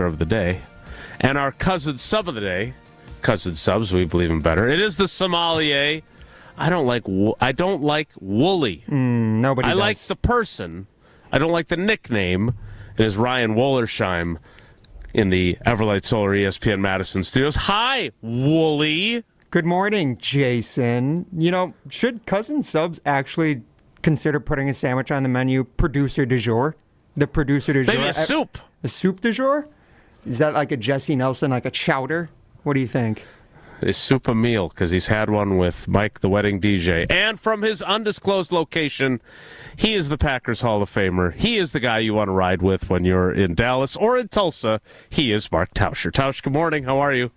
of the day. And our cousin sub of the day, cousin subs, we believe in better. It is the sommelier. I don't like Wooly. Nobody I does. like the person. I don't like the nickname. It is Ryan Wollersheim in the Everlight Solar ESPN Madison studios. Hi, Wooly. Good morning, Jason. Should cousin subs actually consider putting a sandwich on the menu? Producer du jour? The producer du jour? Maybe a soup. A soup du jour? Is that like a Jesse Nelson, like a chowder? What do you think? A soup a meal, because he's had one with Mike, the wedding DJ. And from his undisclosed location, he is the Packers Hall of Famer. He is the guy you want to ride with when you're in Dallas or in Tulsa. He is Mark Tauscher. Tausch, good morning. How are you?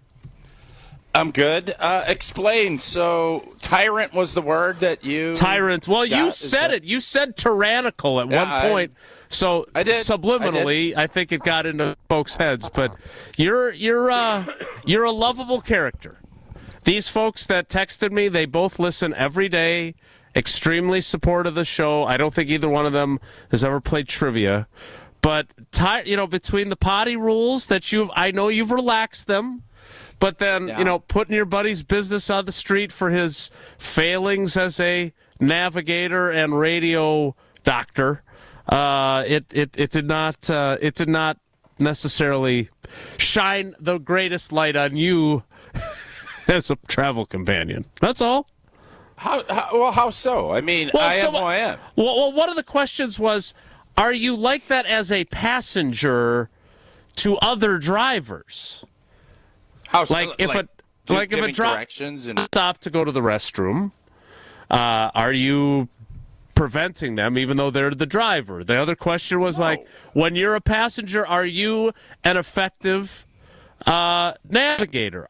I'm good. Explain. So, tyrant was the word that you... Tyrant. Well, you said it. You said tyrannical at one point. So I did. Subliminally, I think it got into folks' heads. But you're a lovable character. These folks that texted me, they both listen every day, extremely supportive of the show. I don't think either one of them has ever played trivia. But, between the potty rules that I know you've relaxed them, but then, putting your buddy's business on the street for his failings as a navigator and radio doctor, it did not necessarily shine the greatest light on you as a travel companion. That's all. How so? I mean, I am. Well, one of the questions was, are you like that as a passenger to other drivers? How so? Like if a driver stopped to go to the restroom, are you preventing them even though they're the driver? The other question was when you're a passenger, are you an effective navigator?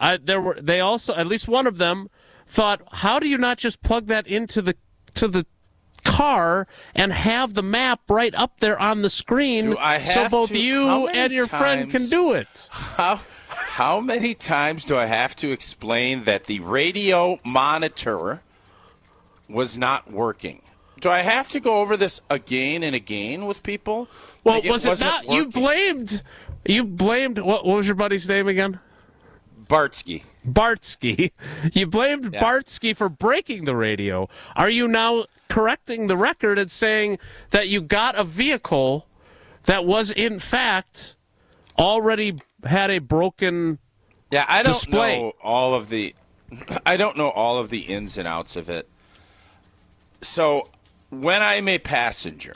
They also, at least one of them thought, how do you not just plug that into the car and have the map right up there on the screen so both you and your friend can do it? How many times do I have to explain that the radio monitor was not working? Do I have to go over this again and again with people? Well, was it not? Working? You blamed, what was your buddy's name again? Bartsky. You blamed Bartsky for breaking the radio. Are you now correcting the record and saying that you got a vehicle that was, in fact, already had a broken display? I don't know all of the ins and outs of it. So when I'm a passenger,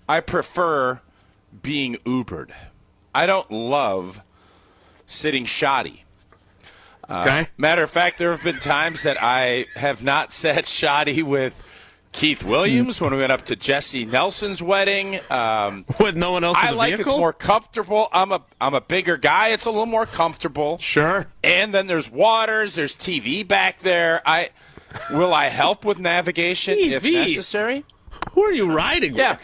I prefer being Ubered. I don't love sitting shoddy. Okay. Matter of fact, there have been times that I have not sat shoddy with Keith Williams when we went up to Jesse Nelson's wedding. With no one else in the vehicle? it's more comfortable. I'm a bigger guy. It's a little more comfortable. Sure. And then there's waters. There's TV back there. Will I help with navigation TV? If necessary? Who are you riding with? Yeah.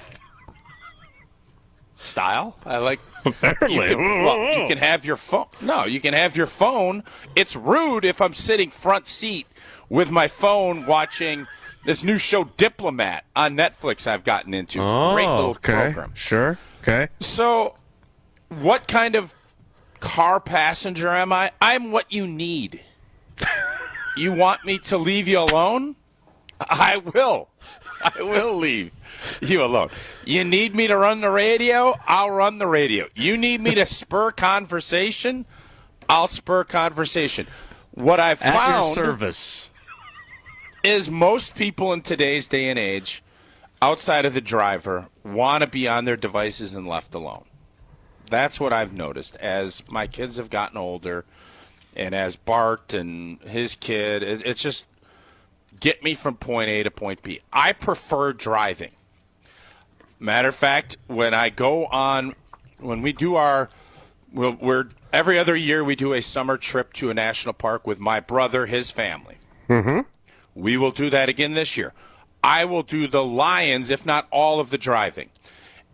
Style. I like. Apparently. You can have your phone. No, you can have your phone. It's rude if I'm sitting front seat with my phone watching this new show, Diplomat, on Netflix I've gotten into. Oh, great little program. Sure. Okay. So, what kind of car passenger am I? I'm what you need. You want me to leave you alone? I will. I will leave you alone. You need me to run the radio? I'll run the radio. You need me to spur conversation? I'll spur conversation. What I've found at your service is most people in today's day and age, outside of the driver, want to be on their devices and left alone. That's what I've noticed as my kids have gotten older, and as Bart and his kid, it's just get me from point A to point B. I prefer driving. Matter of fact, when we do we're every other year we do a summer trip to a national park with my brother, his family. Mm-hmm. We will do that again this year. I will do the Lions, if not all of the driving.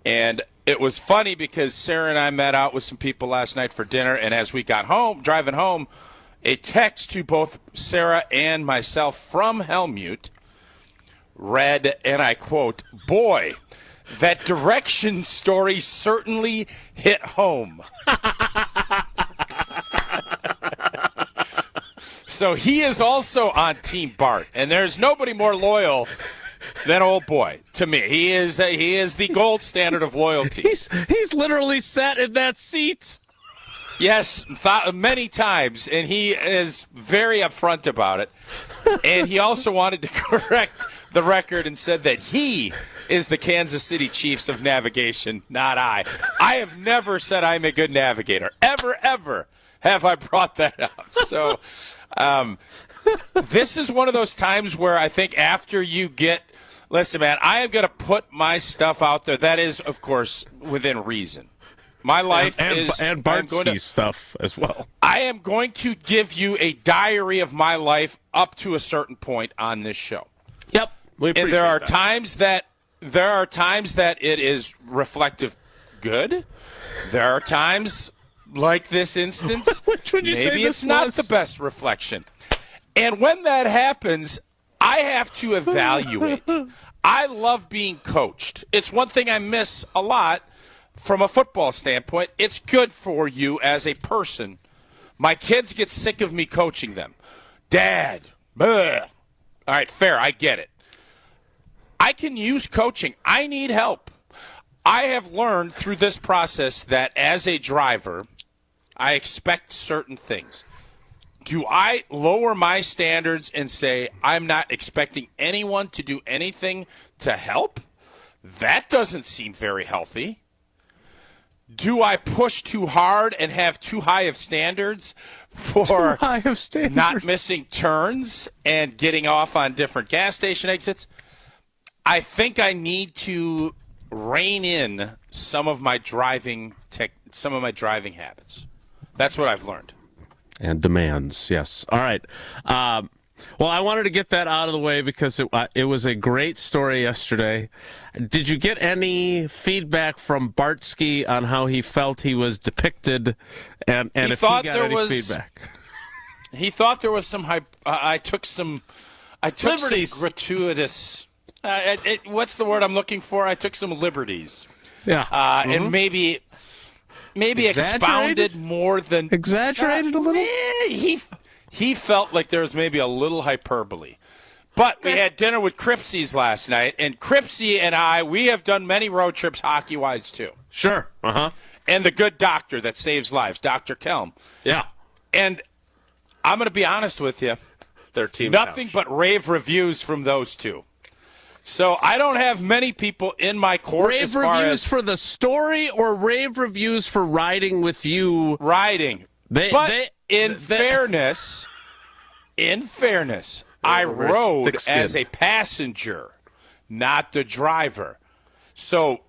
And it was funny because Sarah and I met out with some people last night for dinner, and as we got home, driving home, a text to both Sarah and myself from Helmut read, and I quote, "Boy, that direction story certainly hit home. So he is also on Team Bart, and there's nobody more loyal than old boy to me. He is the gold standard of loyalty. He's literally sat in that seat. Yes, many times, and he is very upfront about it. And he also wanted to correct the record and said that he is the Kansas City Chiefs of navigation, not I. I have never said I'm a good navigator. Ever have I brought that up. So this is one of those times where I think after you get – listen, man, I am going to put my stuff out there. That is, of course, within reason. My life is – and Bartski's stuff as well. I am going to give you a diary of my life up to a certain point on this show. Yep. We appreciate And there are that. times that it is reflective good. There are times like this instance, Which would you say maybe this it's not was? the best reflection. And when that happens, I have to evaluate. I love being coached. It's one thing I miss a lot from a football standpoint. It's good for you as a person. My kids get sick of me coaching them. Dad, bleh. All right, fair, I get it. I can use coaching. I need help. I have learned through this process that as a driver, I expect certain things. Do I lower my standards and say I'm not expecting anyone to do anything to help? That doesn't seem very healthy. Do I push too hard and have too high of standards for not missing turns and getting off on different gas station exits? I think I need to rein in some of my driving habits. That's what I've learned. And demands, yes. All right. Well, I wanted to get that out of the way because it was a great story yesterday. Did you get any feedback from Bartski on how he felt he was depicted, and if he got any feedback? He thought there was some I took some Liberties. some gratuitous. What's the word I'm looking for? I took some liberties. Yeah. And maybe expounded more than exaggerated a little. He felt like there was maybe a little hyperbole. But we had dinner with Cripsies last night, and Cripsy and I, we have done many road trips hockey-wise too. Sure. Uh-huh. And the good doctor that saves lives, Dr. Kelm. Yeah. And I'm going to be honest with you. Their team. Nothing Tausch. but rave reviews from those two. So I don't have many people in my court. Rave as far reviews as for the story or rave reviews for riding with you? riding. In fairness, I rode as a passenger, not the driver. So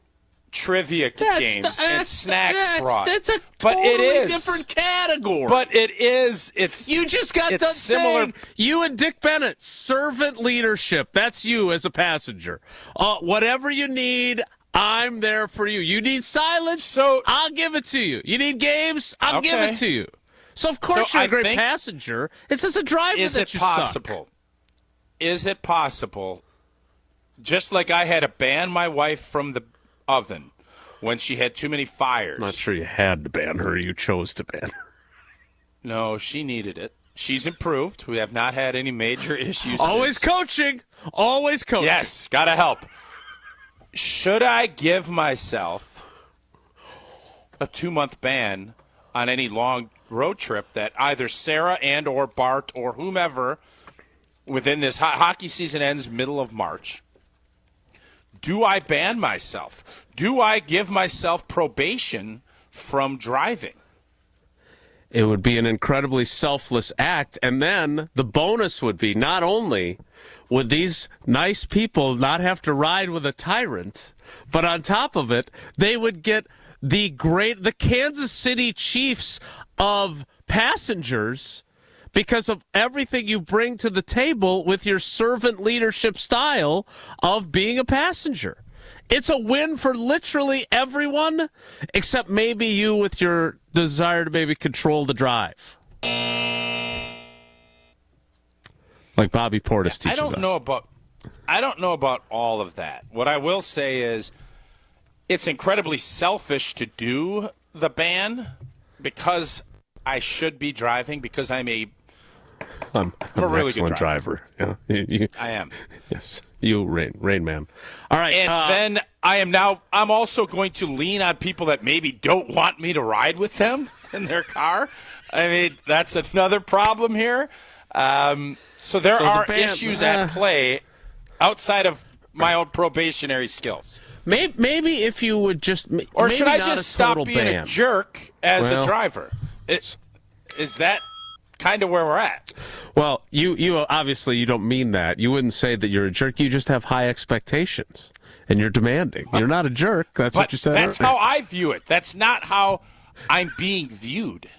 trivia games and snacks brought. That's a totally different category. But it is. You just got done similar. saying you and Dick Bennett, servant leadership. That's you as a passenger. Whatever you need, I'm there for you. You need silence, so I'll give it to you. You need games, I'll give it to you. So of course you're a great passenger. It's as a driver that you suck. Is it possible? Just like I had to ban my wife from the oven when she had too many fires. I'm not sure you had to ban her. You chose to ban her. No, she needed it. She's improved. We have not had any major issues. Always coaching. Always coaching. Yes, got to help. Should I give myself a 2-month ban on any long road trip that either Sarah and or Bart or whomever within this hockey season ends middle of March? Do I ban myself? Do I give myself probation from driving? It would be an incredibly selfless act. And then the bonus would be not only would these nice people not have to ride with a tyrant, but on top of it, they would get the Kansas City Chiefs of passengers because of everything you bring to the table with your servant leadership style of being a passenger. It's a win for literally everyone, except maybe you with your desire to maybe control the drive. Like Bobby Portis teaches us. I don't know about all of that. What I will say is it's incredibly selfish to do the ban because I should be driving because I'm a really excellent good driver. Yeah, I am. Yes, you Rain Man. All right, And then I'm also going to lean on people that maybe don't want me to ride with them in their car. I mean, that's another problem here. So there are issues at play outside of my own probationary skills. Maybe if you would just, or should I not just a stop total being ban. a jerk as a driver? Is that kind of where we're at? Well, you obviously you don't mean that. You wouldn't say that you're a jerk. You just have high expectations and you're demanding. You're not a jerk. That's what you said. That's how I view it. That's not how I'm being viewed.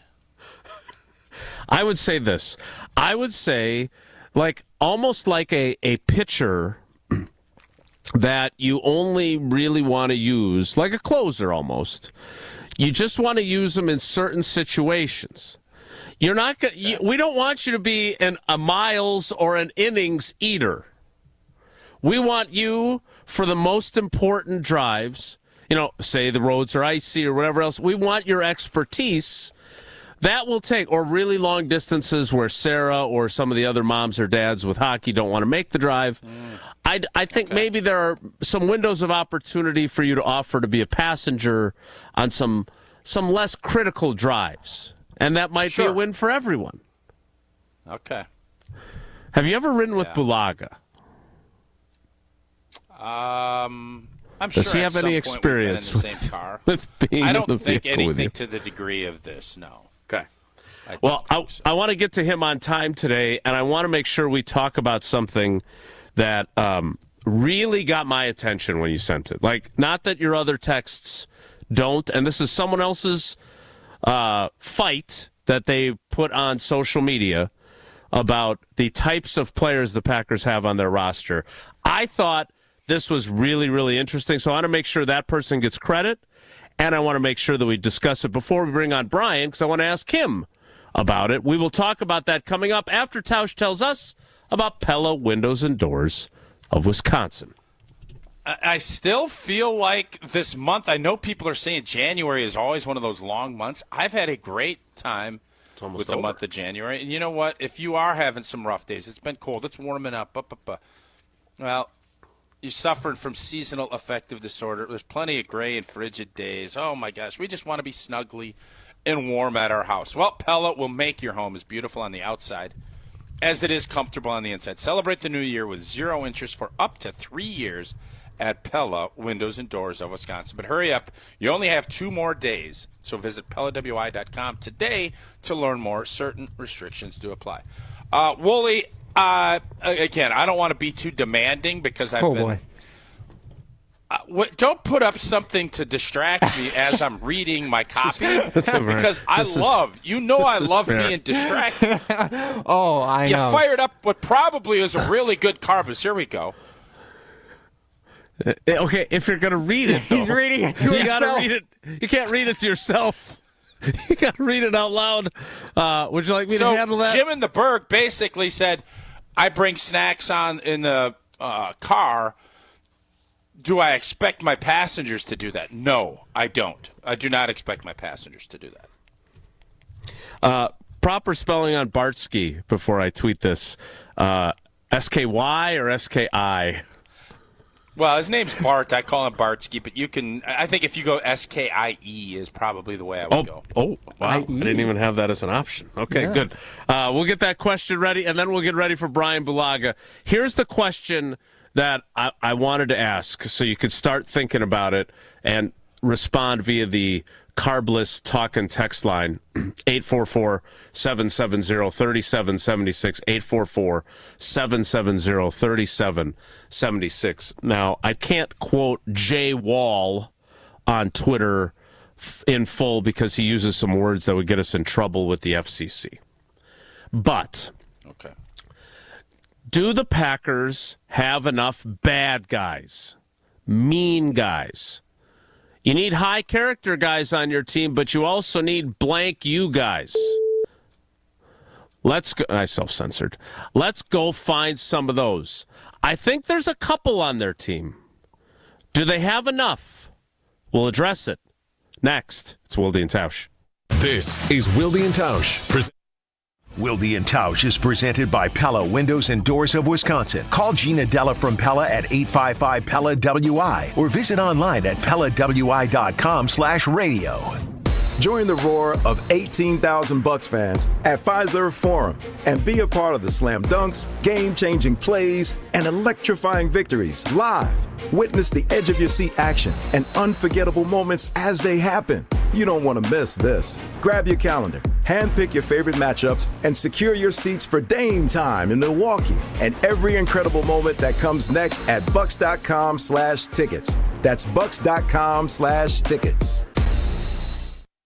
I would say this. I would say, almost like a pitcher that you only really want to use, like a closer almost. You just want to use them in certain situations. You're not. We don't want you to be a miles or an innings eater. We want you for the most important drives. Say the roads are icy or whatever else. We want your expertise. That will take, or really long distances where Sarah or some of the other moms or dads with hockey don't want to make the drive. I think maybe there are some windows of opportunity for you to offer to be a passenger on some less critical drives. And that might be a win for everyone. Okay. Have you ever ridden with Bulaga? I'm Does sure he have any experience in the same car? with being I in don't the think vehicle with you? anything to the degree of this, no. Okay. Well, I want to get to him on time today, and I want to make sure we talk about something that really got my attention when you sent it. Not that your other texts don't, and this is someone else's fight that they put on social media about the types of players the Packers have on their roster. I thought this was really, really interesting, so I want to make sure that person gets credit, and I want to make sure that we discuss it before we bring on Bryan, because I want to ask him about it. We will talk about that coming up after Tausch tells us about Pella Windows and Doors of Wisconsin. I still feel like this month, I know people are saying January is always one of those long months. I've had a great time with the month of January. And you know what? If you are having some rough days, it's been cold, it's warming up. Well, you're suffering from seasonal affective disorder. There's plenty of gray and frigid days. Oh, my gosh. We just want to be snugly and warm at our house. Well, Pella will make your home as beautiful on the outside as it is comfortable on the inside. Celebrate the new year with 0 interest for up to 3 years at Pella Windows and Doors of Wisconsin. But hurry up. You only have 2 more days. So visit PellaWI.com today to learn more. Certain restrictions do apply. Wooly, again, I don't want to be too demanding because I've been... boy. Don't put up something to distract me as I'm reading my copy because I love being distracted. Oh, I know. You fired up what probably is a really good carbus. Here we go. Okay, if you're going to read it, though, he's reading it to you himself. Gotta read it. You can't read it to yourself. You got to read it out loud. Would you like me to handle that? Jim in the Berg basically said, I bring snacks on in the car. Do I expect my passengers to do that? No, I don't. I do not expect my passengers to do that. Proper spelling on Bartsky before I tweet this. S-K-Y or S-K-I? Well, his name's Bart. I call him Bartsky, but I think if you go S-K-I-E is probably the way I would go. Oh, wow. I didn't even have that as an option. Okay, good. We'll get that question ready, and then we'll get ready for Bryan Bulaga. Here's the question that I wanted to ask, so you could start thinking about it and respond via the Carbless talk and text line, 844-770-3776, 844-770-3776. Now, I can't quote Jay Wall on Twitter in full because he uses some words that would get us in trouble with the FCC. But... Okay. Do the Packers have enough bad guys, mean guys? You need high character guys on your team, but you also need blank you guys. Let's go. I self-censored. Let's go find some of those. I think there's a couple on their team. Do they have enough? We'll address it. Next, it's Wilde and Tausch. This is Wilde and Tausch. Wilde and Tausch is presented by Pella Windows and Doors of Wisconsin. Call Gina Della from Pella at 855-PELLA-WI or visit online at PellaWI.com/radio. Join the roar of 18,000 Bucks fans at Fiserv Forum and be a part of the slam dunks, game-changing plays, and electrifying victories live. Witness the edge-of-your-seat action and unforgettable moments as they happen. You don't want to miss this. Grab your calendar, handpick your favorite matchups, and secure your seats for Dame time in Milwaukee and every incredible moment that comes next at Bucks.com/tickets. That's Bucks.com/tickets.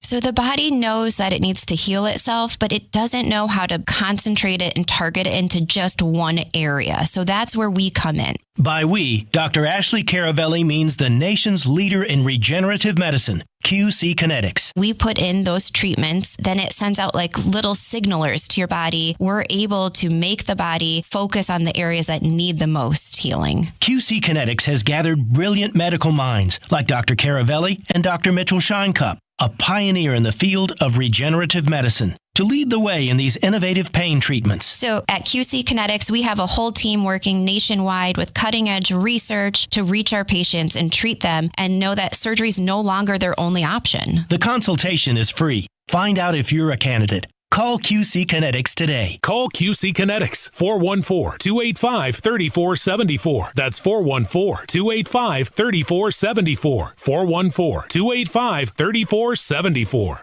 So the body knows that it needs to heal itself, but it doesn't know how to concentrate it and target it into just one area. So that's where we come in. By we, Dr. Ashley Caravelli means the nation's leader in regenerative medicine, QC Kinetics. We put in those treatments, then it sends out like little signalers to your body. We're able to make the body focus on the areas that need the most healing. QC Kinetics has gathered brilliant medical minds like Dr. Caravelli and Dr. Mitchell Scheinkup, a pioneer in the field of regenerative medicine, to lead the way in these innovative pain treatments. So at QC Kinetics, we have a whole team working nationwide with cutting-edge research to reach our patients and treat them and know that surgery is no longer their only option. The consultation is free. Find out if you're a candidate. Call QC Kinetics today. Call QC Kinetics, 414-285-3474. That's 414-285-3474. 414-285-3474.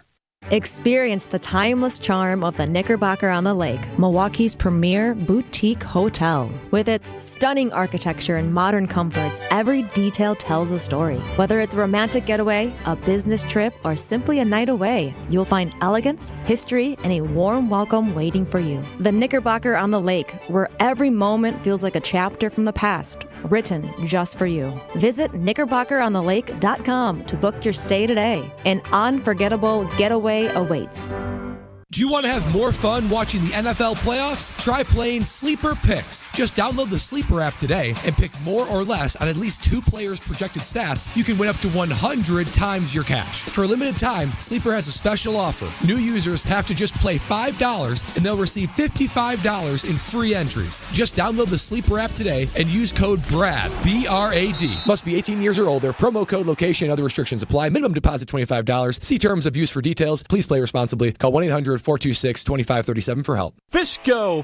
Experience the timeless charm of the Knickerbocker on the Lake, Milwaukee's premier boutique hotel. With its stunning architecture and modern comforts, every detail tells a story. Whether it's a romantic getaway, a business trip, or simply a night away, you'll find elegance, history, and a warm welcome waiting for you. The Knickerbocker on the Lake, where every moment feels like a chapter from the past, written just for you. Visit knickerbockerontheLake.com to book your stay today. An unforgettable getaway awaits. Do you want to have more fun watching the NFL playoffs? Try playing Sleeper Picks. Just download the Sleeper app today and pick more or less on at least two players' projected stats. You can win up to 100 times your cash. For a limited time, Sleeper has a special offer. New users have to just play $5 and they'll receive $55 in free entries. Just download the Sleeper app today and use code BRAD, B-R-A-D. Must be 18 years or older. Promo code, location, and other restrictions apply. Minimum deposit $25. See terms of use for details. Please play responsibly. Call 1-800-426-2537 for help. Fisco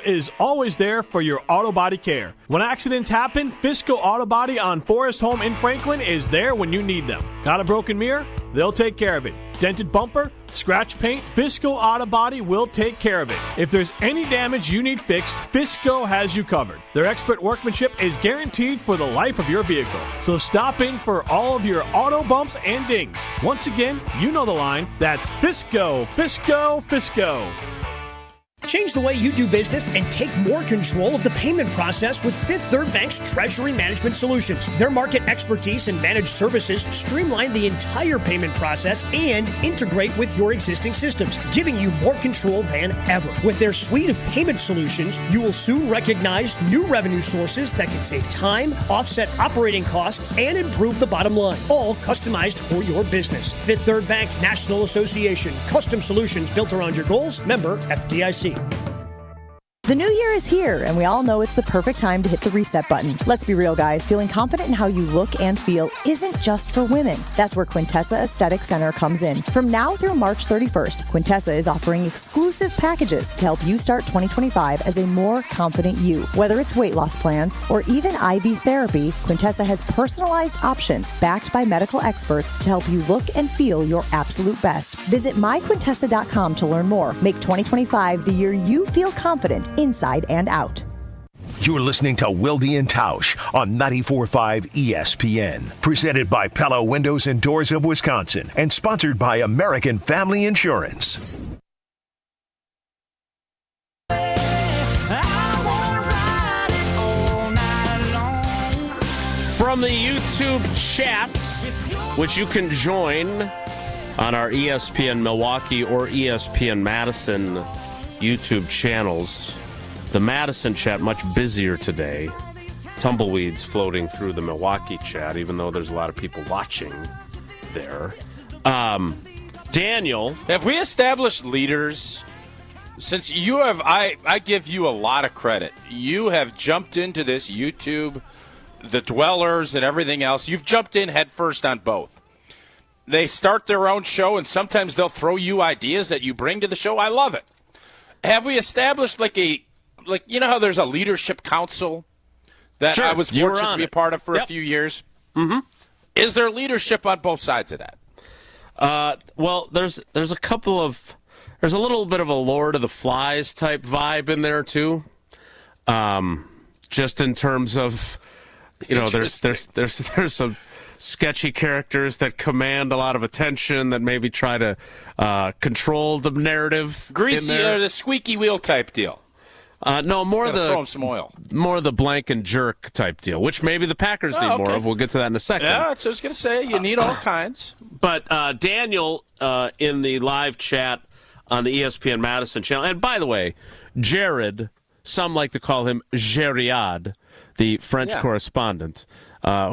is always there for your auto body care. When accidents happen, Fisco Auto Body on Forest Home in Franklin is there when you need them. Got a broken mirror? They'll take care of it. Dented bumper? Scratch paint? Fisco Auto Body will take care of it. If there's any damage you need fixed, Fisco has you covered. Their expert workmanship is guaranteed for the life of your vehicle. So stop in for all of your auto bumps and dings. Once again, you know the line. That's Fisco, Fisco, Fisco. Change the way you do business and take more control of the payment process with Fifth Third Bank's Treasury Management Solutions. Their market expertise and managed services streamline the entire payment process and integrate with your existing systems, giving you more control than ever. With their suite of payment solutions, you will soon recognize new revenue sources that can save time, offset operating costs, and improve the bottom line, all customized for your business. Fifth Third Bank National Association. Custom solutions built around your goals. Member FDIC. The new year is here, and we all know it's the perfect time to hit the reset button. Let's be real, guys. Feeling confident in how you look and feel isn't just for women. That's where Quintessa Aesthetic Center comes in. From now through March 31st, Quintessa is offering exclusive packages to help you start 2025 as a more confident you. Whether it's weight loss plans or even IV therapy, Quintessa has personalized options backed by medical experts to help you look and feel your absolute best. Visit myquintessa.com to learn more. Make 2025 the year you feel confident inside and out. You're listening to Wilde and Tausch on 94.5 ESPN. Presented by Pella Windows and Doors of Wisconsin and sponsored by American Family Insurance. From the YouTube chat, which you can join on our ESPN Milwaukee or ESPN Madison YouTube channels. The Madison chat much busier today. tumbleweeds floating through the Milwaukee chat, even though there's a lot of people watching there. Daniel. Have we established leaders? Since you have, I give you a lot of credit. You have jumped into this YouTube, the dwellers and everything else. You've jumped in headfirst on both. They start their own show, and sometimes they'll throw you ideas that you bring to the show. I love it. Have we established you know how there's a leadership council that Sure, I was fortunate to be a part of for a few years? Mm-hmm. Is there leadership on both sides of that? Well, there's a couple of. There's a little bit of a Lord of the Flies type vibe in there too. Just in terms of, there's some sketchy characters that command a lot of attention that maybe try to control the narrative. Greasy or the squeaky wheel type deal. No, more throw 'em some oil. More the blank and jerk type deal, which maybe the Packers need more of. We'll get to that in a second. Yeah, that's what I was going to say. You need all kinds. But Daniel in the live chat on the ESPN Madison channel, and by the way, Jared, some like to call him Gériad, the French correspondent,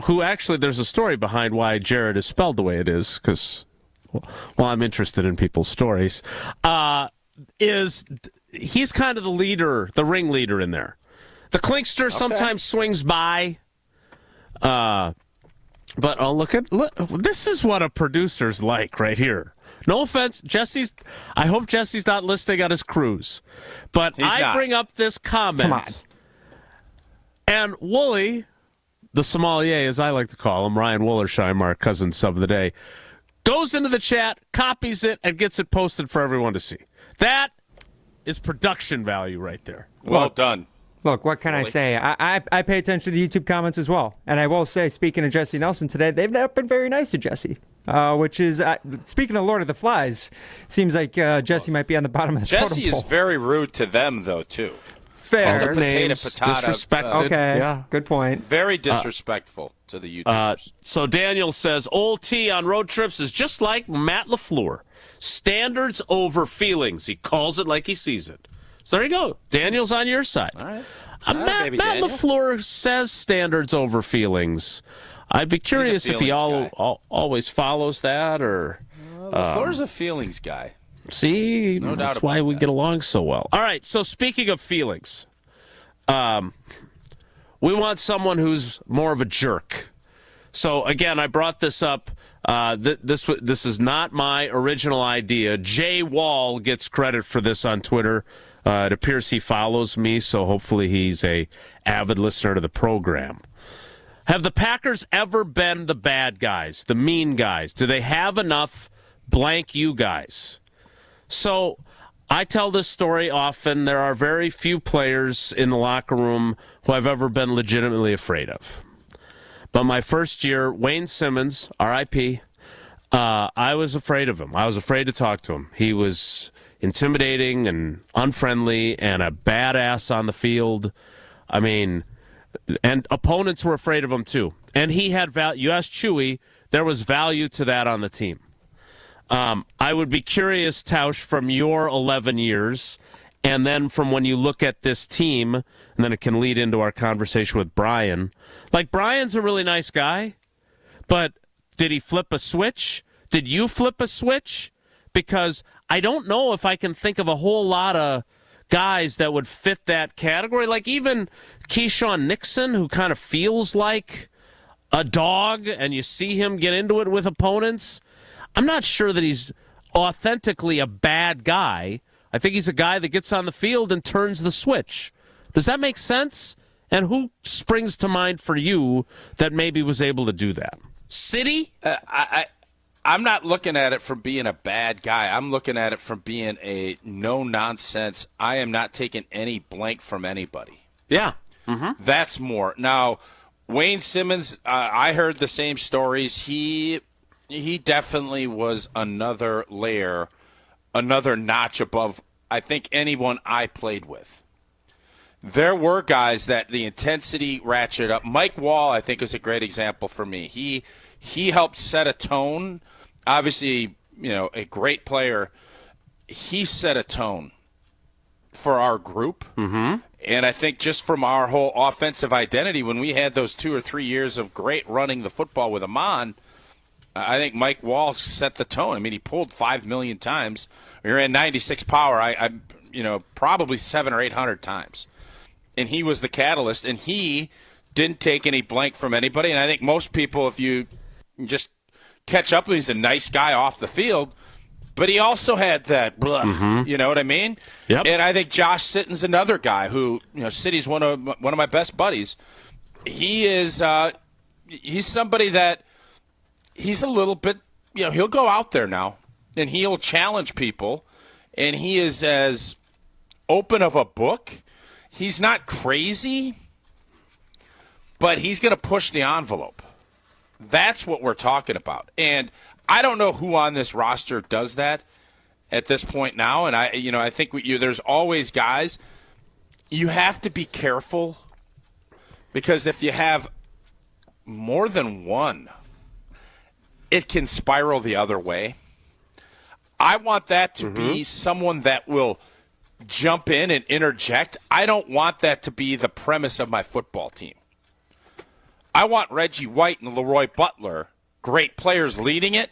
who actually there's a story behind why Jared is spelled the way it is, because, well, I'm interested in people's stories, he's kind of the leader, the ringleader in there. The Klinkster sometimes swings by, but look, this is what a producer's like right here. No offense, I hope Jesse's not listening on his cruise, but I bring up this comment. Come on. And Wooly, the sommelier, as I like to call him, Ryan Wollersheim, our cousin sub of the day, goes into the chat, copies it, and gets it posted for everyone to see. That is production value right there. Well done. Look, what can I say? I pay attention to the YouTube comments as well. And I will say, speaking of Jesse Nelson today, they've not been very nice to Jesse. Which is, speaking of Lord of the Flies, seems like Jesse might be on the bottom of the totem pole. Jesse is very rude to them, though, too. Fair. Disrespected. Okay, yeah. Good point. Very disrespectful to the YouTubers. So Daniel says, Old T on road trips is just like Matt LaFleur. Standards over feelings. He calls it like he sees it. So there you go. Daniel's on your side. All right. Matt LaFleur says standards over feelings. I'd be curious if he always follows that, or LaFleur's a feelings guy. See, that's why we get along so well. All right, so speaking of feelings, we want someone who's more of a jerk. So again, I brought this up. This is not my original idea. Jay Wall gets credit for this on Twitter. It appears he follows me, so hopefully he's a avid listener to the program. Have the Packers ever been the bad guys, the mean guys? Do they have enough blank you guys? So I tell this story often. There are very few players in the locker room who I've ever been legitimately afraid of. But my first year, Wayne Simmons, R.I.P., I was afraid of him. I was afraid to talk to him. He was intimidating and unfriendly and a badass on the field. I mean, and opponents were afraid of him too. And he had value. You asked Chewy, there was value to that on the team. I would be curious, Tausch, from your 11 years, and then from when you look at this team, and then it can lead into our conversation with Bryan. Like, Bryan's a really nice guy, but did he flip a switch? Did you flip a switch? Because I don't know if I can think of a whole lot of guys that would fit that category. Like even Keyshawn Nixon, who kind of feels like a dog, and you see him get into it with opponents. I'm not sure that he's authentically a bad guy. I think he's a guy that gets on the field and turns the switch. Does that make sense? And who springs to mind for you that maybe was able to do that? City? I'm not looking at it from being a bad guy. I'm looking at it from being a no-nonsense, I am not taking any blank from anybody. Yeah. Mm-hmm. That's more. Now, Wayne Simmons, I heard the same stories. He definitely was another layer, another notch above, I think, anyone I played with. There were guys that the intensity ratcheted up. Mike Wall, I think, is a great example for me. He helped set a tone. Obviously, a great player. He set a tone for our group. Mm-hmm. And I think just from our whole offensive identity, when we had those 2 or 3 years of great running the football with Amon, I think Mike Walsh set the tone. I mean, he pulled 5 million times. We ran 96 power, probably 700 or 800 times. And he was the catalyst, and he didn't take any blank from anybody. And I think most people, if you just catch up, he's a nice guy off the field, but he also had that, you know what I mean? Yep. And I think Josh Sitton's another guy who, Sitty's one of my best buddies. He is, he's somebody that he's a little bit, he'll go out there now and he'll challenge people, and he is as open of a book. He's not crazy, but he's going to push the envelope. That's what we're talking about. And I don't know who on this roster does that at this point now. And I think there's always guys. You have to be careful, because if you have more than one, it can spiral the other way. I want that to be someone that will jump in and interject. I don't want that to be the premise of my football team. I want Reggie White and Leroy Butler, great players, leading it.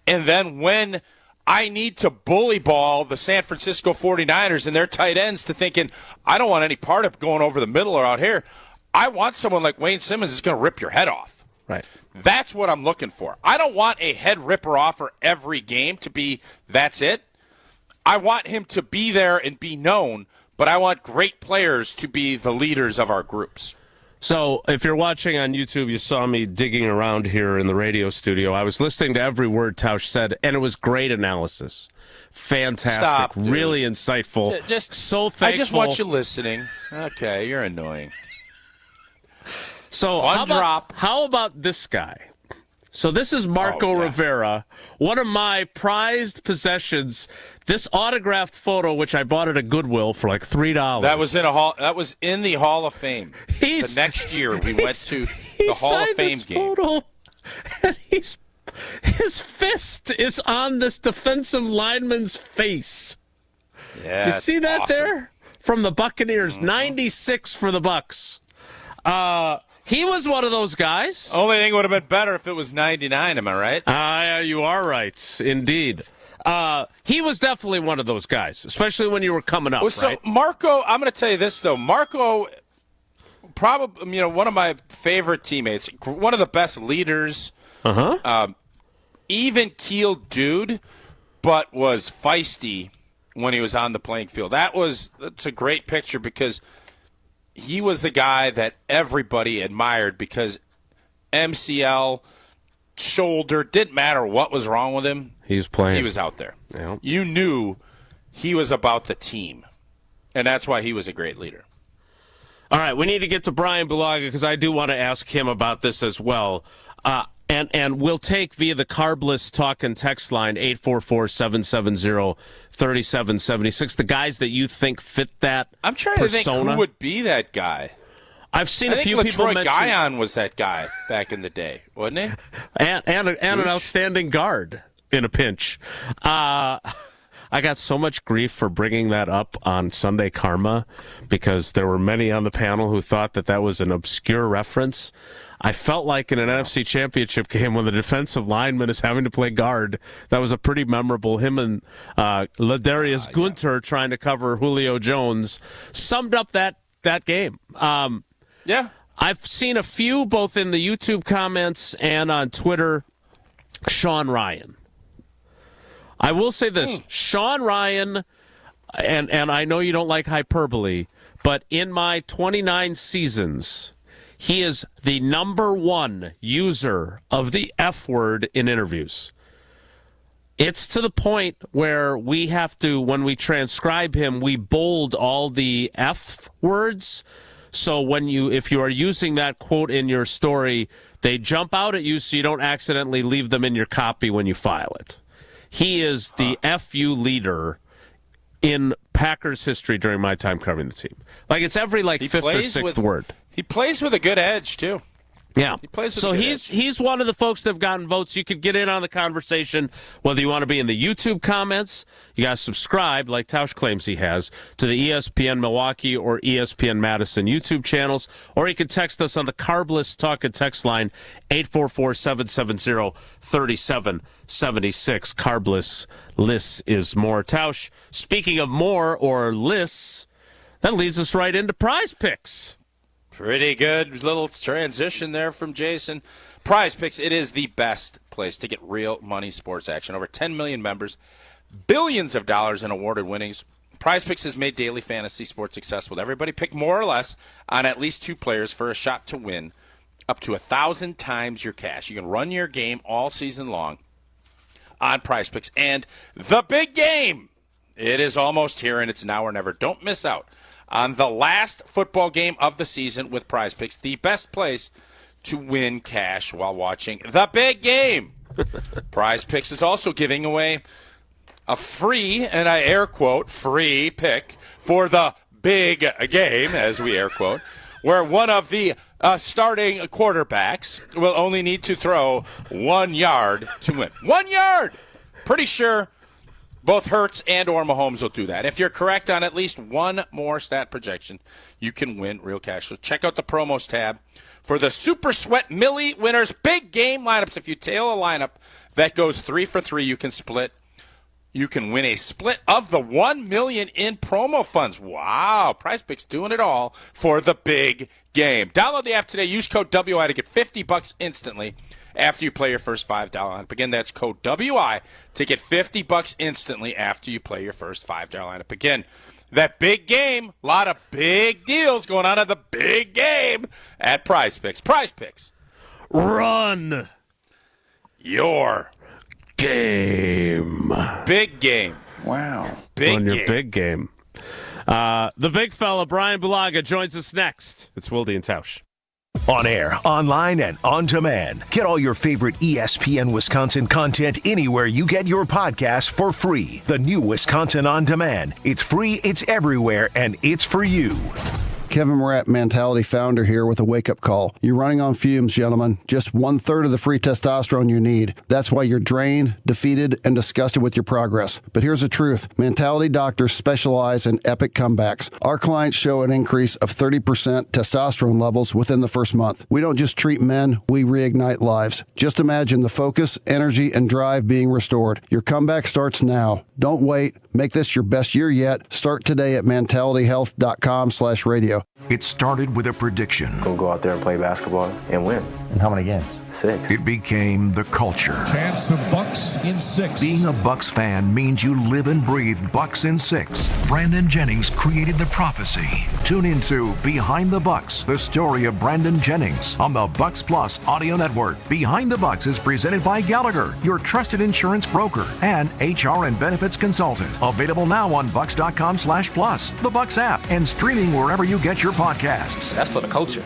And then when I need to bully ball the San Francisco 49ers and their tight ends to thinking, I don't want any part of going over the middle or out here, I want someone like Wayne Simmons that's going to rip your head off. Right. That's what I'm looking for. I don't want a head ripper offer every game to be that's it. I want him to be there and be known, but I want great players to be the leaders of our groups. So if you're watching on YouTube, you saw me digging around here in the radio studio. I was listening to every word Tausch said, and it was great analysis. Fantastic. Stop, dude. Really insightful. Just so thankful. I just want you listening. Okay, you're annoying. So how about this guy? So this is Marco Rivera, one of my prized possessions. This autographed photo, which I bought at a Goodwill for like $3. That was in the Hall of Fame. The next year we went to the Hall of Fame game. Photo, and his fist is on this defensive lineman's face. Yeah, you see that awesome. there? From the Buccaneers, 96 for the Bucks. He was one of those guys. Only thing would have been better if it was 99, am I right? You are right, indeed. He was definitely one of those guys, especially when you were coming up, well, so right? Marco, I'm going to tell you this, though. Marco, probably one of my favorite teammates, one of the best leaders, even-keeled dude, but was feisty when he was on the playing field. That's a great picture because he was the guy that everybody admired because MCL, shoulder, didn't matter what was wrong with him. He was playing. He was out there. Yeah. You knew he was about the team, and that's why he was a great leader. All right, we need to get to Bryan Bulaga because I do want to ask him about this as well. And we'll take via the Carbless talk and text line 844-770-3776 the guys that you think fit that I'm trying persona. to think who would be that guy. I've seen I a think few people Latroy mention Guion was that guy back in the day, wasn't he? and an outstanding guard in a pinch. I got so much grief for bringing that up on Sunday Karma because there were many on the panel who thought that was an obscure reference. I felt like in an NFC Championship game when the defensive lineman is having to play guard, that was a pretty memorable. Him and Ladarius Gunter trying to cover Julio Jones summed up that game. Yeah. I've seen a few both in the YouTube comments and on Twitter. Sean Ryan. I will say this. Sean Ryan, and I know you don't like hyperbole, but in my 29 seasons, he is the number one user of the F word in interviews. It's to the point where we have to, when we transcribe him, we bold all the F words. So if you are using that quote in your story, they jump out at you so you don't accidentally leave them in your copy when you file it. He is the FU leader in Packers history during my time covering the team. Like it's every fifth or sixth word. He plays with a good edge too. Yeah. He plays with so a good he's one of the folks that have gotten votes. You could get in on the conversation, whether you want to be in the YouTube comments. You got to subscribe, like Tausch claims he has, to the ESPN Milwaukee or ESPN Madison YouTube channels, or you can text us on the Carbless Talk and Text line, 844-770-3776. Carbless, less is more. Tausch, speaking of more or less, that leads us right into Prize Picks. Pretty good little transition there from Jason. Prize Picks, it is the best place to get real money sports action. Over 10 million members, billions of dollars in awarded winnings. Prize Picks has made daily fantasy sports accessible. Everybody pick more or less on at least 2 players for a shot to win up to 1,000 times your cash. You can run your game all season long on Prize Picks. And the big game, it is almost here, and it's now or never. Don't miss out on the last football game of the season with Prize Picks, the best place to win cash while watching the big game. Prize Picks is also giving away a free, and I air quote, free pick for the big game, as we air quote, where one of the starting quarterbacks will only need to throw 1 yard to win. 1 yard! Pretty sure both Hurts and or Mahomes will do that. If you're correct on at least one more stat projection, you can win real cash. So check out the promos tab for the Super Sweat Millie winners big game lineups. If you tail a lineup that goes 3 for 3, you can split. You can win a split of the $1 million in promo funds. Wow, Prize Picks doing it all for the big game. Download the app today. Use code WI to get $50 instantly after you play your first $5 lineup. Again, that's code WI to get $50 instantly after you play your first $5 lineup. Again, that big game, a lot of big deals going on at the big game at Prize Picks. Prize Picks. Run your game. Big game. Wow. Big Run game. your big game. The big fella, Bryan Bulaga, joins us next. It's Wilde and Tausch. On air, online, and on demand. Get all your favorite ESPN Wisconsin content anywhere you get your podcasts for free. The new Wisconsin On Demand. It's free, it's everywhere, and it's for you. Kevin Morat, Mentality founder here with a wake-up call. You're running on fumes, gentlemen. Just 1/3 of the free testosterone you need. That's why you're drained, defeated, and disgusted with your progress. But here's the truth. Mentality doctors specialize in epic comebacks. Our clients show an increase of 30% testosterone levels within the first month. We don't just treat men, we reignite lives. Just imagine the focus, energy, and drive being restored. Your comeback starts now. Don't wait. Make this your best year yet. Start today at mentalityhealth.com/radio. It started with a prediction. We'll go out there and play basketball and win. And how many games? 6. It became the culture. Chance of Bucks in 6. Being a Bucks fan means you live and breathe Bucks in 6. Brandon Jennings created the prophecy. Tune into Behind the Bucks, the story of Brandon Jennings on the Bucks Plus audio network. Behind the Bucks is presented by Gallagher, your trusted insurance broker and HR and benefits consultant. Available now on bucks.com/plus, the Bucks app, and streaming wherever you get your podcasts. That's for the culture.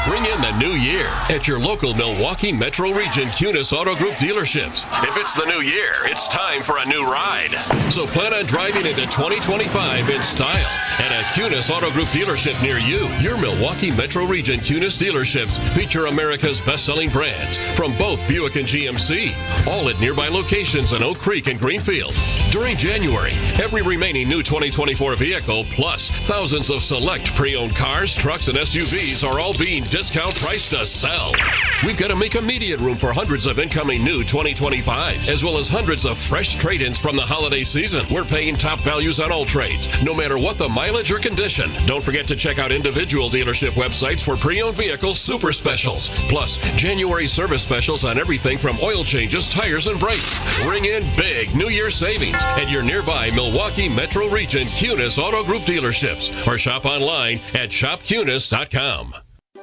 Bring in the new year at your local Milwaukee Metro Region Kunis Auto Group dealerships. If it's the new year, it's time for a new ride. So plan on driving into 2025 in style at a Kunis Auto Group dealership near you. Your Milwaukee Metro Region Kunis dealerships feature America's best-selling brands from both Buick and GMC, all at nearby locations in Oak Creek and Greenfield. During January, every remaining new 2024 vehicle plus thousands of select pre-owned cars, trucks, and SUVs are all being discount price to sell. We've got to make immediate room for hundreds of incoming new 2025, as well as hundreds of fresh trade-ins from the holiday season. We're paying top values on all trades, no matter what the mileage or condition. Don't forget to check out individual dealership websites for pre-owned vehicles super specials. Plus, January service specials on everything from oil changes, tires, and brakes. Ring in big New Year savings at your nearby Milwaukee Metro Region Kunis Auto Group dealerships, or shop online at shopkunis.com.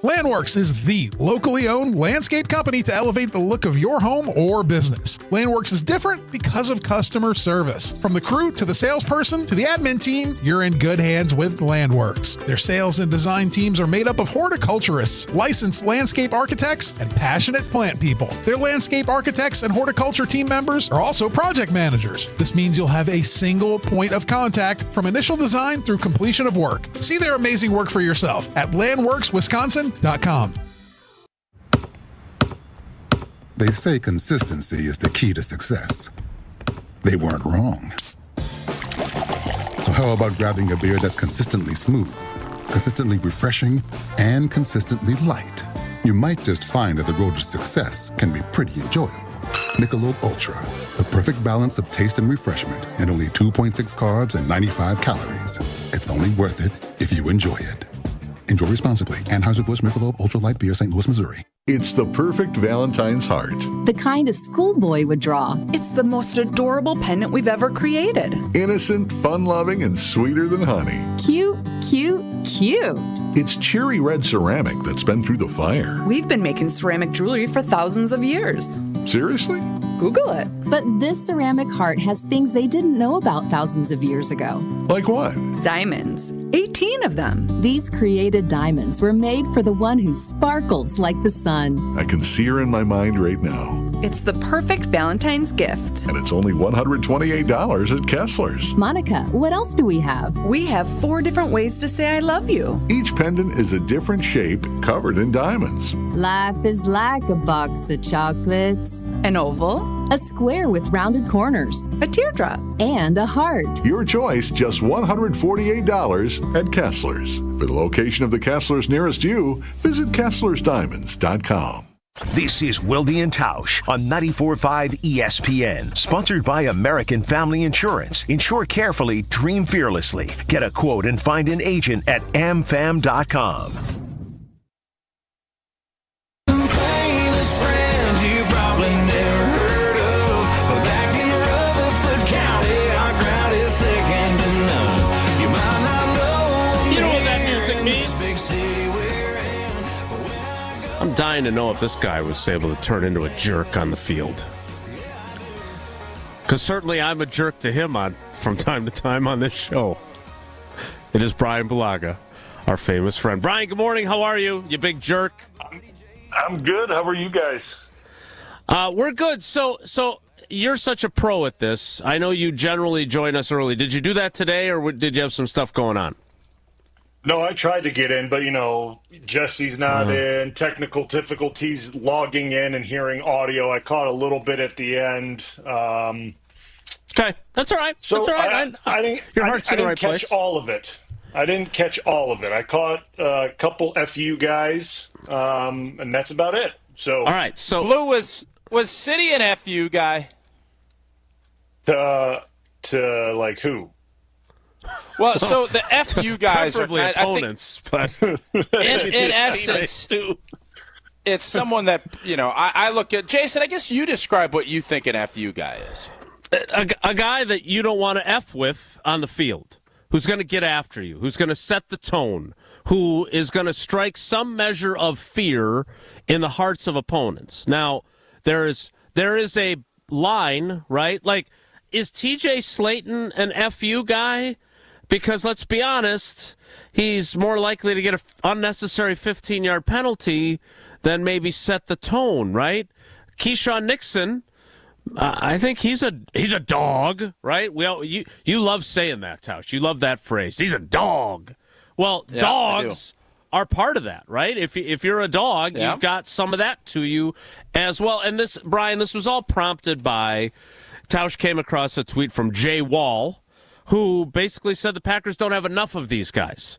Landworks is the locally owned landscape company to elevate the look of your home or business. Landworks is different because of customer service. From the crew to the salesperson to the admin team, you're in good hands with Landworks. Their sales and design teams are made up of horticulturists, licensed landscape architects, and passionate plant people. Their landscape architects and horticulture team members are also project managers. This means you'll have a single point of contact from initial design through completion of work. See their amazing work for yourself at landworkswisconsin.com. They say consistency is the key to success. They weren't wrong. So how about grabbing a beer that's consistently smooth, consistently refreshing, and consistently light? You might just find that the road to success can be pretty enjoyable. Michelob Ultra, the perfect balance of taste and refreshment, and only 2.6 carbs and 95 calories. It's only worth it if you enjoy it. Enjoy responsibly. Anheuser-Busch Michelob Ultra Light Beer, St. Louis, Missouri. It's the perfect Valentine's heart. The kind a schoolboy would draw. It's the most adorable pendant we've ever created. Innocent, fun-loving, and sweeter than honey. Cute, cute, cute. It's cherry red ceramic that's been through the fire. We've been making ceramic jewelry for thousands of years. Seriously? Google it. But this ceramic heart has things they didn't know about thousands of years ago. Like what? Diamonds. 18 of them. These created diamonds were made for the one who sparkles like the sun. I can see her in my mind right now. It's the perfect Valentine's gift. And it's only $128 at Kessler's. Monica, what else do we have? We have 4 different ways to say I love you. Each pendant is a different shape covered in diamonds. Life is like a box of chocolates. An oval. A square with rounded corners. A teardrop. And a heart. Your choice, just $148 at Kessler's. For the location of the Kessler's nearest you, visit Kessler'sDiamonds.com. This is Wilde and Tausch on 94.5 ESPN. Sponsored by American Family Insurance. Insure carefully, dream fearlessly. Get a quote and find an agent at amfam.com. I'm dying to know if this guy was able to turn into a jerk on the field. Because certainly I'm a jerk to him from time to time on this show. It is Bryan Bulaga, our famous friend. Bryan, good morning. How are you, you big jerk? I'm good. How are you guys? We're good. So you're such a pro at this. I know you generally join us early. Did you do that today, or did you have some stuff going on? No, I tried to get in, but, Jesse's not in. Technical difficulties logging in and hearing audio. I caught a little bit at the end. Okay, that's all right. So that's all right. I didn't catch all of it. I didn't catch all of it. I caught a couple FU guys, and that's about it. So all right. So Blue was City an FU guy? To like who? Well, so the FU guys are opponents, I think, but in essence, it's someone that I look at. Jason, I guess you describe what you think an FU guy is. A guy that you don't want to F with on the field, who's going to get after you, who's going to set the tone, who is going to strike some measure of fear in the hearts of opponents. Now, there is a line, right? Like, is TJ Slayton an FU guy? Because let's be honest, he's more likely to get an unnecessary 15-yard penalty than maybe set the tone, right? Keyshawn Nixon, I think he's a dog, right? You love saying that, Tausch. You love that phrase. He's a dog. Well, yeah, dogs are part of that, right? If you're a dog, you've got some of that to you as well. And this, Bryan, this was all prompted by Tausch came across a tweet from Jay Wall, who basically said the Packers don't have enough of these guys.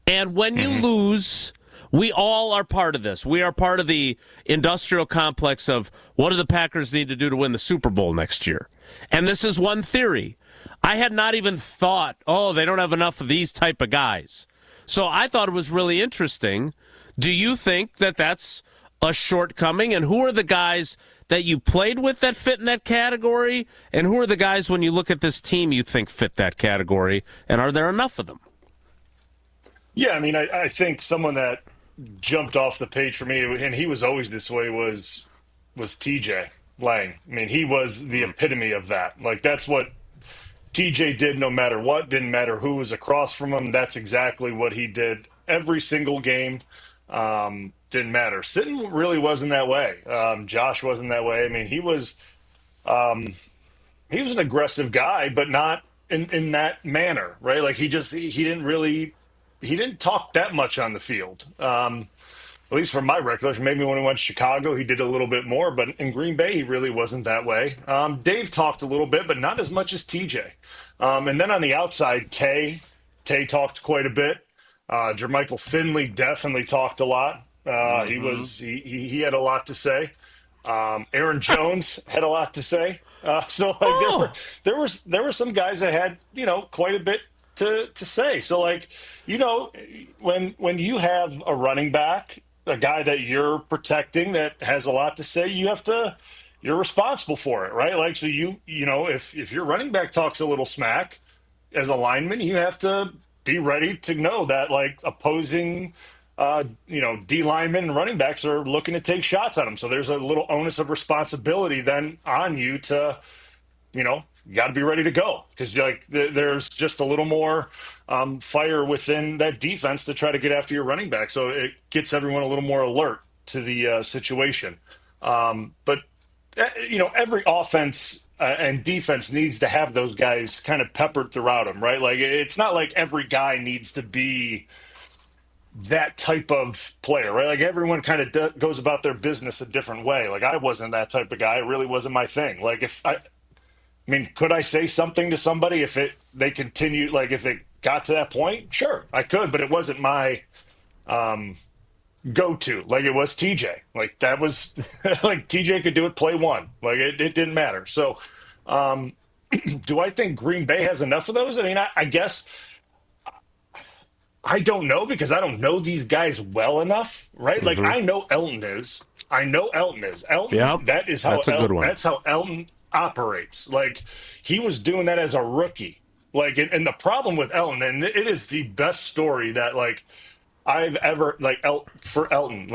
And when you lose, we all are part of this. We are part of the industrial complex of what do the Packers need to do to win the Super Bowl next year. And this is one theory. I had not even thought, they don't have enough of these type of guys. So I thought it was really interesting. Do you think that that's a shortcoming? And who are the guys that you played with that fit in that category? And who are the guys, when you look at this team, you think fit that category? And are there enough of them? Yeah, I mean, I think someone that jumped off the page for me, and he was always this way, was TJ Lang. I mean, he was the epitome of that. Like, that's what TJ did no matter what. Didn't matter who was across from him. That's exactly what he did every single game. Didn't matter. Sitton really wasn't that way. Josh wasn't that way. I mean, he was an aggressive guy, but not in that manner, right? Like he didn't talk that much on the field. at least from my recollection, maybe when he went to Chicago, he did a little bit more, but in Green Bay, he really wasn't that way. Dave talked a little bit, but not as much as TJ. And then on the outside, Tay talked quite a bit. Jermichael Finley definitely talked a lot. He had a lot to say. Aaron Jones had a lot to say. There were some guys that had, quite a bit to say. So when you have a running back, a guy that you're protecting that has a lot to say, you're responsible for it, right? So if your running back talks a little smack as a lineman, you have to be ready to know that opposing D linemen and running backs are looking to take shots at them. So there's a little onus of responsibility then on you to, you got to be ready to go, because there's just a little more fire within that defense to try to get after your running back. So it gets everyone a little more alert to the situation. But every offense and defense needs to have those guys kind of peppered throughout them, right? It's not like every guy needs to be that type of player, right? Everyone kind of goes about their business a different way. I wasn't that type of guy. It really wasn't my thing. Could I say something to somebody if they continued, if it got to that point? Sure, I could, but it wasn't my go-to. It was TJ. That was TJ could do it play one. It didn't matter. So do I think Green Bay has enough of those? I guess I don't know, because I don't know these guys well enough, right? I know Elton is. Elton, yep. That is how that's how Elton operates. He was doing that as a rookie. And the problem with Elton, and it is the best story that I've ever for Elton.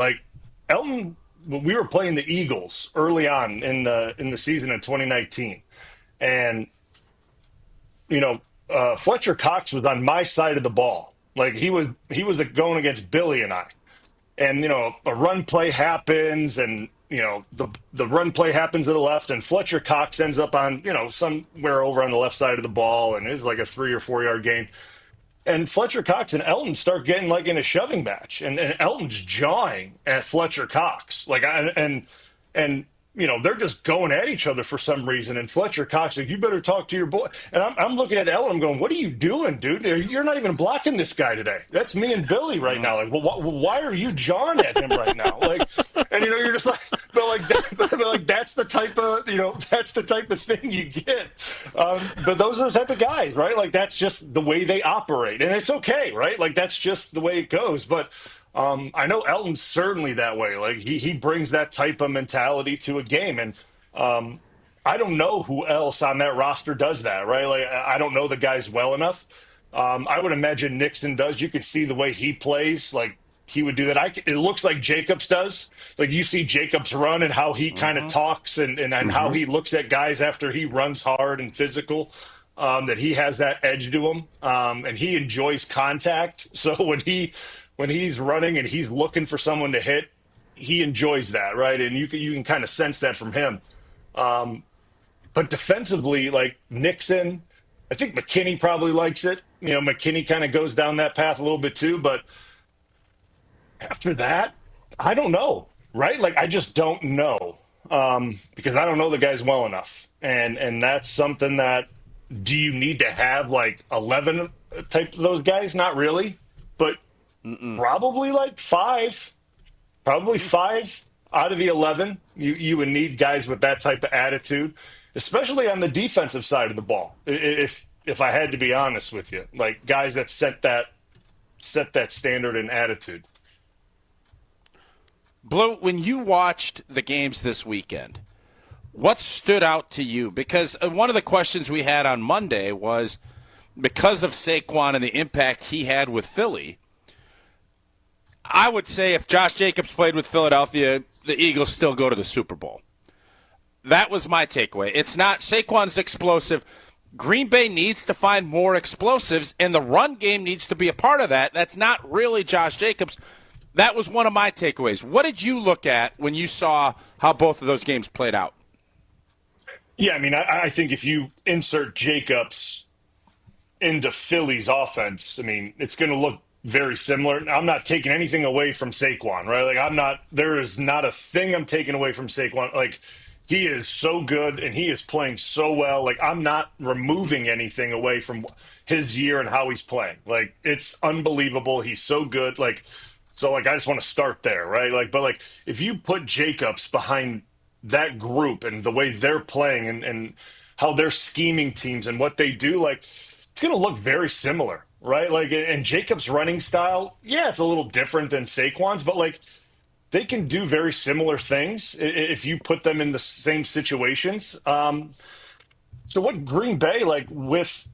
Elton, we were playing the Eagles early on in the season in 2019, and Fletcher Cox was on my side of the ball. He was going against Billy and I, and a run play happens, and the run play happens to the left, and Fletcher Cox ends up on somewhere over on the left side of the ball, and it's a 3 or 4 yard gain. And Fletcher Cox and Elton start getting in a shoving match, and Elton's jawing at Fletcher Cox, and they're just going at each other for some reason. And Fletcher Cox you better talk to your boy. And I'm looking at Elton, I'm going, what are you doing, dude? You're not even blocking this guy today. That's me and Billy right now. Why are you jawing at him right now? And you're just that's the type of that's the type of thing you get. But those are the type of guys, right? That's just the way they operate, and it's okay, right? That's just the way it goes. But I know Elton's certainly that way. He brings that type of mentality to a game, and I don't know who else on that roster does that, right? I don't know the guys well enough. I would imagine Nixon does. You can see the way he plays, he would do that. It looks like Jacobs does. You see Jacobs run and how he kind of talks and how he looks at guys after he runs hard and physical. That he has that edge to him, and he enjoys contact. So when he's running and he's looking for someone to hit, he enjoys that, right? And you can kind of sense that from him. But defensively, Nixon, I think McKinney probably likes it. McKinney kind of goes down that path a little bit too. But after that, I don't know, right? I just don't know, because I don't know the guys well enough. And that's something that, do you need to have 11 type of those guys? Not really, but probably 5. Probably 5 out of the 11. You would need guys with that type of attitude, especially on the defensive side of the ball. If I had to be honest with you, guys that set that standard and attitude. Blue, when you watched the games this weekend, what stood out to you? Because one of the questions we had on Monday was, because of Saquon and the impact he had with Philly, I would say if Josh Jacobs played with Philadelphia, the Eagles still go to the Super Bowl. That was my takeaway. It's not Saquon's explosive. Green Bay needs to find more explosives, and the run game needs to be a part of that. That's not really Josh Jacobs. That was one of my takeaways. What did you look at when you saw how both of those games played out? Yeah, I think if you insert Jacobs into Philly's offense, it's going to look very similar. I'm not taking anything away from Saquon, right? Like there is not a thing I'm taking away from Saquon. Like he is so good and he is playing so well. Like I'm not removing anything away from his year and how he's playing. Like it's unbelievable. He's so good. Like, so like, I just want to start there, right? Like, but like if you put Jacobs behind that group and the way they're playing and how they're scheming teams and what they do, like it's going to look very similar. Right, like, and Jacobs' running style, yeah, it's a little different than Saquon's, but like, they can do very similar things if you put them in the same situations. So, what Green Bay, like, with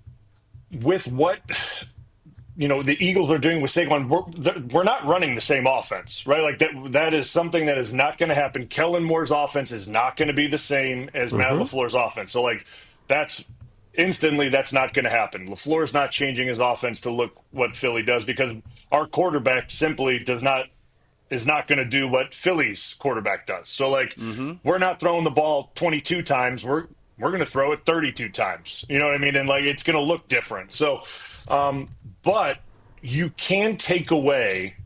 what the Eagles are doing with Saquon, we're not running the same offense, right? Like that is something that is not going to happen. Kellen Moore's offense is not going to be the same as Matt LaFleur's offense. So, like, that's not going to happen. LaFleur's not changing his offense to look what Philly does because our quarterback simply is not going to do what Philly's quarterback does. So like we're not throwing the ball 22 times. We're going to throw it 32 times. You know what I mean? And like it's going to look different. So but you can take away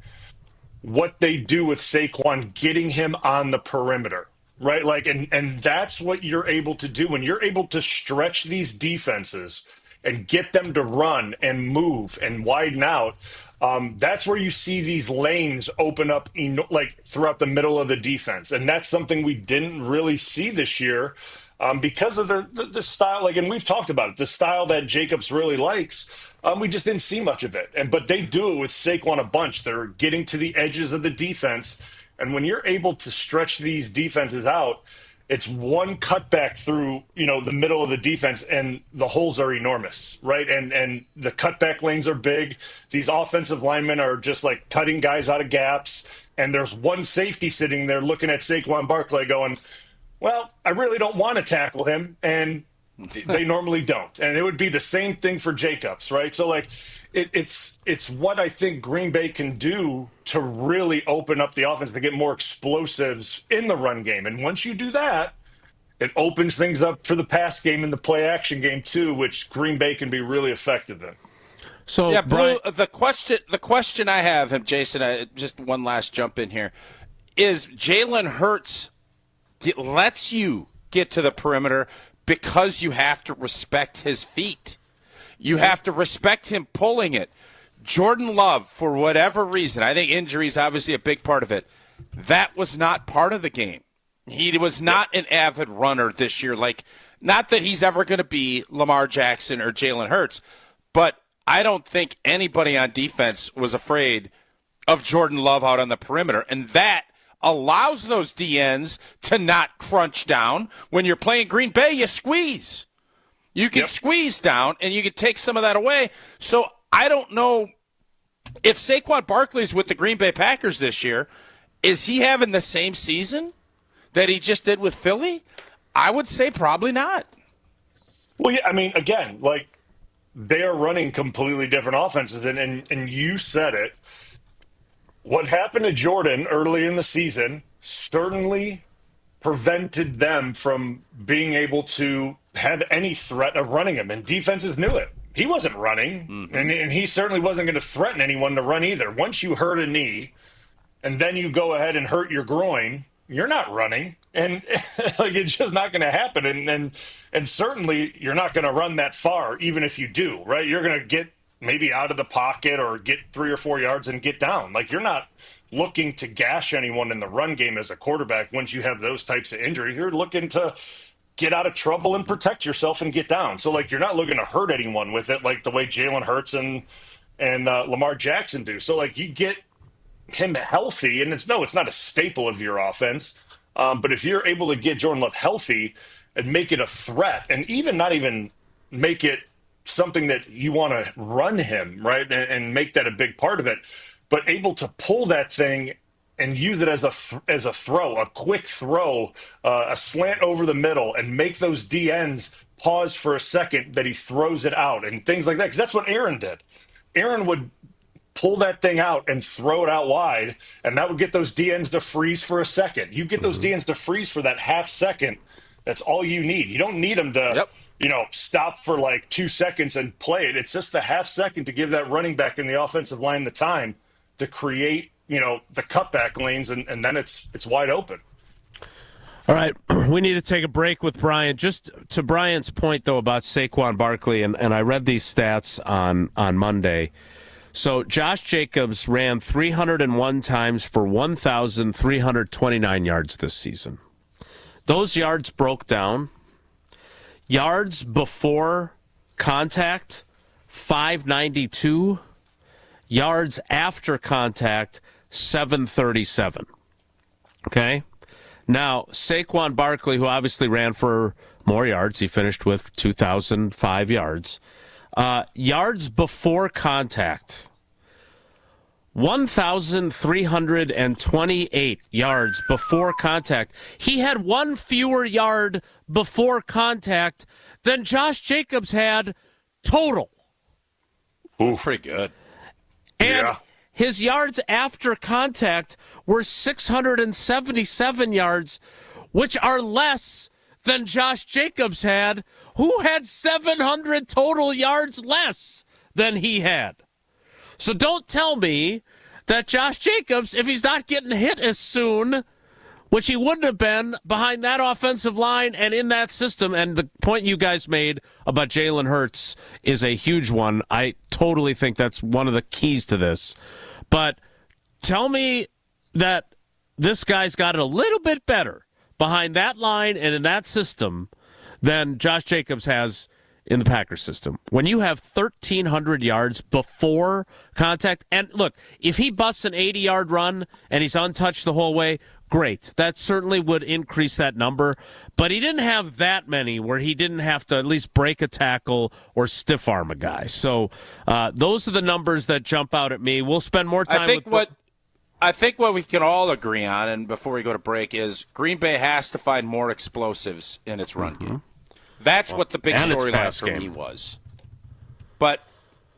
what they do with Saquon, getting him on the perimeter. Right, like, and that's what you're able to do when you're able to stretch these defenses and get them to run and move and widen out. That's where you see these lanes open up, like throughout the middle of the defense, and that's something we didn't really see this year because of the style. Like, and we've talked about it, the style that Jacobs really likes. We just didn't see much of it, but they do it with Saquon a bunch. They're getting to the edges of the defense. And when you're able to stretch these defenses out, it's one cutback through, the middle of the defense, and the holes are enormous, right? And the cutback lanes are big. These offensive linemen are just like cutting guys out of gaps. And there's one safety sitting there looking at Saquon Barkley going, well, I really don't want to tackle him. And they normally don't. And it would be the same thing for Jacobs, right? So like it's what I think Green Bay can do to really open up the offense to get more explosives in the run game. And once you do that, it opens things up for the pass game and the play action game too, which Green Bay can be really effective in. So yeah, Bryan, the question I have, and Jason, just one last jump in here, is Jalen Hurts lets you get to the perimeter because you have to respect his feet. You have to respect him pulling it. Jordan Love, for whatever reason, I think injury is obviously a big part of it. That was not part of the game. He was not an avid runner this year. Like, not that he's ever going to be Lamar Jackson or Jalen Hurts, but I don't think anybody on defense was afraid of Jordan Love out on the perimeter. And that allows those DNs to not crunch down. When you're playing Green Bay, you squeeze. You can squeeze down, and you can take some of that away. So I don't know if Saquon Barkley's with the Green Bay Packers this year, is he having the same season that he just did with Philly? I would say probably not. Well, yeah, I mean, again, like, they are running completely different offenses, and you said it. What happened to Jordan early in the season certainly prevented them from being able to have any threat of running him, and defenses knew it. He wasn't running, and he certainly wasn't going to threaten anyone to run either. Once you hurt a knee, and then you go ahead and hurt your groin, you're not running, and like it's just not going to happen. And certainly you're not going to run that far, even if you do. Right? You're going to get maybe out of the pocket or get 3 or 4 yards and get down. Like, you're not looking to gash anyone in the run game as a quarterback. Once you have those types of injuries, you're looking to get out of trouble and protect yourself and get down. So, like, you're not looking to hurt anyone with it, like the way Jalen Hurts and Lamar Jackson do. So, like, you get him healthy, and it's not a staple of your offense. But if you're able to get Jordan Love healthy and make it a threat, and not even make it something that you want to run him, right, and make that a big part of it, but able to pull that thing and use it as a throw, a quick throw, a slant over the middle, and make those DNs pause for a second that he throws it out and things like that. Because that's what Aaron did. Aaron would pull that thing out and throw it out wide, and that would get those DNs to freeze for a second. You get those DNs to freeze for that half second. That's all you need. You don't need them to stop for like 2 seconds and play it. It's just the half second to give that running back in the offensive line the time to create, the cutback lanes, and then it's wide open. All right, we need to take a break with Bryan. Just to Brian's point, though, about Saquon Barkley, and I read these stats on Monday. So Josh Jacobs ran 301 times for 1,329 yards this season. Those yards broke down. Yards before contact, 592. Yards after contact, 737. Okay? Now, Saquon Barkley, who obviously ran for more yards, he finished with 2,005 yards. Yards before contact, 1,328 yards before contact. He had one fewer yard before contact than Josh Jacobs had total. Ooh, pretty good. And his yards after contact were 677 yards, which are less than Josh Jacobs had, who had 700 total yards less than he had. So don't tell me that Josh Jacobs, if he's not getting hit as soon, which he wouldn't have been behind that offensive line and in that system, and the point you guys made about Jalen Hurts is a huge one. I totally think that's one of the keys to this. But tell me that this guy's got it a little bit better behind that line and in that system than Josh Jacobs has in the Packers system. When you have 1,300 yards before contact, and look, if he busts an 80-yard run and he's untouched the whole way, great. That certainly would increase that number. But he didn't have that many where he didn't have to at least break a tackle or stiff arm a guy. So those are the numbers that jump out at me. We'll spend more time I think what we can all agree on, and before we go to break, is Green Bay has to find more explosives in its run game. That's what the big storyline for me was. But,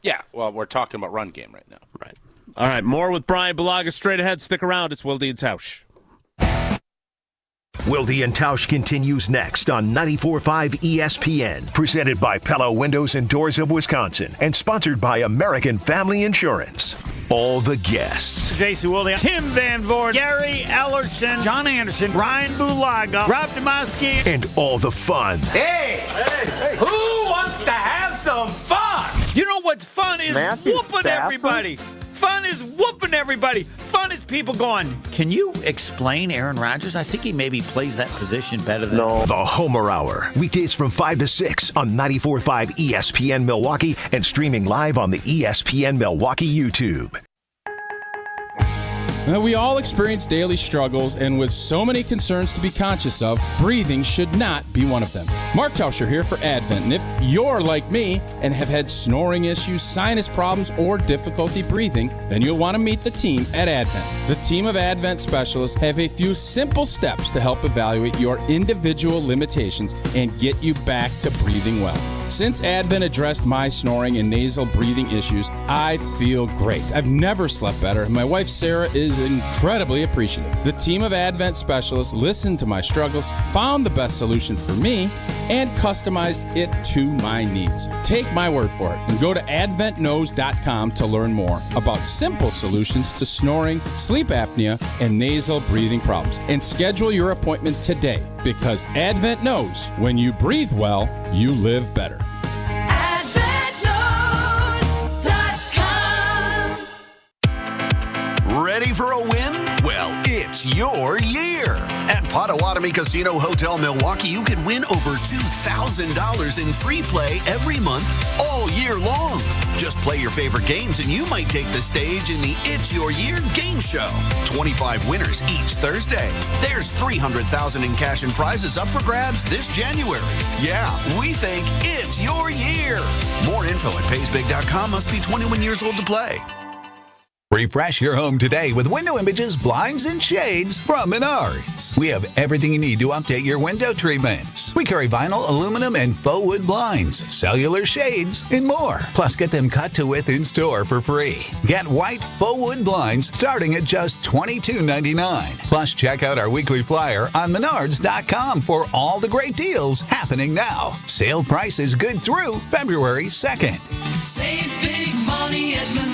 yeah, well, we're talking about run game right now. Right. All right, more with Bryan Bulaga straight ahead. Stick around. It's Wilde and Tausch. Wilde and Tausch continues next on 94.5 ESPN. Presented by Pella Windows and Doors of Wisconsin and sponsored by American Family Insurance. All the guests. J.C. Wilde, Tim Van Voort, Gary Ellerson, John Anderson, Bryan Bulaga, Rob Demoski. And all the fun. Hey, who wants to have some fun? You know what's fun is whooping everybody. Fun is whooping everybody. Fun is people going, can you explain Aaron Rodgers? I think he maybe plays that position better than... No. The Homer Hour. Weekdays from 5 to 6 on 94.5 ESPN Milwaukee and streaming live on the ESPN Milwaukee YouTube. Now, we all experience daily struggles, and with so many concerns to be conscious of, breathing should not be one of them. Mark Tauscher here for Advent, and if you're like me and have had snoring issues, sinus problems, or difficulty breathing, then you'll want to meet the team at Advent. The team of Advent specialists have a few simple steps to help evaluate your individual limitations and get you back to breathing well. Since Advent addressed my snoring and nasal breathing issues, I feel great. I've never slept better, and my wife Sarah is incredibly appreciative. The team of Advent specialists listened to my struggles, found the best solution for me, and customized it to my needs. Take my word for it and go to adventknows.com to learn more about simple solutions to snoring, sleep apnea, and nasal breathing problems. And schedule your appointment today, because Advent knows when you breathe well, you live better. Ready for a win? Well, it's your year. At Potawatomi Casino Hotel Milwaukee, you could win over $2,000 in free play every month all year long. Just play your favorite games and you might take the stage in the It's Your Year game show. 25 winners each Thursday. There's $300,000 in cash and prizes up for grabs this January. Yeah, we think it's your year. More info at paysbig.com. Must be 21 years old to play. Refresh your home today with window images, blinds, and shades from Menards. We have everything you need to update your window treatments. We carry vinyl, aluminum, and faux wood blinds, cellular shades, and more. Plus, get them cut to width in store for free. Get white faux wood blinds starting at just $22.99. Plus, check out our weekly flyer on Menards.com for all the great deals happening now. Sale price is good through February 2nd. Save big money at Menards.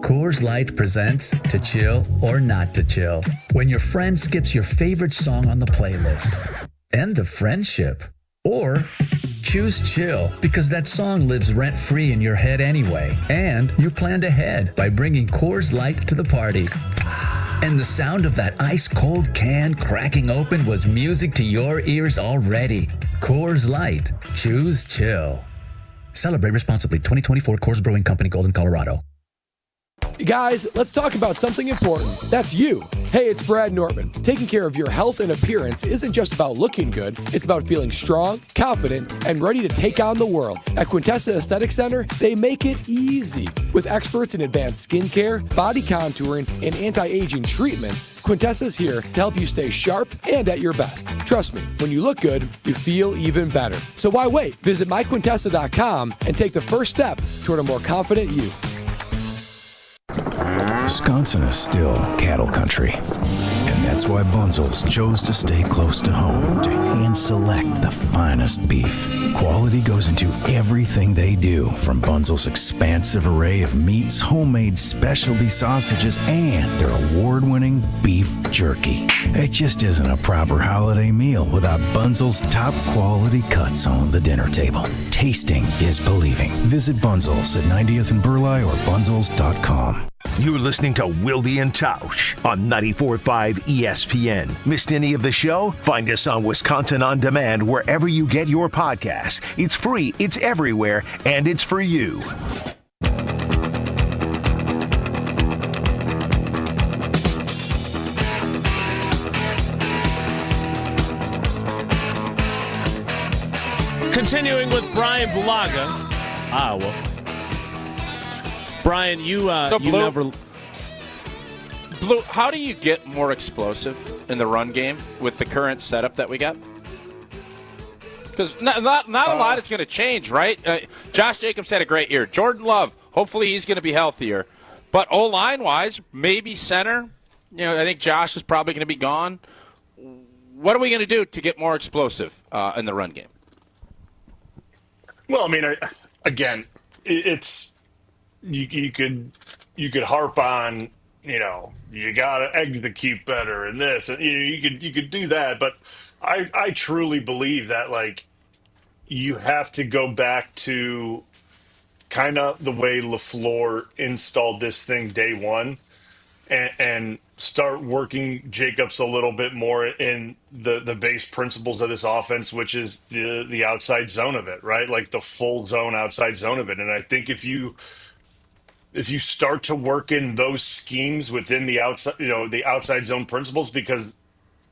Coors Light presents To Chill or Not to Chill. When your friend skips your favorite song on the playlist. End the friendship. Or choose chill because that song lives rent-free in your head anyway. And you planned ahead by bringing Coors Light to the party. And the sound of that ice-cold can cracking open was music to your ears already. Coors Light. Choose chill. Celebrate responsibly. 2024 Coors Brewing Company, Golden, Colorado. Guys, let's talk about something important. That's you. Hey, it's Brad Nortman. Taking care of your health and appearance isn't just about looking good. It's about feeling strong, confident, and ready to take on the world. At Quintessa Aesthetic Center, they make it easy. With experts in advanced skincare, body contouring, and anti-aging treatments, Quintessa's here to help you stay sharp and at your best. Trust me, when you look good, you feel even better. So why wait? Visit myquintessa.com and take the first step toward a more confident you. Wisconsin is still cattle country, and that's why Bunzel's chose to stay close to home to hand select the finest beef. Quality goes into everything they do, from Bunzel's expansive array of meats, homemade specialty sausages, and their award-winning beef jerky. It just isn't a proper holiday meal without Bunzel's top quality cuts on the dinner table. Tasting is believing. Visit Bunzel's at 90th and Burleigh or bunzels.com. You're listening to Wilde and Tausch on 94.5 ESPN. Missed any of the show? Find us on Wisconsin On Demand wherever you get your podcasts. It's free, it's everywhere, and it's for you. Continuing with Bryan Bulaga, Iowa. Bryan, you never. Blue, how do you get more explosive in the run game with the current setup that we got? Because not a lot is going to change, right? Josh Jacobs had a great year. Jordan Love, hopefully he's going to be healthier. But O-line wise, maybe center. I think Josh is probably going to be gone. What are we going to do to get more explosive in the run game? Well, I mean, it's. You could harp on, you got to execute better and this, and you could do that, but I truly believe that you have to go back to kind of the way LaFleur installed this thing day one, and start working Jacobs a little bit more in the base principles of this offense, which is the outside zone of it, right? Like the full zone, outside zone of it, and I think if you start to work in those schemes within the outside, the outside zone principles, because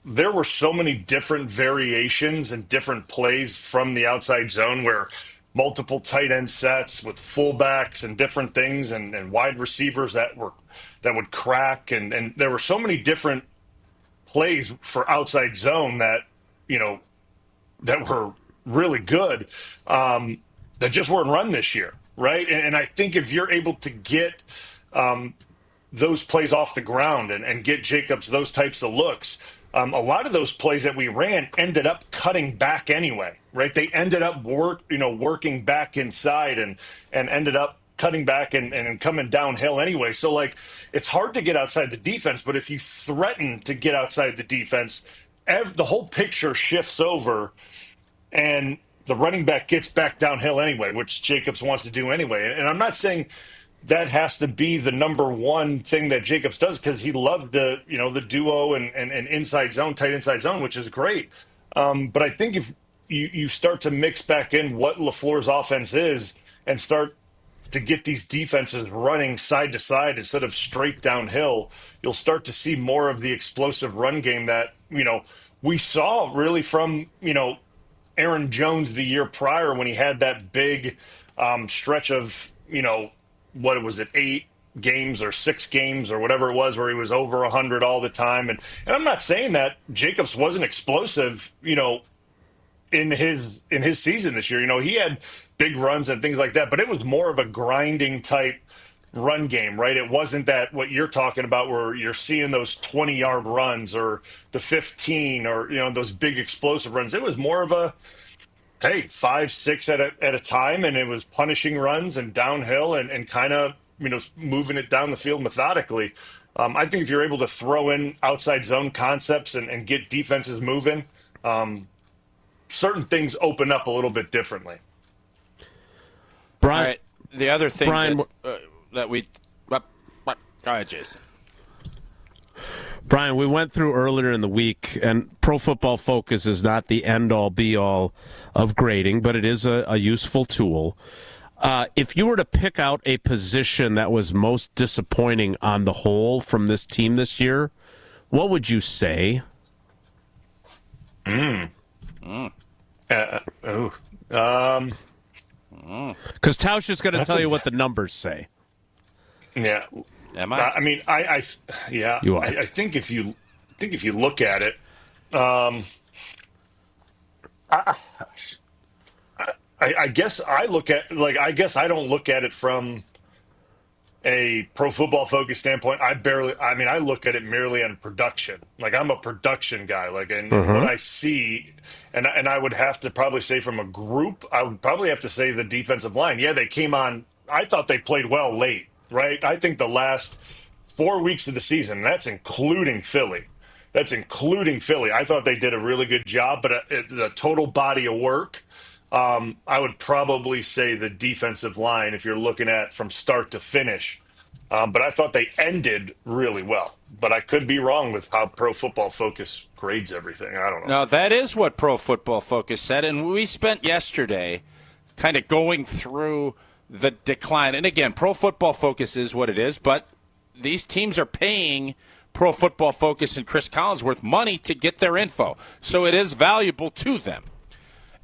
there were so many different variations and different plays from the outside zone where multiple tight end sets with fullbacks and different things and wide receivers that would crack. And there were so many different plays for outside zone that were really good that just weren't run this year. Right. And I think if you're able to get those plays off the ground and get Jacobs those types of looks, a lot of those plays that we ran ended up cutting back anyway. Right. They ended up working back inside and ended up cutting back and coming downhill anyway. So it's hard to get outside the defense. But if you threaten to get outside the defense, the whole picture shifts over and the running back gets back downhill anyway, which Jacobs wants to do anyway. And I'm not saying that has to be the number one thing that Jacobs does, because he loved the duo and inside zone, tight inside zone, which is great. But I think if you start to mix back in what LaFleur's offense is and start to get these defenses running side to side instead of straight downhill, you'll start to see more of the explosive run game that, we saw really from, Aaron Jones the year prior when he had that big stretch of, what was it, games or 6 games or whatever it was where he was over 100 all the time. And I'm not saying that Jacobs wasn't explosive, in his season this year. He had big runs and things like that, but it was more of a grinding type run game, right? It wasn't that what you're talking about where you're seeing those 20-yard runs or the 15 or, those big explosive runs. It was more of a, hey, 5, 6 at a time, and it was punishing runs and downhill and kind of, moving it down the field methodically. I think if you're able to throw in outside zone concepts and get defenses moving, certain things open up a little bit differently. Brian, all right, the other thing Brian, that we go ahead, Jason. Brian, we went through earlier in the week, and Pro Football Focus is not the end-all, be-all of grading, but it is a useful tool. If you were to pick out a position that was most disappointing on the whole from this team this year, what would you say? Because Tausch is going to tell you what the numbers say. Yeah. Am I? I mean, yeah. You are. I think if you look at it, I guess I look at I guess I don't look at it from a Pro Football Focus standpoint. I look at it merely on production. I'm a production guy. And what I see, and I would have to probably say from a group, I would probably have to say the defensive line. Yeah, they came on. I thought they played well late. Right? I think the last 4 weeks of the season, that's including Philly. I thought they did a really good job, but the total body of work, I would probably say the defensive line, if you're looking at from start to finish. But I thought they ended really well. But I could be wrong with how Pro Football Focus grades everything. I don't know. No, that is what Pro Football Focus said, and we spent yesterday kind of going through the decline. And again, Pro Football Focus is what it is, but these teams are paying Pro Football Focus and Chris Collinsworth money to get their info. So it is valuable to them.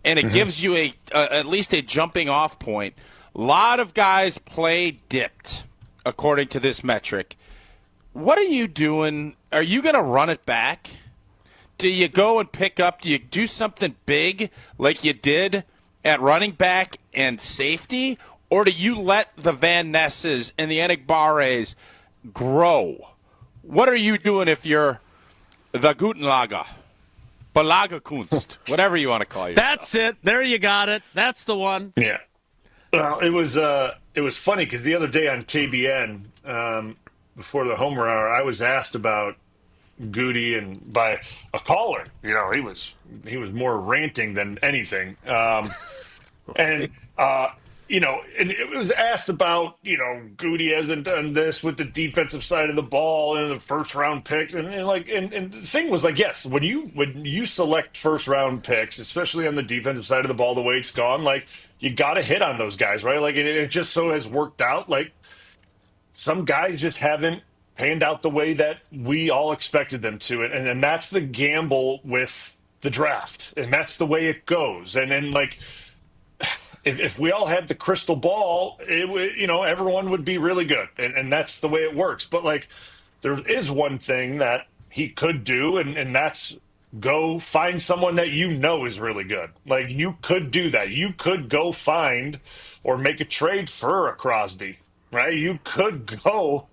And it gives you at least a jumping off point. A lot of guys play dipped, according to this metric. What are you doing? Are you going to run it back? Do you go and do you do something big like you did at running back and safety? Or do you let the Van Nesses and the Enigbares grow? What are you doing if you're the Gutenlager, Bulaga Kunst, whatever you want to call yourself? That's it. There you got it. That's the one. Yeah. Well, it was funny because the other day on KBN, before the Homer Hour, I was asked about Goody and by a caller. He was more ranting than anything. And it was asked about, Goody hasn't done this with the defensive side of the ball and the first round picks. And the thing was yes, when you select first round picks, especially on the defensive side of the ball, the way it's gone, you got to hit on those guys, right? It just so has worked out. Some guys just haven't panned out the way that we all expected them to. And that's the gamble with the draft. And that's the way it goes. And then if we all had the crystal ball, everyone would be really good. And that's the way it works. But there is one thing that he could do, and that's go find someone that is really good. You could do that. You could go find or make a trade for a Crosby, right? You could go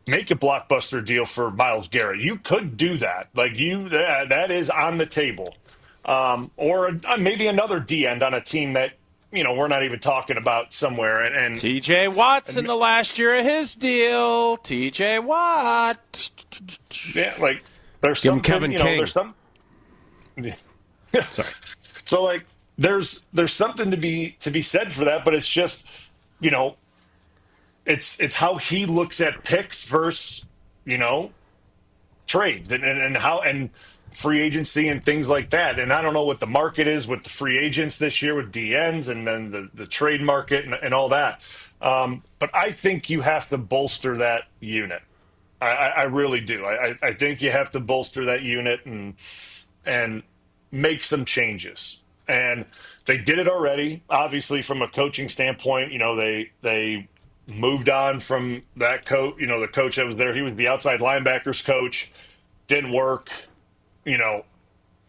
make a blockbuster deal for Myles Garrett. You could do that. That is on the table. Or maybe another D end on a team that, we're not even talking about somewhere. And TJ Watt's in the last year of his deal. TJ Watt. Yeah, there's Give him something, Kevin King. There's some. Sorry. So there's something to be said for that, but it's just, it's how he looks at picks versus, trades and how and free agency and things like that. And I don't know what the market is with the free agents this year with DNs and then the trade market and all that. But I think you have to bolster that unit. I really do. I think you have to bolster that unit and make some changes. And they did it already. Obviously, from a coaching standpoint, they moved on from that coach. The coach that was there, he was the outside linebackers coach. Didn't work.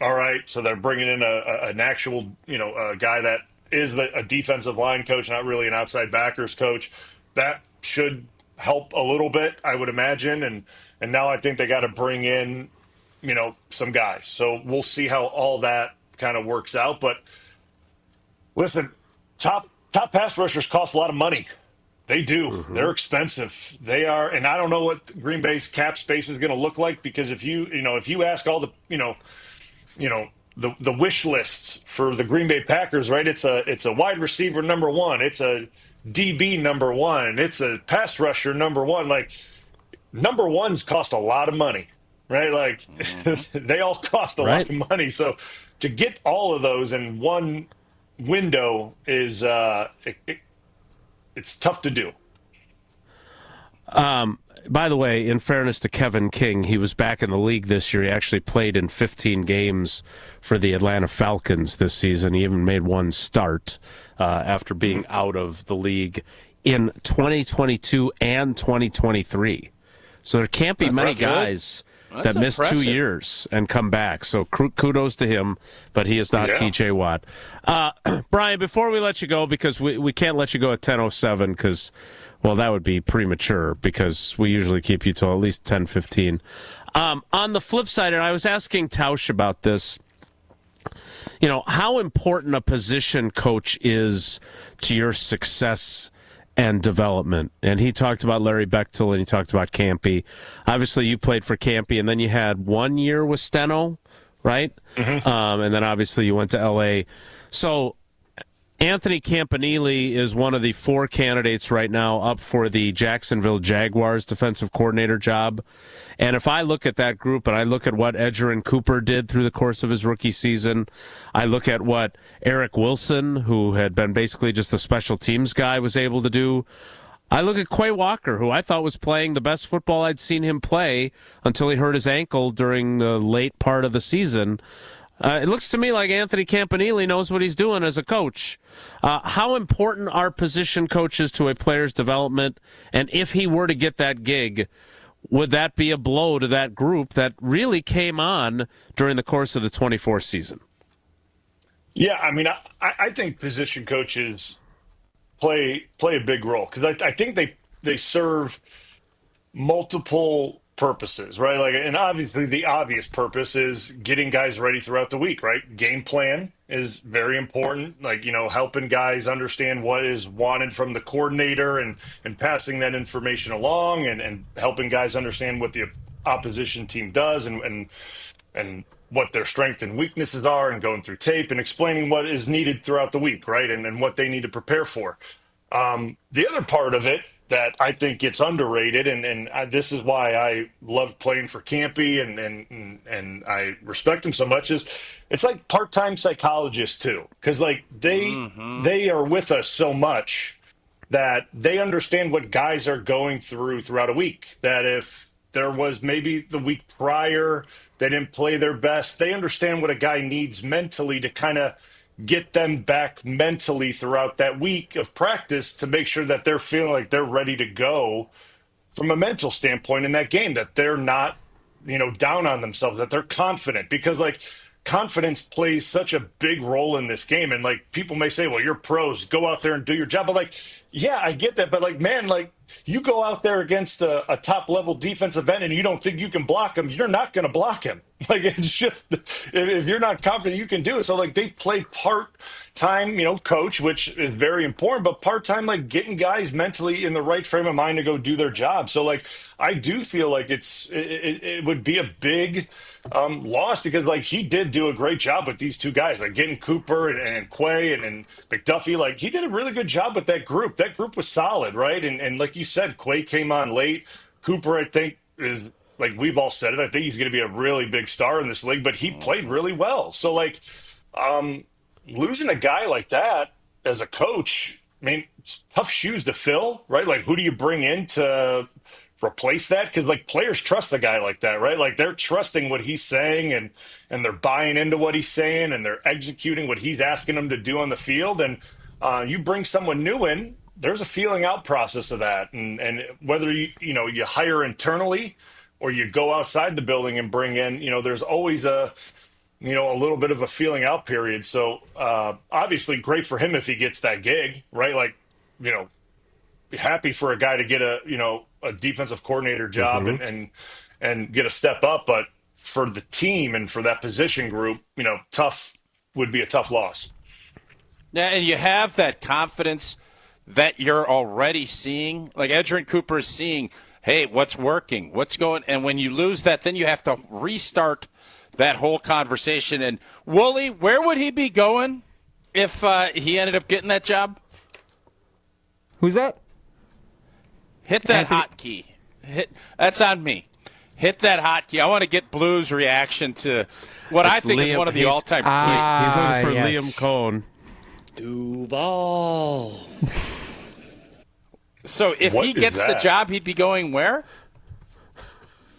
All right, so they're bringing in an actual, a guy that is a defensive line coach, not really an outside backers coach. That should help a little bit, I would imagine. And now I think they got to bring in, some guys. So we'll see how all that kind of works out. But listen, top pass rushers cost a lot of money. They do. Mm-hmm. They're expensive. They are, and I don't know what Green Bay's cap space is going to look like, because if you ask all the, the wish lists for the Green Bay Packers, right? It's a wide receiver number one. It's a DB number one. It's a pass rusher number one. Like, number ones cost a lot of money, right? Like, they all cost a lot of money. So to get all of those in one window is it's tough to do. By the way, in fairness to Kevin King, he was back in the league this year. He actually played in 15 games for the Atlanta Falcons this season. He even made one start after being out of the league in 2022 and 2023. So there can't be many guys that missed 2 years and come back. So kudos to him, but he is not TJ Watt. Bryan, before we let you go, because we can't let you go at 10:07 because, well, that would be premature because we usually keep you till at least 10:15. On the flip side, and I was asking Tausch about this, how important a position coach is to your success and development. And he talked about Larry Bechtel and he talked about Campy. Obviously, you played for Campy, and then you had 1 year with Steno, right? Mm-hmm. And then obviously you went to L.A. So Anthony Campanile is one of the 4 candidates right now up for the Jacksonville Jaguars defensive coordinator job. And if I look at that group and I look at what Edgerrin Cooper did through the course of his rookie season, I look at what Eric Wilson, who had been basically just a special teams guy, was able to do. I look at Quay Walker, who I thought was playing the best football I'd seen him play until he hurt his ankle during the late part of the season. It looks to me like Anthony Campanile knows what he's doing as a coach. How important are position coaches to a player's development? And if he were to get that gig, would that be a blow to that group that really came on during the course of the 24 season? Yeah, I mean, I think position coaches play a big role because I think they serve multiple purposes, right? Like, and obviously the obvious purpose is getting guys ready throughout the week, right? Game plan is very important. Like, helping guys understand what is wanted from the coordinator and passing that information along and helping guys understand what the opposition team does and what their strengths and weaknesses are, and going through tape and explaining what is needed throughout the week, right? And what they need to prepare for. The other part of it that I think gets underrated, and this is why I love playing for Campy and I respect him so much, is it's like part-time psychologists too, because like they are with us so much that they understand what guys are going throughout a week. That if there was maybe the week prior they didn't play their best, they understand what a guy needs mentally to kind of get them back mentally throughout that week of practice to make sure that they're feeling like they're ready to go from a mental standpoint in that game, that they're not, down on themselves, that they're confident, because like confidence plays such a big role in this game. And like people may say, well, you're pros, go out there and do your job. But like, yeah, I get that. But like, man, like you go out there against a top level defensive end and you don't think you can block him, you're not going to block him. Like, it's just, if you're not confident you can do it. So like they play part-time, coach, which is very important, but part-time, like getting guys mentally in the right frame of mind to go do their job. So like, I do feel like it would be a big loss, because like he did do a great job with these two guys, like getting Cooper and Quay and McDuffie. Like he did a really good job with that group. That group was solid, right? And like you said, Quay came on late. Cooper, I think, is, like we've all said it, I think he's going to be a really big star in this league, but he played really well. So like losing a guy like that as a coach, I mean, it's tough shoes to fill, right? Like who do you bring in to replace that? Because like players trust a guy like that, right? Like they're trusting what he's saying and they're buying into what he's saying and they're executing what he's asking them to do on the field. And you bring someone new in there's a feeling out process of that, and whether you hire internally or you go outside the building and bring in, there's always a little bit of a feeling out period. So obviously great for him if he gets that gig, right? Like, happy for a guy to get a defensive coordinator job and get a step up, but for the team and for that position group, tough would be a tough loss. Yeah, and you have that confidence that you're already seeing. Like Edgerrin Cooper is seeing, hey, what's working, what's going, and when you lose that, then you have to restart that whole conversation. And Wooly, where would he be going if he ended up getting that job? Who's that? Hit that hotkey. That's on me. Hit that hotkey. I want to get Blue's reaction to what I think is one of the all-time. He's looking for Liam Cohn. Duval. So if he gets the job, he'd be going where?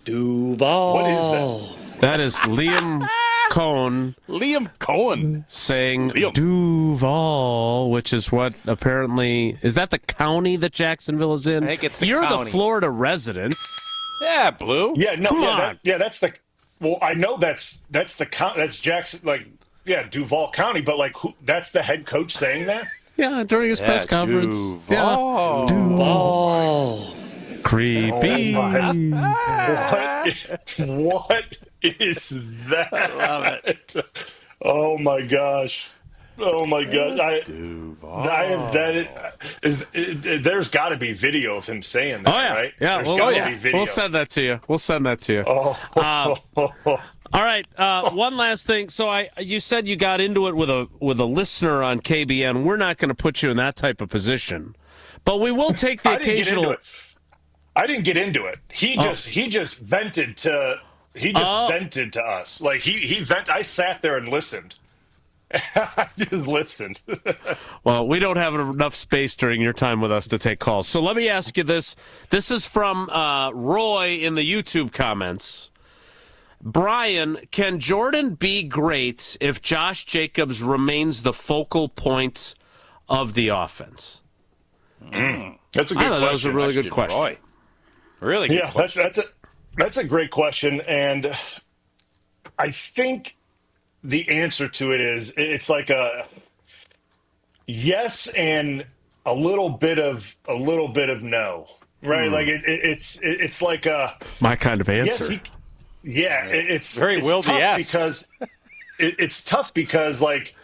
Duval. What is that? That is Liam Cohn. Liam Cohen saying Duval, which is what apparently is that the county that Jacksonville is in? I think it's the You're county. the Florida resident. Yeah, Blue. Yeah, no, Come yeah, on. that's the. Well, I know that's the county. That's Jackson, Duval County, but that's the head coach saying that. Yeah, during his press conference. Duval. Yeah. Duval. Creepy. What is that? I love it. Oh my gosh. Oh my God! There's got to be video of him saying that, right? Yeah, There's gotta be video. We'll send that to you. We'll send that to you. Oh. All right. One last thing. So you said you got into it with a listener on KBN. We're not going to put you in that type of position, but we will take the occasional. I didn't get into it. He just vented to. He just vented to us. Like he vent. I sat there and listened. I just listened. Well, we don't have enough space during your time with us to take calls. So let me ask you this. This is from Roy in the YouTube comments. Bryan, can Jordan be great if Josh Jacobs remains the focal point of the offense? That's a good question. That was a really good question. Roy. Really good question. That's a great question, and I think the answer to it is it's like a yes and a little bit of no, right? Like it's like a my kind of answer. It's very tough because it's tough because like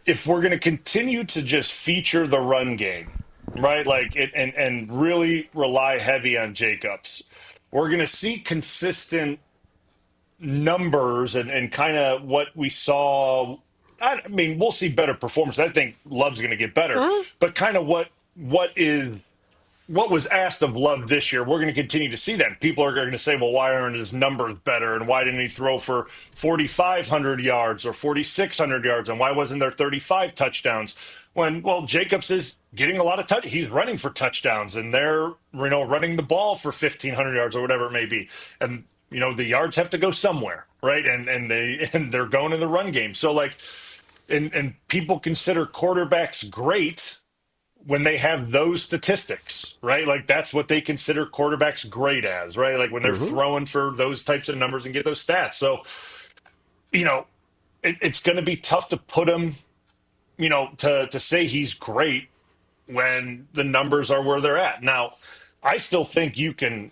if we're going to continue to just feature the run game, right? Like and really rely heavy on Jacobs, we're going to see consistent numbers and kind of what we saw. I mean, we'll see better performance. I think Love's going to get better, but kind of what was asked of Love this year, we're going to continue to see that. People are going to say, well, why aren't his numbers better? And why didn't he throw for 4,500 yards or 4,600 yards? And why wasn't there 35 touchdowns? Well, Jacobs is getting a lot of he's running for touchdowns, and they're running the ball for 1,500 yards or whatever it may be. And the yards have to go somewhere, right? And they're going in the run game. So like, and people consider quarterbacks great when they have those statistics, right? Like that's what they consider quarterbacks great as, right? Like when they're throwing for those types of numbers and get those stats. So, it's going to be tough to put him, to say he's great when the numbers are where they're at. Now, I still think you can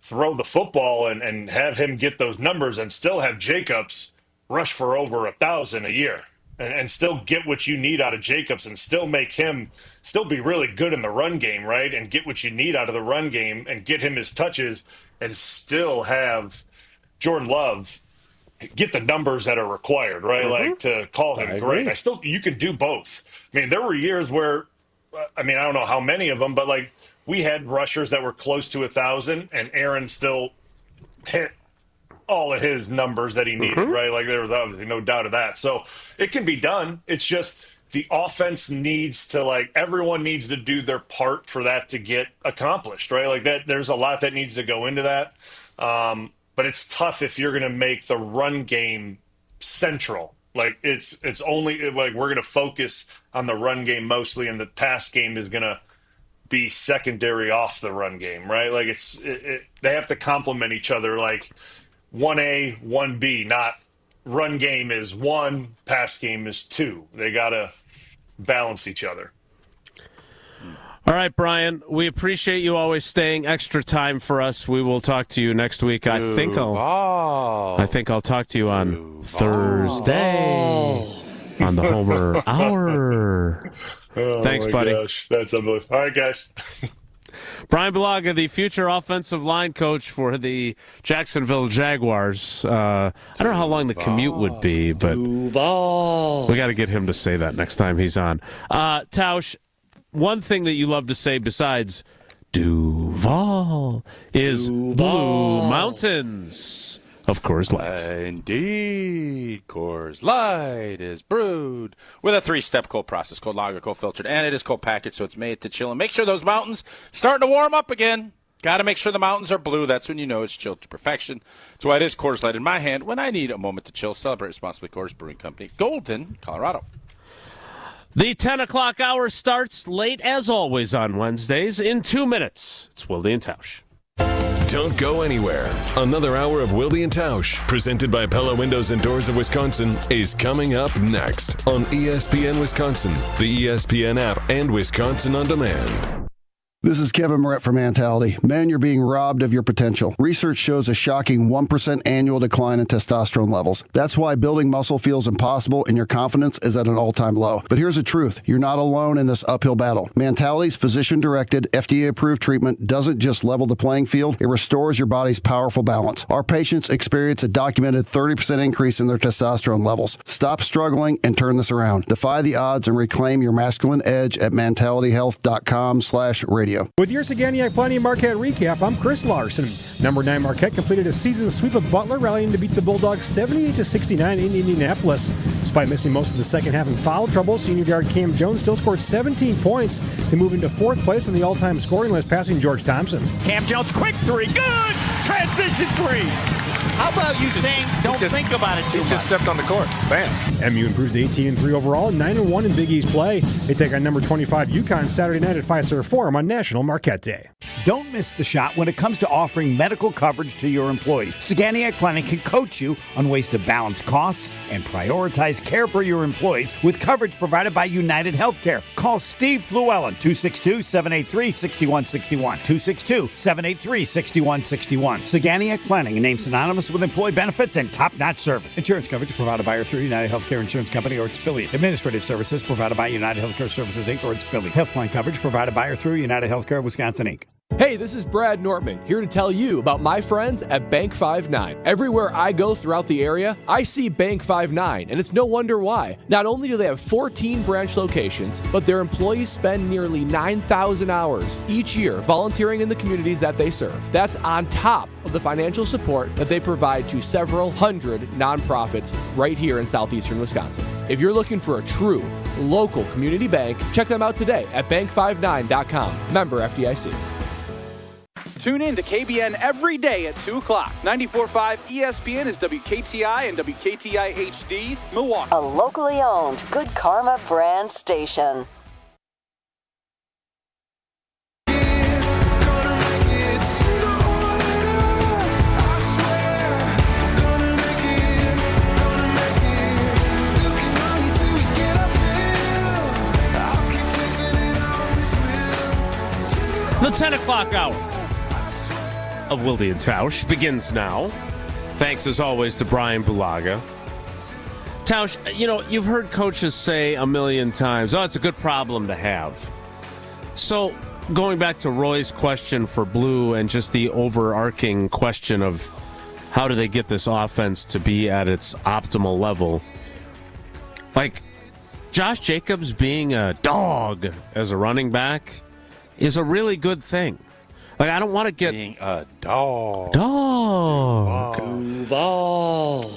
throw the football and have him get those numbers and still have Jacobs rush for over 1,000 a year and still get what you need out of Jacobs and still make him still be really good in the run game, right? And get what you need out of the run game and get him his touches and still have Jordan Love get the numbers that are required, right? Like to call him great. You can do both. I mean, there were years where, I don't know how many of them, but like, we had rushers that were close to 1,000, and Aaron still hit all of his numbers that he needed, right? Like there was obviously no doubt of that. So it can be done. It's just the offense needs to everyone needs to do their part for that to get accomplished, right? Like that, there's a lot that needs to go into that. But it's tough if you're going to make the run game central, Like it's only like we're going to focus on the run game mostly, and the pass game is going to be secondary off the run game, right? Like they have to complement each other, like 1A, 1B, not run game is 1, pass game is 2. They got to balance each other. All right, Bryan, we appreciate you always staying extra time for us. We will talk to you next week. I think I'll talk to you on Thursday on the Homer Hour. Oh, thanks, buddy. Gosh. That's unbelievable. All right, guys. Bryan Bulaga, the future offensive line coach for the Jacksonville Jaguars. I don't know how long the commute would be, but we got to get him to say that next time he's on. Tausch, one thing that you love to say besides Duval is Blue Mountains of Coors Light. Indeed, Coors Light is brewed with a 3-step cold process, cold lager, cold filtered, and it is cold packaged, so it's made to chill and make sure those mountains starting to warm up again. Got to make sure the mountains are blue. That's when you know it's chilled to perfection. That's why it is Coors Light in my hand when I need a moment to chill. Celebrate responsibly. Coors Brewing Company, Golden, Colorado. The 10 o'clock hour starts late as always on Wednesdays in 2 minutes. It's Wilde and Tausch. Don't go anywhere. Another hour of Wilde and Tausch, presented by Pella Windows and Doors of Wisconsin, is coming up next on ESPN Wisconsin, the ESPN app, and Wisconsin On Demand. This is Kevin Moret from Mentality. Men, you're being robbed of your potential. Research shows a shocking 1% annual decline in testosterone levels. That's why building muscle feels impossible and your confidence is at an all-time low. But here's the truth. You're not alone in this uphill battle. Mentality's physician-directed, FDA-approved treatment doesn't just level the playing field, it restores your body's powerful balance. Our patients experience a documented 30% increase in their testosterone levels. Stop struggling and turn this around. Defy the odds and reclaim your masculine edge at mentalityhealth.com/radio. With your Saganiac Planning Marquette recap, I'm Chris Larson. Number 9 Marquette completed a season sweep of Butler, rallying to beat the Bulldogs 78-69 in Indianapolis. Despite missing most of the second half in foul trouble, senior guard Cam Jones still scored 17 points to move into 4th place on the all-time scoring list, passing George Thompson. Cam Jones, quick 3, good! Transition 3! How about you saying don't think about it too much? He just stepped on the court. Bam. MU improves to 18-3 overall, 9-1 in Big East play. They take on number 25 UConn Saturday night at Fiserv Forum on National Marquette Day. Don't miss the shot when it comes to offering medical coverage to your employees. Saganiac Planning can coach you on ways to balance costs and prioritize care for your employees with coverage provided by United Healthcare. Call Steve Fluellen, 262-783-6161. 262-783-6161. Saganiac Planning, a name synonymous with employee benefits and top-notch service. Insurance coverage provided by or through United Healthcare Insurance Company or its affiliate. Administrative services provided by United Healthcare Services, Inc. or its affiliate. Health plan coverage provided by or through United Healthcare of Wisconsin, Inc. Hey, this is Brad Nortman, here to tell you about my friends at Bank 5-9. Everywhere I go throughout the area, I see Bank 5-9, and it's no wonder why. Not only do they have 14 branch locations, but their employees spend nearly 9,000 hours each year volunteering in the communities that they serve. That's on top of the financial support that they provide to several hundred nonprofits right here in southeastern Wisconsin. If you're looking for a true local community bank, check them out today at bank59.com. Member FDIC. Tune in to KBN every day at 2 o'clock. 94.5 ESPN is WKTI and WKTI HD, Milwaukee. A locally owned Good Karma brand station. The 10 o'clock hour of Wilde and Tausch begins now. Thanks, as always, to Bryan Bulaga. Tausch, you know, you've heard coaches say a million times, oh, it's a good problem to have. So, going back to Roy's question for Blue and just the overarching question of how do they get this offense to be at its optimal level, like, Josh Jacobs being a dog as a running back is a really good thing. Like, I don't want to get... Being a dog. Duval.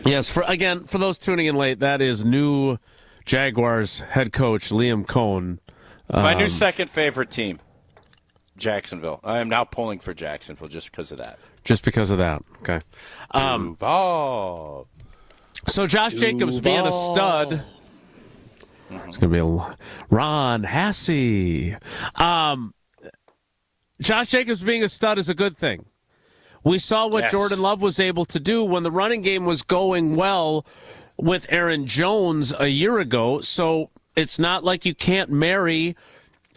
Yes, for those tuning in late, that is new Jaguars head coach Liam Cohn. My new second favorite team, Jacksonville. I am now pulling for Jacksonville just because of that. Just because of that, okay. Duval. So Josh Jacobs being a stud. It's going to be a Ron Hassey. Josh Jacobs being a stud is a good thing. We saw what Jordan Love was able to do when the running game was going well with Aaron Jones a year ago. So it's not like you can't marry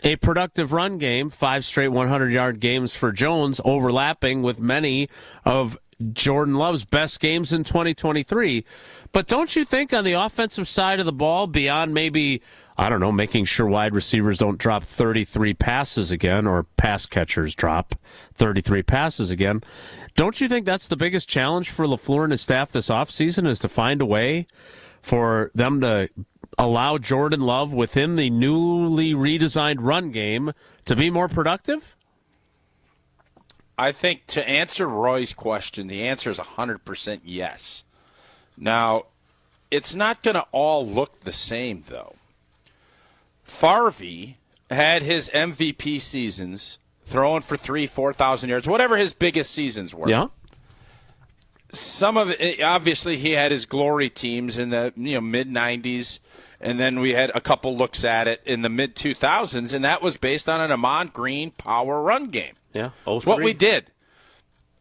a productive run game, 5 straight 100-yard games for Jones, overlapping with many of Jordan Love's best games in 2023. But don't you think on the offensive side of the ball, beyond maybe, I don't know, making sure wide receivers don't drop 33 passes again, or pass catchers drop 33 passes again, don't you think that's the biggest challenge for LaFleur and his staff this offseason, is to find a way for them to allow Jordan Love within the newly redesigned run game to be more productive? I think to answer Roy's question, the answer is 100% yes. Now, it's not going to all look the same, though. Favre had his MVP seasons, throwing for 4,000 yards, whatever his biggest seasons were. Yeah. Some of it, obviously, he had his glory teams in the mid-'90s, and then we had a couple looks at it in the mid-2000s, and that was based on an Ahman Green power run game. Yeah, it's what we did.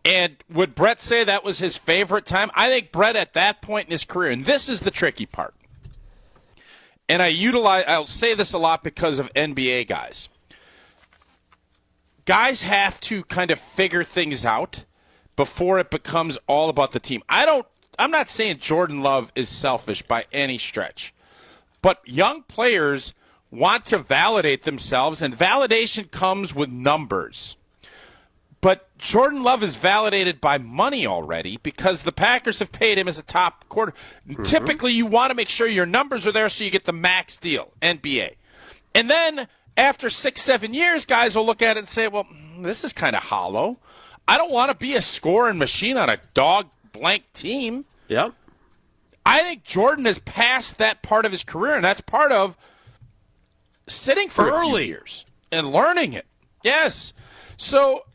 And would Brett say that was his favorite time? I think Brett at that point in his career, and this is the tricky part, and I'll say this a lot because of NBA guys. Guys have to kind of figure things out before it becomes all about the team. I'm not saying Jordan Love is selfish by any stretch, but young players want to validate themselves, and validation comes with numbers. But Jordan Love is validated by money already because the Packers have paid him as a top quarter. Mm-hmm. Typically, you want to make sure your numbers are there so you get the max deal, NBA. And then after 6-7 years, guys will look at it and say, well, this is kind of hollow. I don't want to be a scoring machine on a dog blank team. Yep. I think Jordan has passed that part of his career, and that's part of sitting for a few years and learning it. Yes. So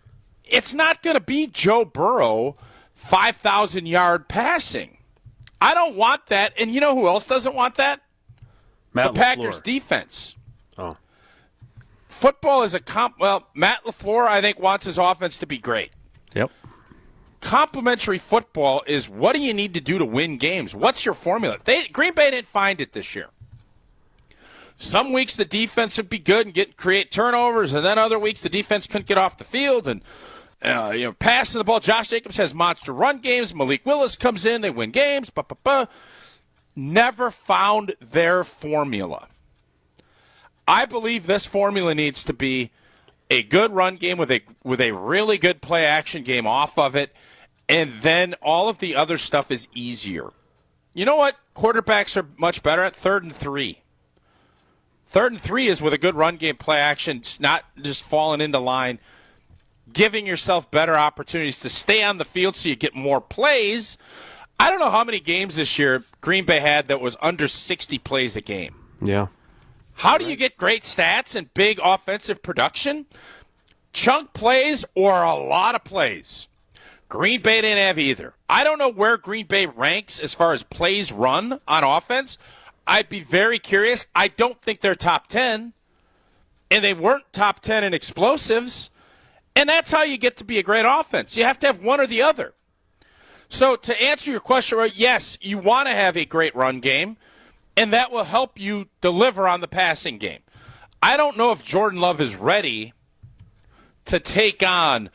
it's not going to be Joe Burrow 5,000-yard passing. I don't want that. And you know who else doesn't want that? Matt the Packers LaFleur. Defense. Oh. Football is Matt LaFleur, I think, wants his offense to be great. Yep. Complementary football is, what do you need to do to win games? What's your formula? Green Bay didn't find it this year. Some weeks the defense would be good and create turnovers, and then other weeks the defense couldn't get off the field and passing the ball. Josh Jacobs has monster run games. Malik Willis comes in, they win games. Never found their formula. I believe this formula needs to be a good run game with a really good play action game off of it, and then all of the other stuff is easier. You know what quarterbacks are much better at? 3rd and 3. 3rd and 3 is with a good run game, play action, not just falling into line, giving yourself better opportunities to stay on the field so you get more plays. I don't know how many games this year Green Bay had that was under 60 plays a game. Yeah. How do you get great stats and big offensive production? Chunk plays or a lot of plays. Green Bay didn't have either. I don't know where Green Bay ranks as far as plays run on offense. I'd be very curious. I don't think they're top 10, and they weren't top 10 in explosives, and that's how you get to be a great offense. You have to have one or the other. So to answer your question, yes, you want to have a great run game, and that will help you deliver on the passing game. I don't know if Jordan Love is ready to take on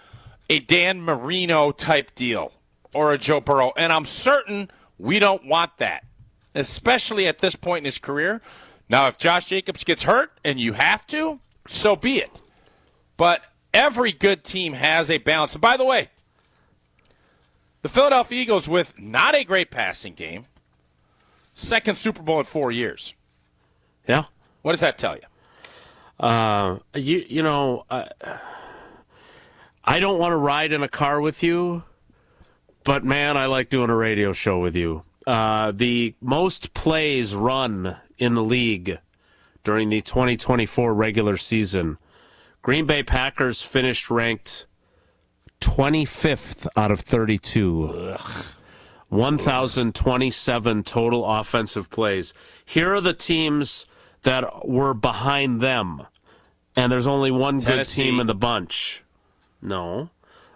a Dan Marino-type deal or a Joe Burrow, and I'm certain we don't want that, especially at this point in his career. Now, if Josh Jacobs gets hurt and you have to, so be it. But every good team has a balance. And by the way, the Philadelphia Eagles, with not a great passing game, 2nd Super Bowl in 4 years. Yeah. What does that tell you? I don't want to ride in a car with you, but, man, I like doing a radio show with you. The most plays run in the league during the 2024 regular season, Green Bay Packers finished ranked 25th out of 32. Ugh. 1,027 total offensive plays. Here are the teams that were behind them. And there's only one Tennessee. good team in the bunch. No.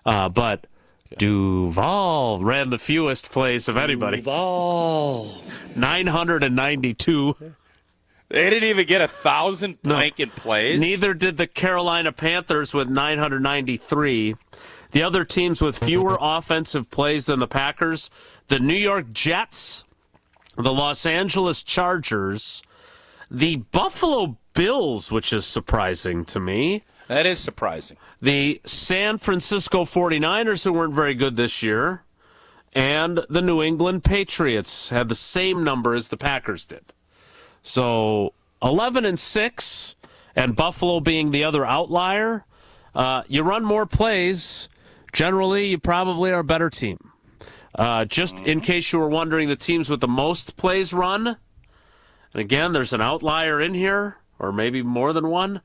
But Duval ran the fewest plays of anybody. Duval. 992. They didn't even get 1,000 blanket plays. Neither did the Carolina Panthers with 993. The other teams with fewer offensive plays than the Packers, the New York Jets, the Los Angeles Chargers, the Buffalo Bills, which is surprising to me. That is surprising. The San Francisco 49ers, who weren't very good this year, and the New England Patriots had the same number as the Packers did. So 11-6, and Buffalo being the other outlier. You run more plays. Generally, you probably are a better team. Just in case you were wondering, the teams with the most plays run, and again, there's an outlier in here, or maybe more than one.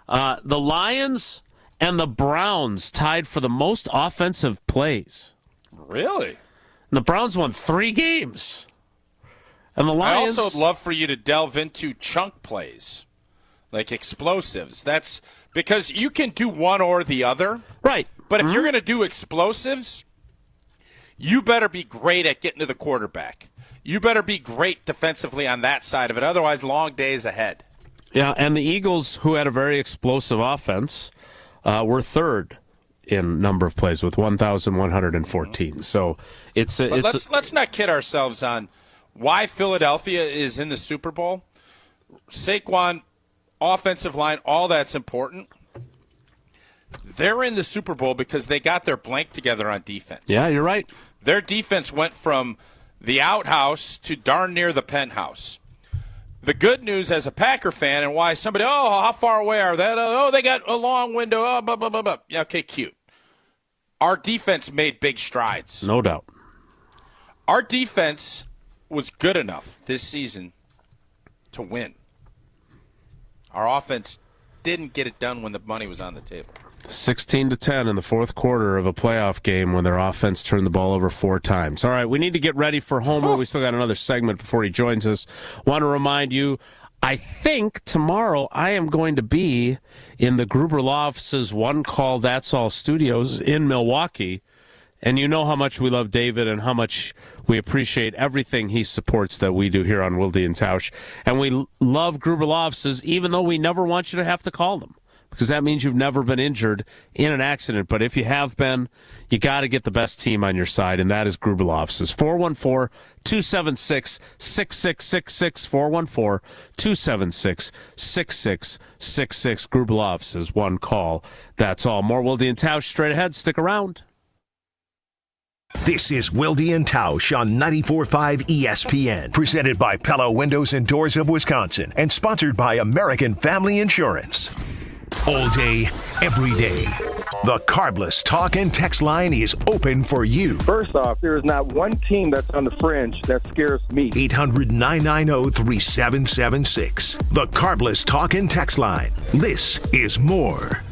The Lions and the Browns tied for the most offensive plays. Really? And the Browns won 3 games. And the Lions... I also would love for you to delve into chunk plays, like explosives. That's because you can do one or the other. Right. But if you're going to do explosives, you better be great at getting to the quarterback. You better be great defensively on that side of it. Otherwise, long days ahead. Yeah, and the Eagles, who had a very explosive offense, were third in number of plays with 1,114. So let's not kid ourselves on why Philadelphia is in the Super Bowl. Saquon, offensive line, all that's important. They're in the Super Bowl because they got their blank together on defense. Yeah, you're right. Their defense went from the outhouse to darn near the penthouse. The good news as a Packer fan, and why somebody, how far away are they? They got a long window. Blah, blah, blah, blah. Yeah, okay, cute. Our defense made big strides. No doubt. Our defense was good enough this season to win. Our offense didn't get it done when the money was on the table. 16-10 in the fourth quarter of a playoff game when their offense turned the ball over 4 times. All right, we need to get ready for Homer. We still got another segment before he joins us. Want to remind you, I think tomorrow I am going to be in the Gruber Law Office's One Call That's All studios in Milwaukee. And you know how much we love David and how much we appreciate everything he supports that we do here on Wilde and Tausch. And we love Gruber Law Offices, even though we never want you to have to call them, because that means you've never been injured in an accident. But if you have been, you got to get the best team on your side, and that is Gruber Law Offices. 414-276-6666, 414-276-6666. Gruber Law Offices, one call. That's all. More Wilde and Tausch straight ahead. Stick around. This is Wilde and Tausch on 94.5 ESPN, presented by Pella Windows and Doors of Wisconsin, and sponsored by American Family Insurance. All day, every day, the Carbless talk and text line is open for you. First off, there is not one team that's on the fringe that scares me. 800-990-3776. The Carbless talk and text line. This is more.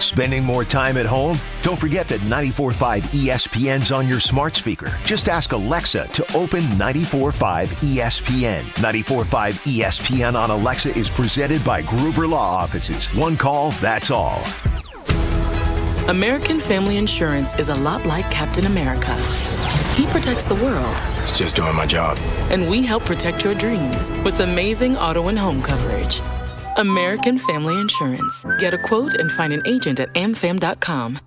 Spending more time at home? Don't forget that 94.5 ESPN's on your smart speaker. Just ask Alexa to open 94.5 ESPN. 94.5 ESPN on Alexa is presented by Gruber Law Offices. One call, that's all. American Family Insurance is a lot like Captain America. He protects the world. It's just doing my job. And we help protect your dreams with amazing auto and home coverage. American Family Insurance. Get a quote and find an agent at amfam.com.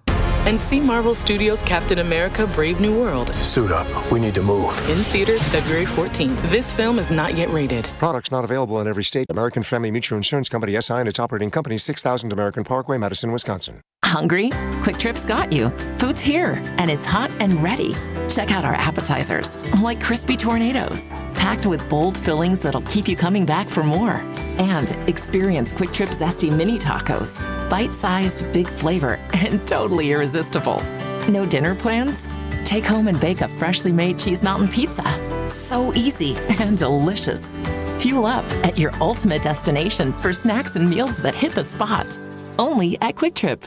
And see Marvel Studios' Captain America: Brave New World. Suit up. We need to move. In theaters February 14th. This film is not yet rated. Products not available in every state. American Family Mutual Insurance Company, SI, and its operating company, 6000 American Parkway, Madison, Wisconsin. Hungry? Quick Trip's got you. Food's here, and it's hot and ready. Check out our appetizers, like crispy tornadoes, packed with bold fillings that'll keep you coming back for more. And experience Quick Trip Zesty Mini Tacos. Bite-sized, big flavor, and totally irresistible. No dinner plans? Take home and bake a freshly made Cheese Mountain Pizza. So easy and delicious. Fuel up at your ultimate destination for snacks and meals that hit the spot. Only at Quick Trip.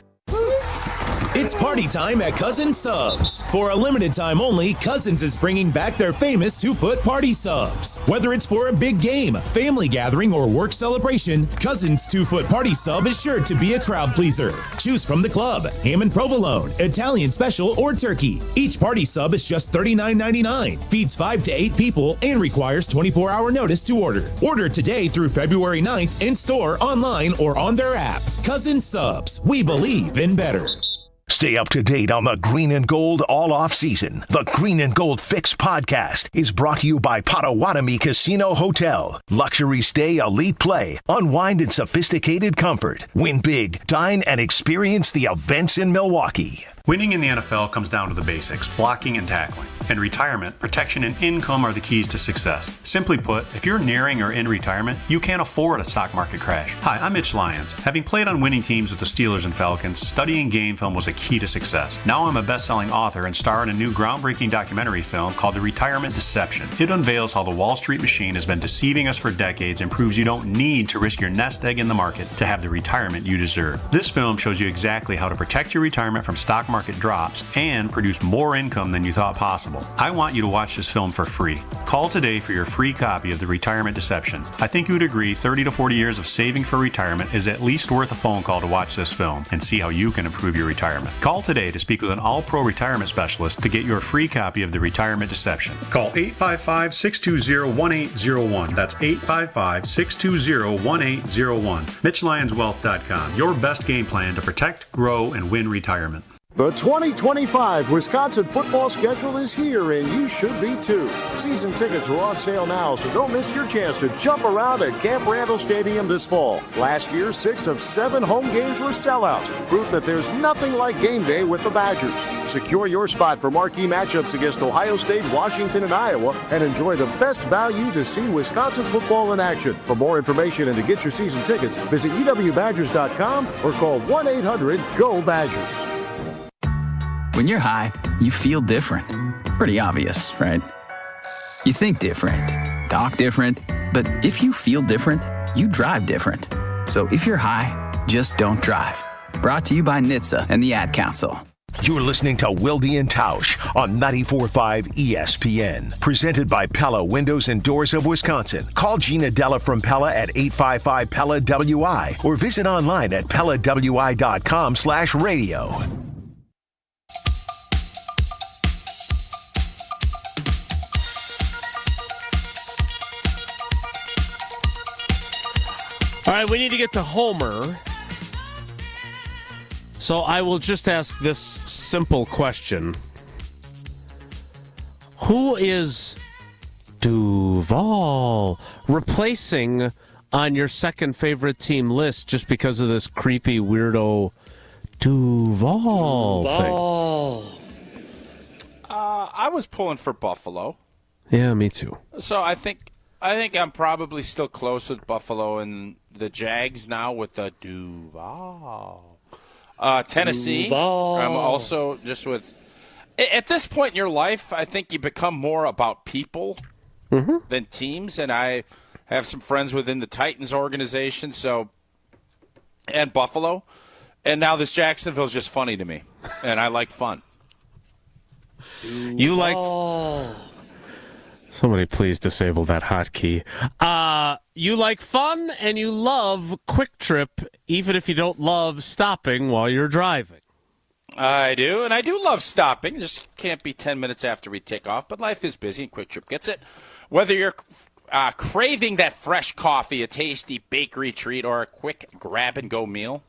It's party time at Cousins Subs. For a limited time only, Cousins is bringing back their famous 2-foot party subs. Whether it's for a big game, family gathering, or work celebration, Cousins 2-foot party sub is sure to be a crowd pleaser. Choose from the club, ham and provolone, Italian special, or turkey. Each party sub is just $39.99, feeds 5 to 8 people, and requires 24-hour notice to order. Order today through February 9th in store, online, or on their app. Cousins Subs. We believe in better. Stay up to date on the Green and Gold all off season. The Green and Gold Fix podcast is brought to you by Potawatomi Casino Hotel. Luxury stay, elite play, unwind in sophisticated comfort. Win big, dine, and experience the events in Milwaukee. Winning in the NFL comes down to the basics, blocking and tackling. In retirement, protection and income are the keys to success. Simply put, if you're nearing or in retirement, you can't afford a stock market crash. Hi, I'm Mitch Lyons. Having played on winning teams with the Steelers and Falcons, studying game film was a key to success. Now I'm a best-selling author and star in a new groundbreaking documentary film called The Retirement Deception. It unveils how the Wall Street machine has been deceiving us for decades and proves you don't need to risk your nest egg in the market to have the retirement you deserve. This film shows you exactly how to protect your retirement from stock market drops and produce more income than you thought possible. I want you to watch this film for free. Call today for your free copy of The Retirement Deception. I think you would agree 30 to 40 years of saving for retirement is at least worth a phone call to watch this film and see how you can improve your retirement. Call today to speak with an all-pro retirement specialist to get your free copy of The Retirement Deception. Call 855-620-1801. That's 855-620-1801. MitchLyonsWealth.com. Your best game plan to protect, grow, and win retirement. The 2025 Wisconsin football schedule is here, and you should be too. Season tickets are on sale now, so don't miss your chance to jump around at Camp Randall Stadium this fall. Last year, 6 of 7 home games were sellouts, proof that there's nothing like game day with the Badgers. Secure your spot for marquee matchups against Ohio State, Washington, and Iowa, and enjoy the best value to see Wisconsin football in action. For more information and to get your season tickets, visit ewbadgers.com or call 1-800-GO-BADGERS. When you're high, you feel different. Pretty obvious, right? You think different, talk different, but if you feel different, you drive different. So if you're high, just don't drive. Brought to you by NHTSA and the Ad Council. You're listening to Wilde and Tausch on 94.5 ESPN. Presented by Pella Windows and Doors of Wisconsin. Call Gina Della from Pella at 855-PELLA-WI or visit online at PellaWI.com/radio. All right, we need to get to Homer. So I will just ask this simple question. Who is Duval replacing on your second favorite team list just because of this creepy weirdo Duval thing? I was pulling for Buffalo. Yeah, me too. So I think I'm probably still close with Buffalo and the Jags now with the Duval. Tennessee. Duval. I'm also just with. At this point in your life, I think you become more about people than teams. And I have some friends within the Titans organization, and Buffalo. And now this Jacksonville is just funny to me. And I like fun. You like. Somebody please disable that hotkey. You like fun and you love Quick Trip, even if you don't love stopping while you're driving. I do, and I do love stopping. Just can't be 10 minutes after we take off, but life is busy and Quick Trip gets it. Whether you're craving that fresh coffee, a tasty bakery treat, or a quick grab-and-go meal,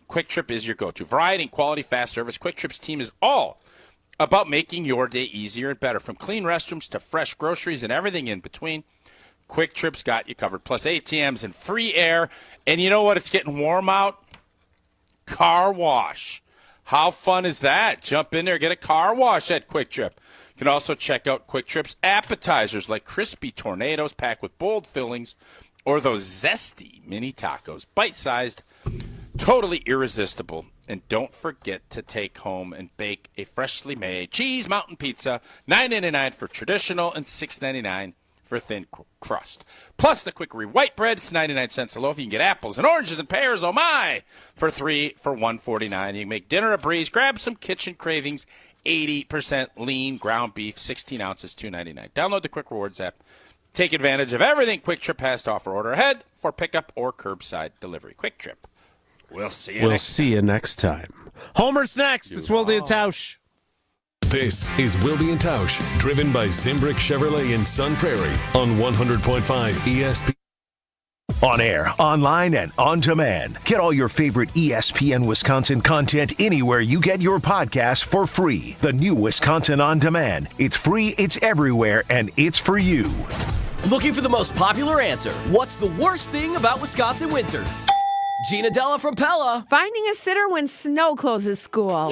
Quick Trip is your go-to. Variety and quality, fast service. Quick Trip's team is all about making your day easier and better. From clean restrooms to fresh groceries and everything in between, Quick Trip's got you covered. Plus ATMs and free air. And you know what? It's getting warm out. Car wash. How fun is that? Jump in there, get a car wash at Quick Trip. You can also check out Quick Trip's appetizers like crispy tornadoes packed with bold fillings or those zesty mini tacos. Bite-sized, totally irresistible. And don't forget to take home and bake a freshly made cheese mountain pizza, $9.99 for traditional and $6.99 for thin crust. Plus the Quickery white bread, it's 99 cents a loaf. You can get apples and oranges and pears, oh my, for $1.49. You can make dinner a breeze. Grab some kitchen cravings. 80% lean ground beef, 16 ounces, $2.99. Download the Quick Rewards app. Take advantage of everything Quick Trip has to offer. Order ahead for pickup or curbside delivery. Quick Trip. We'll see you next time. Homer's next. It's Wilde and Tausch. This is Wilde and Tausch, driven by Zimbrick Chevrolet in Sun Prairie on 100.5 ESPN. On air, online, and on demand. Get all your favorite ESPN Wisconsin content anywhere you get your podcasts for free. The new Wisconsin On Demand. It's free, it's everywhere, and it's for you. Looking for the most popular answer. What's the worst thing about Wisconsin winters? Gina Della from Pella. Finding a sitter when snow closes school.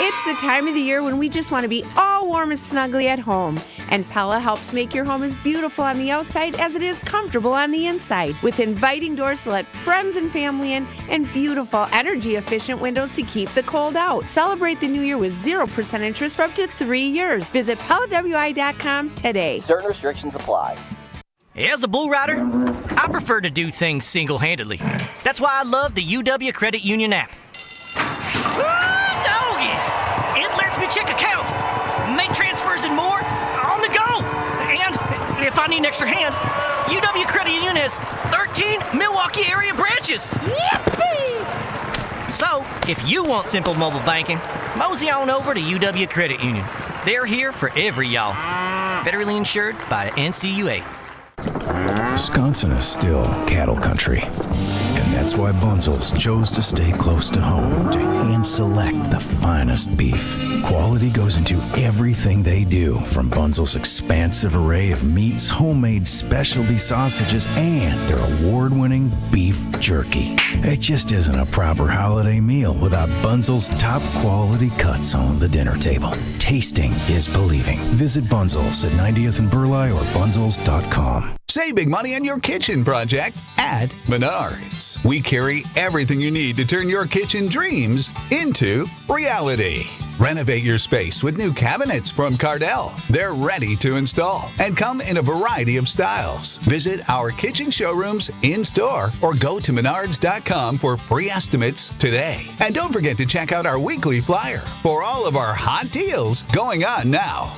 It's the time of the year when we just want to be all warm and snuggly at home. And Pella helps make your home as beautiful on the outside as it is comfortable on the inside. With inviting doors to let friends and family in and beautiful energy-efficient windows to keep the cold out. Celebrate the new year with 0% interest for up to 3 years. Visit PellaWI.com today. Certain restrictions apply. As a bull rider, I prefer to do things single-handedly. That's why I love the UW Credit Union app. It lets me check accounts, make transfers and more on the go. And if I need an extra hand, UW Credit Union has 13 Milwaukee area branches. Yippee! So, if you want simple mobile banking, mosey on over to UW Credit Union. They're here for every y'all. Federally insured by NCUA. Wisconsin is still cattle country, and that's why Bunzel's chose to stay close to home to hand select the finest beef. Quality goes into everything they do, from Bunzel's expansive array of meats, homemade specialty sausages, and their award-winning beef jerky. It just isn't a proper holiday meal without Bunzel's top quality cuts on the dinner table. Tasting is believing. Visit Bunzel's at 90th and Burleigh or bunzels.com. Save big money on your kitchen project at Menards. We carry everything you need to turn your kitchen dreams into reality. Renovate your space with new cabinets from Cardell. They're ready to install and come in a variety of styles. Visit our kitchen showrooms in-store or go to Menards.com for free estimates today. And don't forget to check out our weekly flyer for all of our hot deals going on now.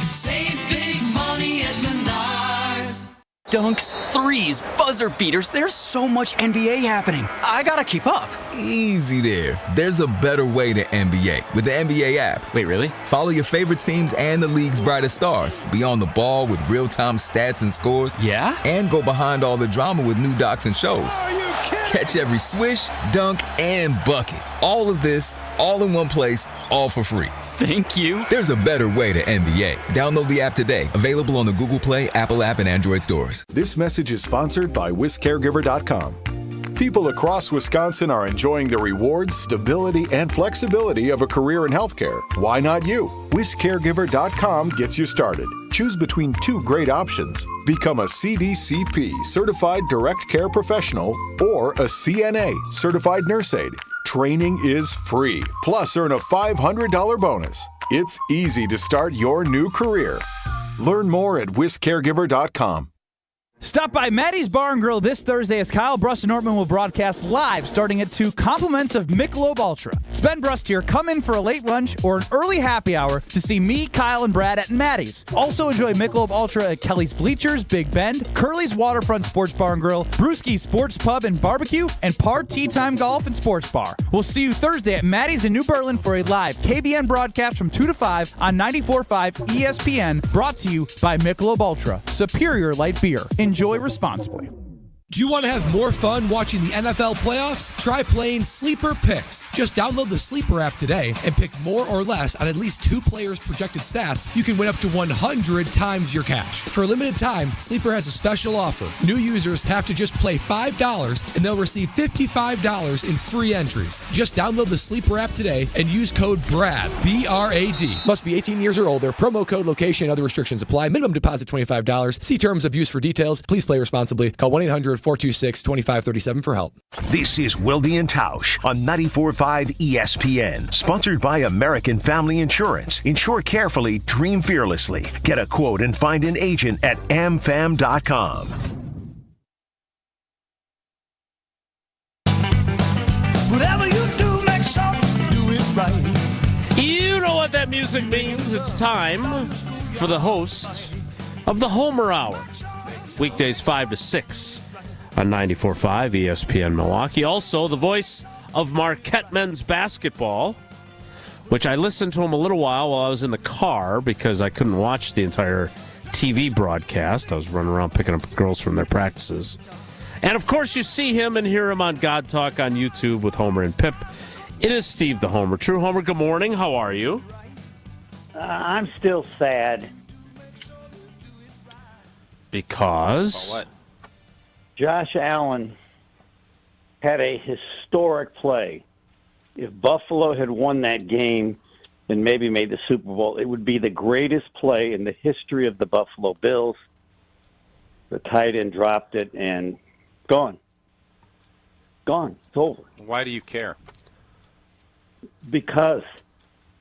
Save big money at Menards. Dunks, threes, buzzer beaters. There's so much NBA happening. I gotta keep up. Easy there. There's a better way to NBA with the NBA app. Wait, really? Follow your favorite teams and the league's brightest stars. Be on the ball with real-time stats and scores. Yeah? And go behind all the drama with new docs and shows. Are you kidding? Catch every swish, dunk, and bucket. All of this, all in one place, all for free. Thank you. There's a better way to NBA. Download the app today. Available on the Google Play, Apple app, and Android stores. This message is sponsored by WisCaregiver.com. People across Wisconsin are enjoying the rewards, stability, and flexibility of a career in healthcare. Why not you? WisCaregiver.com gets you started. Choose between two great options. Become a CDCP, Certified Direct Care Professional, or a CNA, Certified Nurse Aide. Training is free. Plus, earn a $500 bonus. It's easy to start your new career. Learn more at WisCaregiver.com. Stop by Maddie's Bar and Grill this Thursday as Kyle, Bruss, and Nortman will broadcast live starting at 2, compliments of Michelob Ultra. Spend Bruss here, come in for a late lunch or an early happy hour to see me, Kyle, and Brad at Maddie's. Also enjoy Michelob Ultra at Kelly's Bleachers, Big Bend, Curly's Waterfront Sports Bar and Grill, Brewski's Sports Pub and Barbecue, and Par Tea Time Golf and Sports Bar. We'll see you Thursday at Maddie's in New Berlin for a live KBN broadcast from 2 to 5 on 94.5 ESPN, brought to you by Michelob Ultra, superior light beer. Enjoy responsibly. Do you want to have more fun watching the NFL playoffs? Try playing Sleeper Picks. Just download the Sleeper app today and pick more or less on at least 2 players' projected stats. You can win up to 100 times your cash. For a limited time, Sleeper has a special offer. New users have to just play $5 and they'll receive $55 in free entries. Just download the Sleeper app today and use code BRAD, B-R-A-D. Must be 18 years or older. Promo code, location, and other restrictions apply. Minimum deposit $25. See terms of use for details. Please play responsibly. Call 1-800 426-2537 for help. This is Wilde and Tausch on 94.5 ESPN. Sponsored by American Family Insurance. Insure carefully, dream fearlessly. Get a quote and find an agent at amfam.com. Whatever you do, make sure you do it right. You know what that music means. It's time for the host of the Homer Hour. Weekdays 5 to 6 on 94.5 ESPN Milwaukee. Also, the voice of Marquette men's basketball, which I listened to him a little while I was in the car because I couldn't watch the entire TV broadcast. I was running around picking up girls from their practices. And, of course, you see him and hear him on God Talk on YouTube with Homer and Pip. It is Steve the Homer. True Homer, good morning. How are you? I'm still sad. Because? What? Josh Allen had a historic play. If Buffalo had won that game and maybe made the Super Bowl, it would be the greatest play in the history of the Buffalo Bills. The tight end dropped it and gone. Gone. It's over. Why do you care? Because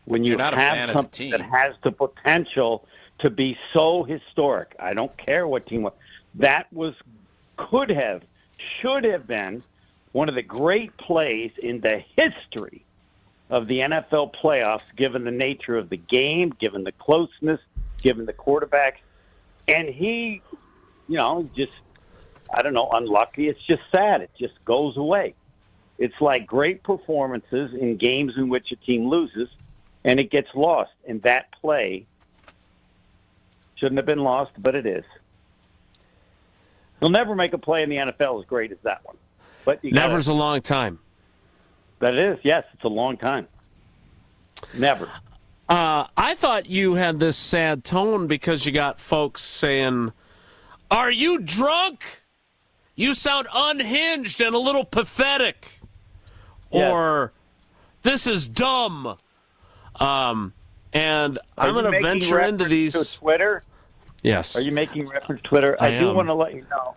when you You're not a fan have of the something team. that has the potential to be so historic, I don't care what team was, that could have, should have been one of the great plays in the history of the NFL playoffs, given the nature of the game, given the closeness, given the quarterback. And he, just, I don't know, unlucky. It's just sad. It just goes away. It's like great performances in games in which a team loses, and it gets lost. And that play shouldn't have been lost, but it is. He'll never make a play in the NFL as great as that one. But Never's a long time. That is, yes, it's a long time. Never. I thought you had this sad tone because you got folks saying, "Are you drunk? You sound unhinged and a little pathetic." Yes. Or, "This is dumb." And I'm going to venture into these. To Twitter? Yes. Are you making reference to Twitter? I I do am. want to let you know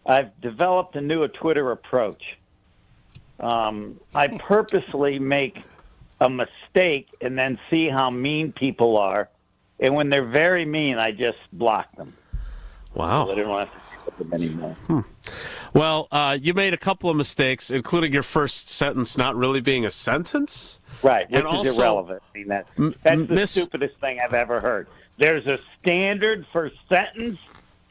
I've developed a new Twitter approach. I purposely make a mistake and then see how mean people are. And when they're very mean, I just block them. Wow. So I don't want to have to deal with them anymore. Well, you made a couple of mistakes, including your first sentence not really being a sentence. Right, which And is also, irrelevant. I mean, that's the stupidest thing I've ever heard. There's a standard for sentence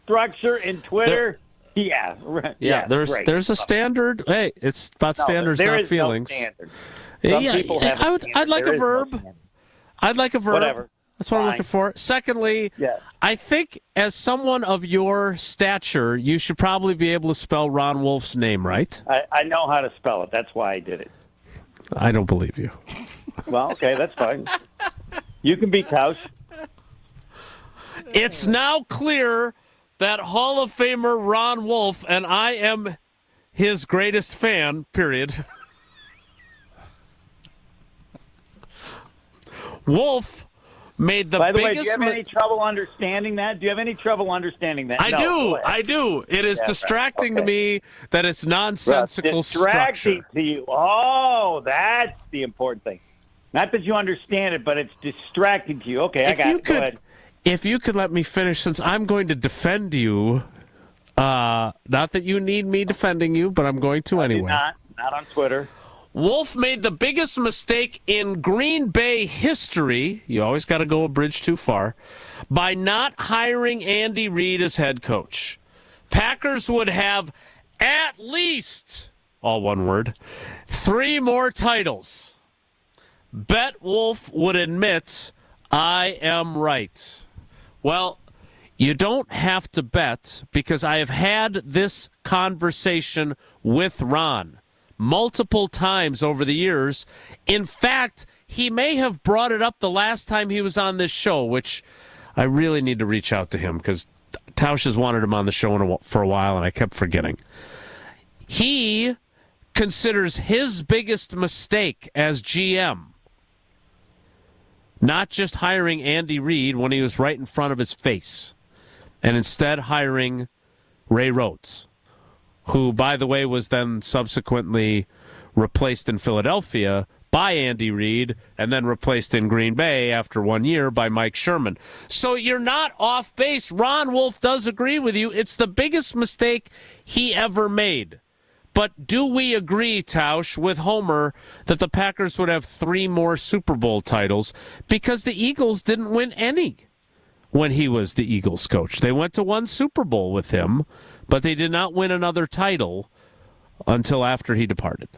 structure in Twitter. Yeah, right. Yeah, great. there's a standard. Hey, it's about standards, there not is feelings. No standard. Some people have a I'd like standard. a There is no verb. standard. I'd like a verb. Whatever. That's what I'm Fine. looking for. Secondly, Yes. I think as someone of your stature, you should probably be able to spell Ron Wolf's name right. I know how to spell it. That's why I did it. I don't believe you. Well, okay, that's fine. You can be Tausch. It's now clear that Hall of Famer Ron Wolf, and I am his greatest fan, period. Wolf made the By the way, biggest... do you have any trouble understanding that? Do you have any trouble understanding that? I No, do. go ahead. I do. It is Yeah, right. distracting to Okay. me that it's nonsensical Distracting structure. to you. Oh, that's the important thing. Not that you understand it, but it's distracting to you. Okay, I got it. Go ahead. If you could let me finish, since I'm going to defend you, not that you need me defending you, but I'm going to anyway. Not on Twitter. Wolf made the biggest mistake in Green Bay history, you always got to go a bridge too far, by not hiring Andy Reid as head coach. Packers would have at least, all one word, 3 more titles. Bet Wolf would admit, I am right. Well, you don't have to bet because I have had this conversation with Ron multiple times over the years. In fact, he may have brought it up the last time he was on this show, which I really need to reach out to him because Tausch has wanted him on the show for a while, and I kept forgetting. He considers his biggest mistake as GM not just hiring Andy Reid when he was right in front of his face, and instead hiring Ray Rhodes, who, by the way, was then subsequently replaced in Philadelphia by Andy Reid and then replaced in Green Bay after 1 year by Mike Sherman. So you're not off base. Ron Wolf does agree with you. It's the biggest mistake he ever made. But do we agree, Tausch, with Homer, that the Packers would have 3 more Super Bowl titles because the Eagles didn't win any when he was the Eagles coach? They went to 1 Super Bowl with him, but they did not win another title until after he departed.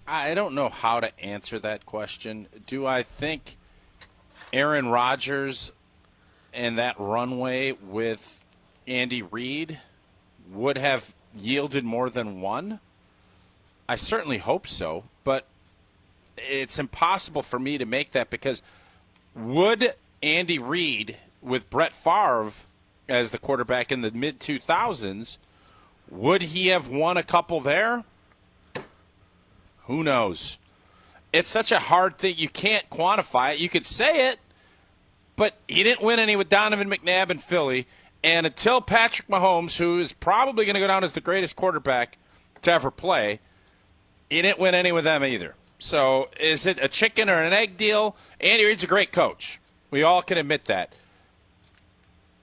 I don't know how to answer that question. Do I think Aaron Rodgers and that runway with Andy Reid would have yielded more than 1? I certainly hope so, but it's impossible for me to make that because would Andy Reid with Brett Favre as the quarterback in the mid-2000s, would he have won a couple there? Who knows? It's such a hard thing. You can't quantify it. You could say it, but he didn't win any with Donovan McNabb in Philly. And until Patrick Mahomes, who is probably going to go down as the greatest quarterback to ever play, he didn't win any with them either. So is it a chicken or an egg deal? Andy Reid's a great coach. We all can admit that.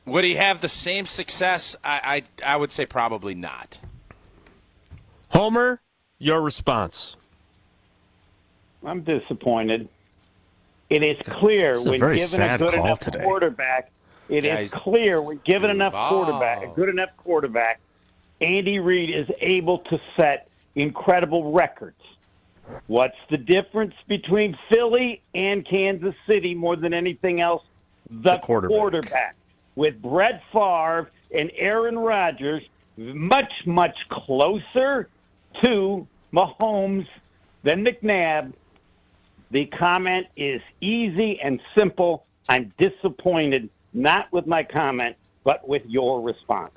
Would he have the same success? I would say probably not. Homer, your response. I'm disappointed. It is clear when given a good enough quarterback. It is clear when given enough quarterback, a good enough quarterback, Andy Reid is able to set incredible records. What's the difference between Philly and Kansas City more than anything else? The quarterback. With Brett Favre and Aaron Rodgers, much, much closer to Mahomes than McNabb. The comment is easy and simple. I'm disappointed, not with my comment, but with your response.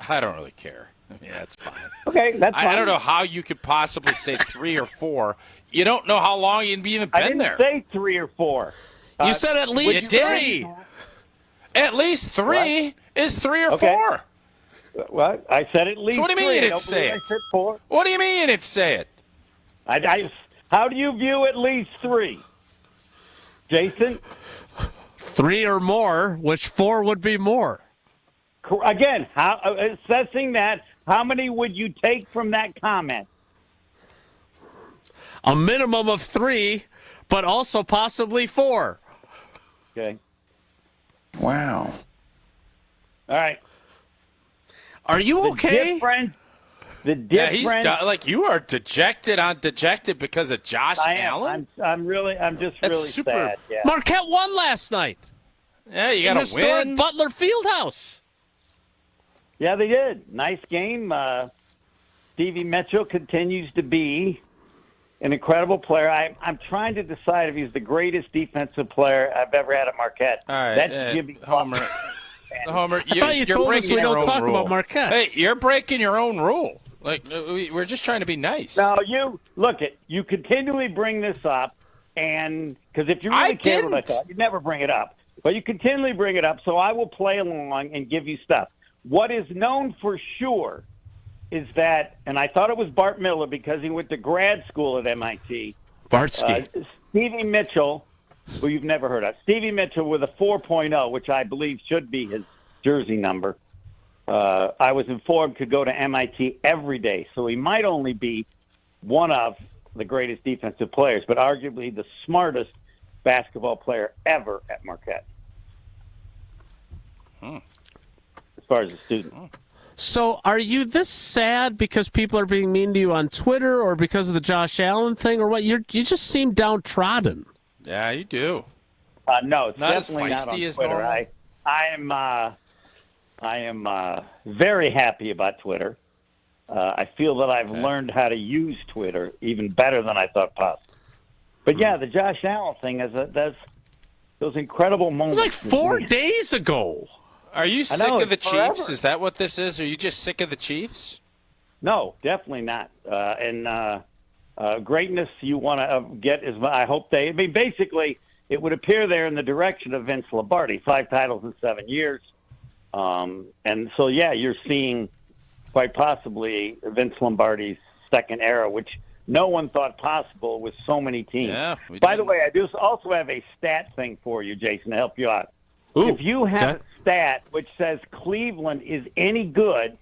I don't really care. I mean, that's fine. Okay, that's fine. I don't know how you could possibly say 3 or 4. You don't know how long you'd even been there. I didn't say 3 or 4. You said at least 3. At least 3 what? Is 3 or 4. Well, I said at least 3. So what do you mean you didn't say it? I said 4. What do you mean you didn't say it? How do you view at least 3? Jason? 3 or more, which 4 would be more. Again, assessing that, how many would you take from that comment? A minimum of 3, but also possibly 4. Okay. Wow. All right. Are you okay? The difference. Yeah, he's you are dejected because of Josh Allen. I'm just really sad. Yeah. Marquette won last night. Yeah, you got to historic win. Butler Fieldhouse. Yeah, they did. Nice game. Stevie Mitchell continues to be an incredible player. I'm trying to decide if he's the greatest defensive player I've ever had at Marquette. All right, that's Jimmy Homer. Homer, I thought you told us we don't talk about Marquette. Hey, you're breaking your own rule. Like we're just trying to be nice. No, you continually bring this up, and because if you really care what I thought, you'd never bring it up. But you continually bring it up, so I will play along and give you stuff. What is known for sure is that, and I thought it was Bart Miller because he went to grad school at MIT. Bartsky. Stevie Mitchell, who you've never heard of. Stevie Mitchell with a 4.0, which I believe should be his jersey number. I was informed could go to MIT every day, so he might only be one of the greatest defensive players, but arguably the smartest basketball player ever at Marquette. As far as a student. So are you this sad because people are being mean to you on Twitter or because of the Josh Allen thing or what? You just seem downtrodden. Yeah, you do. No, it's not definitely as not on feisty as Twitter. normal. I am very happy about Twitter. I feel that I've learned how to use Twitter even better than I thought possible. But yeah, the Josh Allen thing that's those incredible moments. It was like 4 days ago. Are you sick of the Chiefs? Forever. Is that what this is? Are you just sick of the Chiefs? No, definitely not. Greatness you want to get is. I hope they. I mean, basically, it would appear they're in the direction of Vince Lombardi. 5 titles in 7 years. And so, yeah, you're seeing quite possibly Vince Lombardi's second era, which no one thought possible with so many teams. Yeah, By the way, I do also have a stat thing for you, Jason, to help you out. Ooh, if you have a stat which says Cleveland is any good,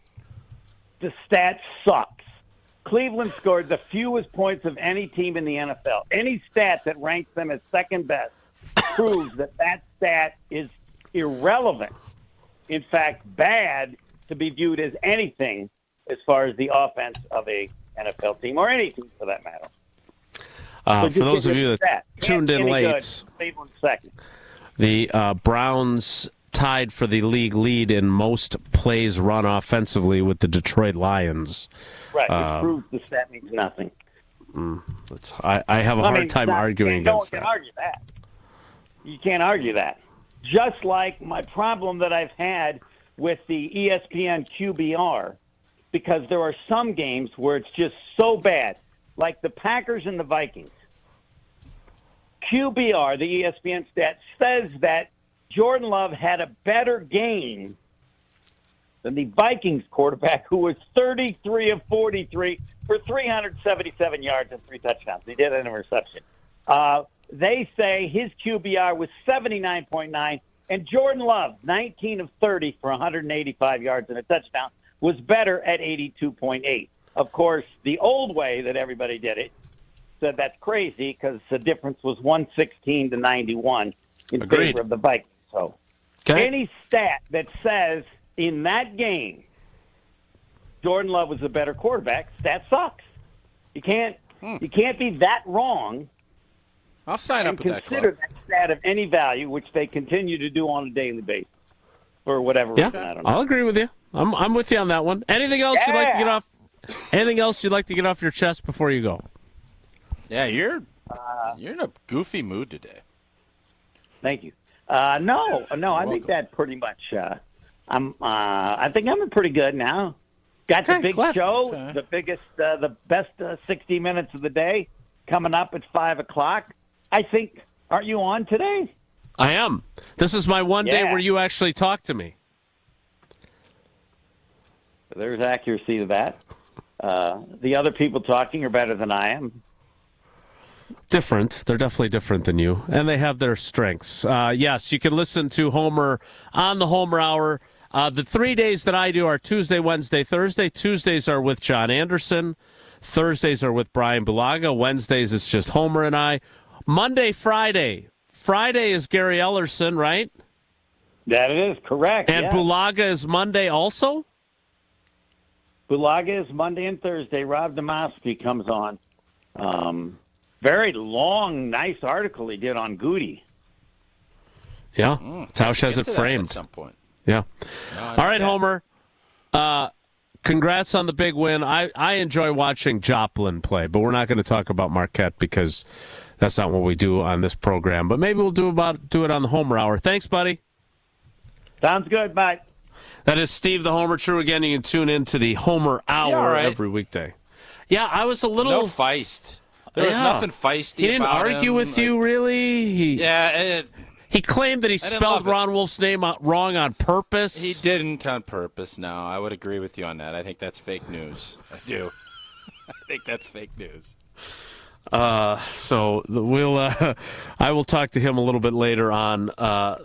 the stat sucks. Cleveland scored the fewest points of any team in the NFL. Any stat that ranks them as second best proves that stat is irrelevant. In fact, bad to be viewed as anything as far as the offense of a NFL team or any team for that matter. For those of you that tuned in late, Cleveland second. The Browns tied for the league lead in most plays run offensively with the Detroit Lions. Right, which proves the stat means nothing. I have a hard time arguing against that. You can't argue that. You can't argue that. Just like my problem that I've had with the ESPN QBR, because there are some games where it's just so bad, like the Packers and the Vikings. QBR, the ESPN stat, says that Jordan Love had a better game than the Vikings quarterback, who was 33 of 43 for 377 yards and 3 touchdowns. He did an interception. They say his QBR was 79.9, and Jordan Love, 19 of 30 for 185 yards and a touchdown, was better at 82.8. Of course, the old way that everybody did it said that's crazy because the difference was 116 to 91 in favor of the Vikings. So any stat that says in that game Jordan Love was a better quarterback, that sucks. You can't be that wrong. I'll sign up with that club. Consider that stat of any value, which they continue to do on a daily basis for whatever reason. I don't know. I'll agree with you. I'm with you on that one. Anything else you'd like to get off? Anything else you'd like to get off your chest before you go? Yeah, you're in a goofy mood today. Thank you. No, I think that pretty much. I think I'm pretty good now. Got the big show, the biggest, the best 60 minutes of the day coming up at 5:00. I think. Aren't you on today? I am. This is my one day where you actually talk to me. There's accuracy to that. The other people talking are better than I am. Different. They're definitely different than you, and they have their strengths. Yes, you can listen to Homer on the Homer Hour. The 3 days that I do are Tuesday, Wednesday, Thursday. Tuesdays are with John Anderson. Thursdays are with Bryan Bulaga. Wednesdays it's just Homer and I. Monday, Friday. Friday is Gary Ellerson, right? That is correct. And Bulaga is Monday also? Bulaga is Monday and Thursday. Rob Demosky comes on. Very long, nice article he did on Goody. Yeah. Tausch has it framed. At some point. Yeah. All right, Homer. Congrats on the big win. I enjoy watching Joplin play, but we're not going to talk about Marquette because that's not what we do on this program. But maybe we'll do it on the Homer Hour. Thanks, buddy. Sounds good. Bye. That is Steve the Homer True. Again, you can tune in to the Homer Hour every weekday. Yeah, I was a little... No feist. There was nothing feisty. He didn't argue with you, really? He claimed that he spelled Ron Wolf's name wrong on purpose. He didn't on purpose, no. I would agree with you on that. I think that's fake news. I do. I think that's fake news. So I will talk to him a little bit later on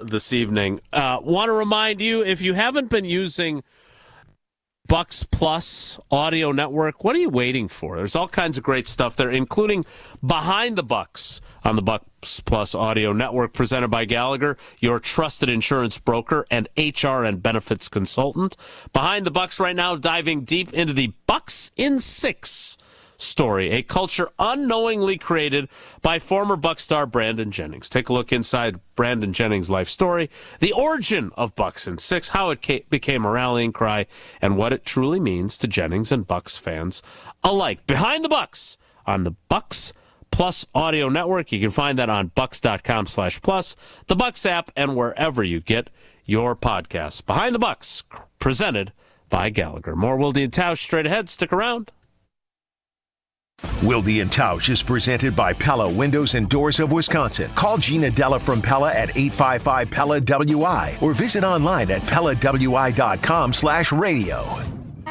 this evening. Want to remind you, if you haven't been using Bucks Plus Audio Network, what are you waiting for? There's all kinds of great stuff there, including Behind the Bucks on the Bucks Plus Audio Network, presented by Gallagher, your trusted insurance broker and HR and benefits consultant. Behind the Bucks right now, diving deep into the Bucks in 6 story, a culture unknowingly created by former Bucs star Brandon Jennings. Take a look inside Brandon Jennings' life story, the origin of Bucks in 6, how it became a rallying cry, and what it truly means to Jennings and Bucks fans alike. Behind the Bucks on the Bucks Plus Audio Network. You can find that on bucks.com/plus, the Bucks app, and wherever you get your podcasts. Behind the Bucks, presented by Gallagher. More Wilde and Tausch straight ahead. Stick around. Wilde and Tausch is presented by Pella Windows and Doors of Wisconsin. Call Gina Della from Pella at 855-PELLA-WI or visit online at PellaWI.com/radio.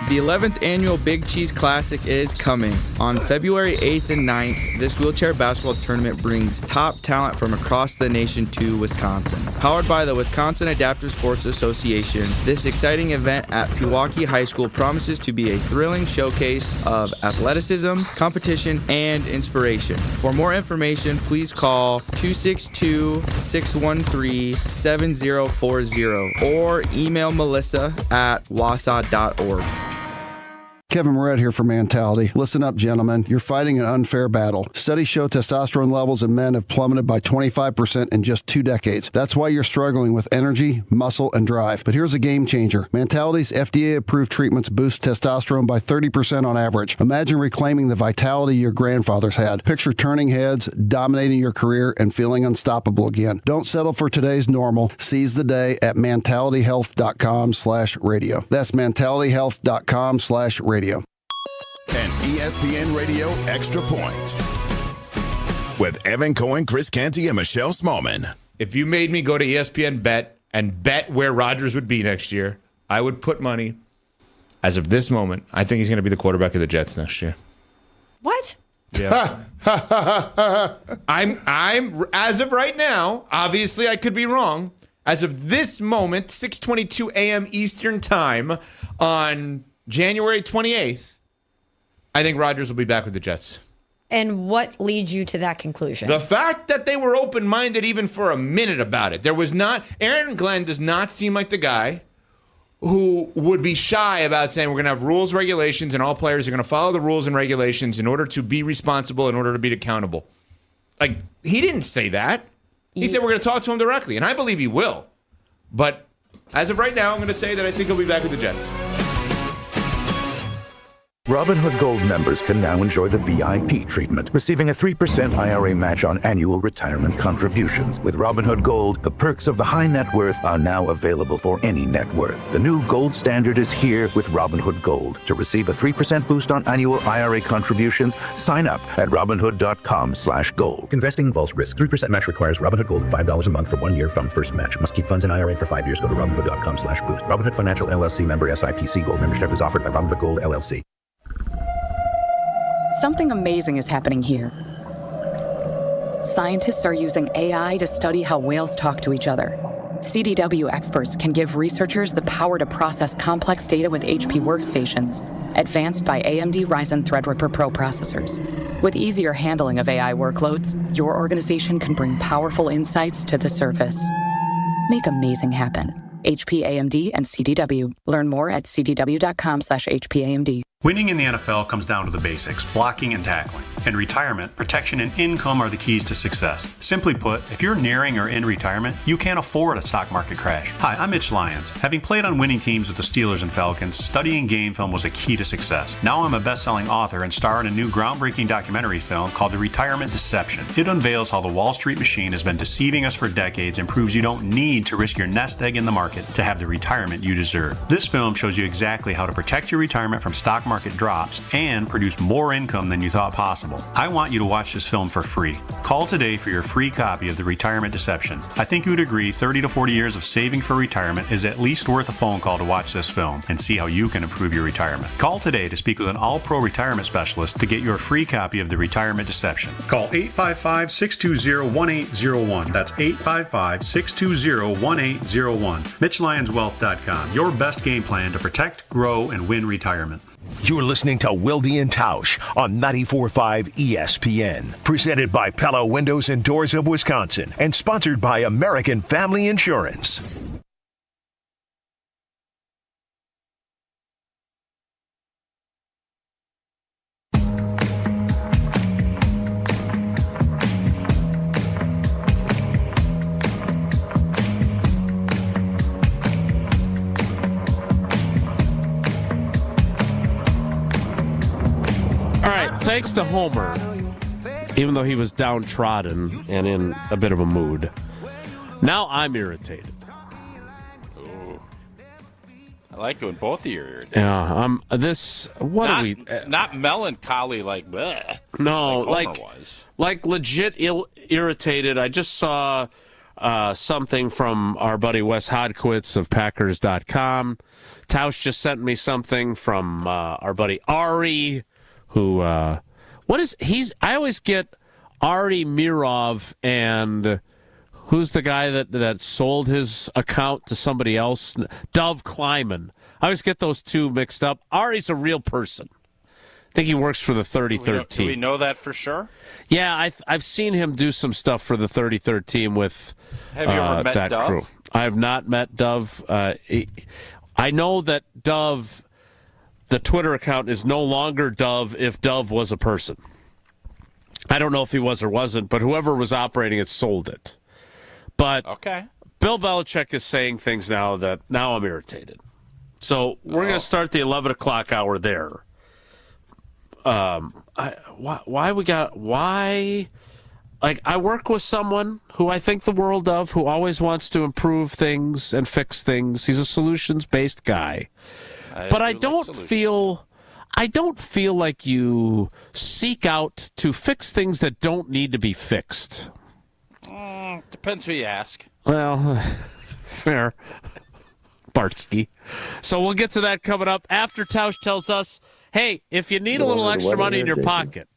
The 11th annual Big Cheese Classic is coming. On February 8th and 9th, this wheelchair basketball tournament brings top talent from across the nation to Wisconsin. Powered by the Wisconsin Adaptive Sports Association, this exciting event at Pewaukee High School promises to be a thrilling showcase of athleticism, competition, and inspiration. For more information, please call 262-613-7040 or email Melissa at wasa.org. Kevin Moret here for Mentality. Listen up, gentlemen. You're fighting an unfair battle. Studies show testosterone levels in men have plummeted by 25% in just 2 decades. That's why you're struggling with energy, muscle, and drive. But here's a game changer. Mentality's FDA-approved treatments boost testosterone by 30% on average. Imagine reclaiming the vitality your grandfathers had. Picture turning heads, dominating your career, and feeling unstoppable again. Don't settle for today's normal. Seize the day at mentalityhealth.com/radio. That's mentalityhealth.com/radio. An ESPN Radio Extra Point with Evan Cohen, Chris Canty, and Michelle Smallman. If you made me go to ESPN Bet and bet where Rodgers would be next year, I would put money, as of this moment, I think he's going to be the quarterback of the Jets next year. What? Yeah. I'm as of right now, obviously I could be wrong. As of this moment, 6:22 a.m. Eastern Time on January 28th, I think Rodgers will be back with the Jets. And what leads you to that conclusion? The fact that they were open-minded even for a minute about it. Aaron Glenn does not seem like the guy who would be shy about saying we're going to have rules, regulations, and all players are going to follow the rules and regulations in order to be responsible, in order to be accountable. Like, he didn't say that. He said we're going to talk to him directly, and I believe he will. But as of right now, I'm going to say that I think he'll be back with the Jets. Robinhood Gold members can now enjoy the VIP treatment, receiving a 3% IRA match on annual retirement contributions. With Robinhood Gold, the perks of the high net worth are now available for any net worth. The new gold standard is here with Robinhood Gold. To receive a 3% boost on annual IRA contributions, sign up at Robinhood.com/gold. Investing involves risk. 3% match requires Robinhood Gold $5 a month for 1 year from first match. Must keep funds in IRA for 5 years. Go to Robinhood.com/boost. Robinhood Financial LLC member SIPC. Gold membership is offered by Robinhood Gold LLC. Something amazing is happening here. Scientists are using AI to study how whales talk to each other. CDW experts can give researchers the power to process complex data with HP workstations, advanced by AMD Ryzen Threadripper Pro processors. With easier handling of AI workloads, your organization can bring powerful insights to the surface. Make amazing happen. HP, AMD, and CDW. Learn more at cdw.com/HPAMD. Winning in the NFL comes down to the basics, blocking and tackling. In retirement, protection and income are the keys to success. Simply put, if you're nearing or in retirement, you can't afford a stock market crash. Hi, I'm Mitch Lyons. Having played on winning teams with the Steelers and Falcons, studying game film was a key to success. Now I'm a best-selling author and star in a new groundbreaking documentary film called The Retirement Deception. It unveils how the Wall Street machine has been deceiving us for decades and proves you don't need to risk your nest egg in the market to have the retirement you deserve. This film shows you exactly how to protect your retirement from stock market drops and produce more income than you thought possible. I want you to watch this film for free. Call today for your free copy of The Retirement Deception. I think you would agree 30 to 40 years of saving for retirement is at least worth a phone call to watch this film and see how you can improve your retirement. Call today to speak with an all-pro retirement specialist to get your free copy of The Retirement Deception. Call 855-620-1801. That's 855-620-1801. MitchLyonsWealth.com. Your best game plan to protect, grow, and win retirement. You're listening to Wilde and Tausch on 94.5 ESPN. Presented by Pella Windows and Doors of Wisconsin and sponsored by American Family Insurance. Thanks to Homer, even though he was downtrodden and in a bit of a mood. Now I'm irritated. I like it when both of you are irritated. Yeah. Not melancholy like bleh. No, like Homer was. Like legit irritated. I just saw something from our buddy Wes Hodkwitz of Packers.com. Tausch just sent me something from our buddy Ari, who I always get Ari Mirov and who's the guy that sold his account to somebody else? Dov Kleiman. I always get those two mixed up. Ari's a real person. I think he works for the 33rd team. Do we know that for sure? Yeah, I've seen him do some stuff for the 33rd team with Have you ever met that Dov? crew. I have not met Dov. I know that Dov, the Twitter account, is no longer Dov if Dov was a person. I don't know if he was or wasn't, but whoever was operating it sold it. But okay. Bill Belichick is saying things now that now I'm irritated. So we're going to start the 11 o'clock hour there. Why? Like, I work with someone who I think the world of, who always wants to improve things and fix things. He's a solutions-based guy. But I don't feel like you seek out to fix things that don't need to be fixed. Depends who you ask. Well, fair. Bartsky. So we'll get to that coming up after Tausch tells us, hey, if you need a little extra money in your pocket,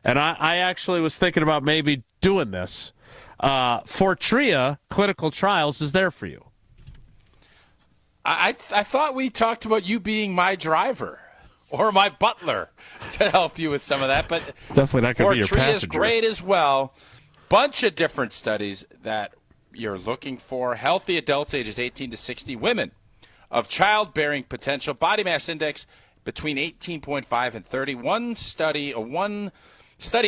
and I actually was thinking about maybe doing this, Fortrea Clinical Trials is there for you. I thought we talked about you being my driver or my butler to help you with some of that, but definitely not going to be your Fortrea passenger. is great as well. Bunch of different studies that you're looking for. Healthy adults ages 18 to 60, women of childbearing potential, body mass index between 18.5 and 30. One study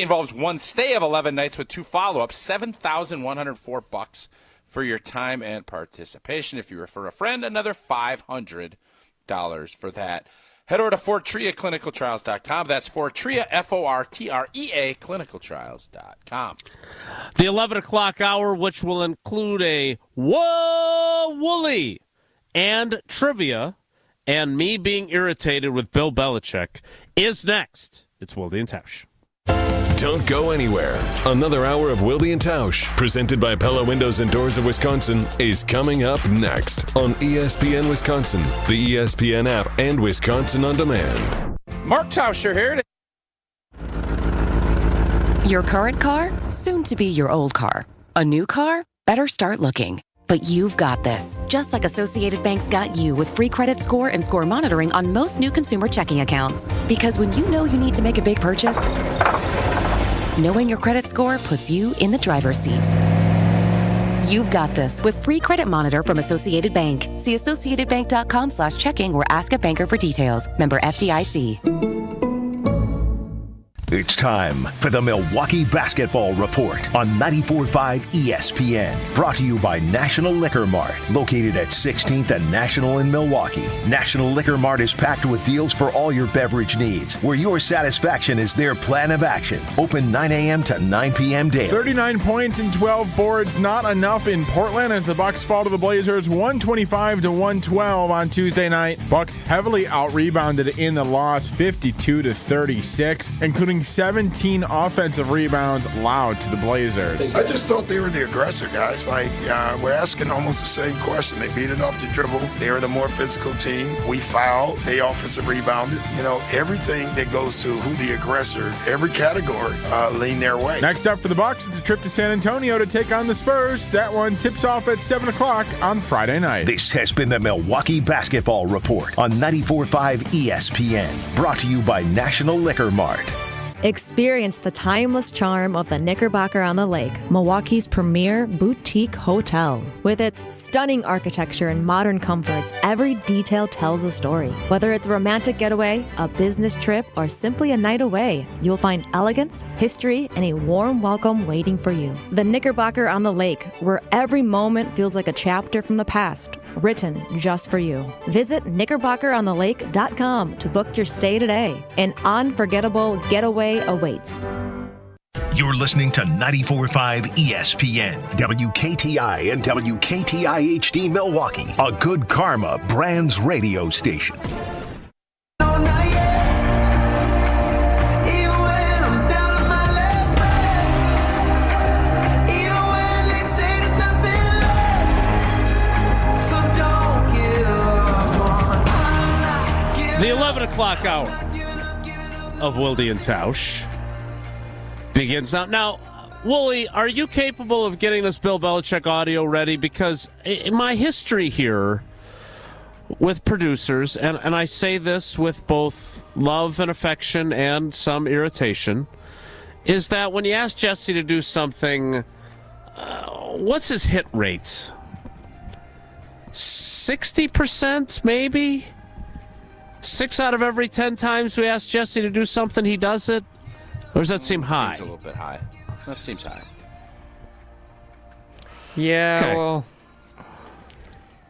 involves one stay of 11 nights with 2 follow-ups, $7,104 for your time and participation. If you refer a friend, another $500 for that. Head over to FortreaClinicalTrials.com. That's Fortrea, Fortrea, clinicaltrials.com. The 11 o'clock hour, which will include a Whoa Wooly and trivia and me being irritated with Bill Belichick, is next. It's Wilde and Tausch. Don't go anywhere. Another hour of Wilde and Tausch, presented by Pella Windows and Doors of Wisconsin, is coming up next on ESPN Wisconsin, the ESPN app, and Wisconsin On Demand. Mark Tauscher here. Your current car? Soon to be your old car. A new car? Better start looking. But you've got this, just like Associated Bank's got you with free credit score and score monitoring on most new consumer checking accounts. Because when you know you need to make a big purchase, knowing your credit score puts you in the driver's seat. You've got this with free credit monitor from Associated Bank. See associatedbank.com/checking or ask a banker for details. Member FDIC. It's time for the Milwaukee Basketball Report on 94.5 ESPN. Brought to you by National Liquor Mart, located at 16th and National in Milwaukee. National Liquor Mart is packed with deals for all your beverage needs, where your satisfaction is their plan of action. Open 9 a.m. to 9 p.m. daily. 39 points and 12 boards, not enough in Portland as the Bucks fall to the Blazers 125-112 on Tuesday night. Bucks heavily out-rebounded in the loss 52-36, including 17 offensive rebounds allowed to the Blazers. I just thought they were the aggressor, guys. We're asking almost the same question. They beat it off the dribble. They were the more physical team. We fouled. They offensive rebounded. Everything that goes to who the aggressor, every category, lean their way. Next up for the Bucks is a trip to San Antonio to take on the Spurs. That one tips off at 7 o'clock on Friday night. This has been the Milwaukee Basketball Report on 94.5 ESPN. Brought to you by National Liquor Mart. Experience the timeless charm of the Knickerbocker on the Lake, Milwaukee's premier boutique hotel. With its stunning architecture and modern comforts, every detail tells a story. Whether it's a romantic getaway, a business trip, or simply a night away, you'll find elegance, history, and a warm welcome waiting for you. The Knickerbocker on the Lake, where every moment feels like a chapter from the past, written just for you. Visit knickerbockerontheLake.com to book your stay today. An unforgettable getaway awaits. You're listening to 94.5 ESPN, WKTI and WKTI HD Milwaukee, a Good Karma Brands radio station. The 11 o'clock hour of Wilde and Tausch begins now. Now, Wooly, are you capable of getting this Bill Belichick audio ready? Because in my history here with producers, and I say this with both love and affection and some irritation, is that when you ask Jesse to do something, what's his hit rate? 60% maybe? 6 out of every 10 times we ask Jesse to do something, he does it? Or does that seem high? Seems a little bit high. That seems high. Yeah, Okay. well,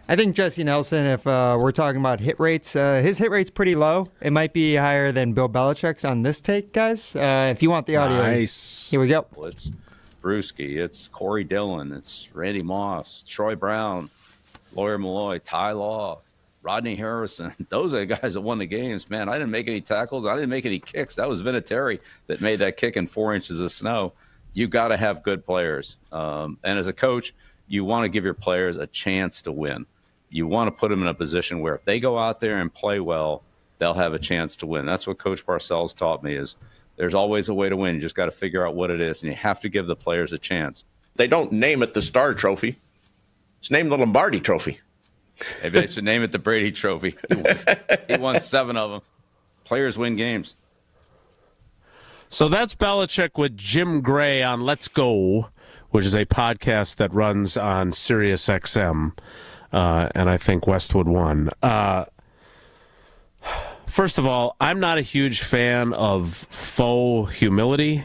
I think Jesse Nelson, if we're talking about hit rates, his hit rate's pretty low. It might be higher than Bill Belichick's on this take, guys. If you want the audio, Nice. here we go. It's Brewski. It's Corey Dillon. It's Randy Moss. Troy Brown. Lawyer Malloy. Ty Law. Rodney Harrison. Those are the guys that won the games. Man, I didn't make any tackles. I didn't make any kicks. That was Vinatieri that made that kick in 4 inches of snow. You got to have good players. And as a coach, you want to give your players a chance to win. You want to put them in a position where if they go out there and play well, they'll have a chance to win. That's what Coach Parcells taught me is there's always a way to win. You just got to figure out what it is, and you have to give the players a chance. They don't name it the Star Trophy. It's named the Lombardi Trophy. Maybe they should name it the Brady Trophy. He won 7 of them. Players win games. So that's Belichick with Jim Gray on Let's Go, which is a podcast that runs on Sirius XM, and I think Westwood One. First of all, I'm not a huge fan of faux humility.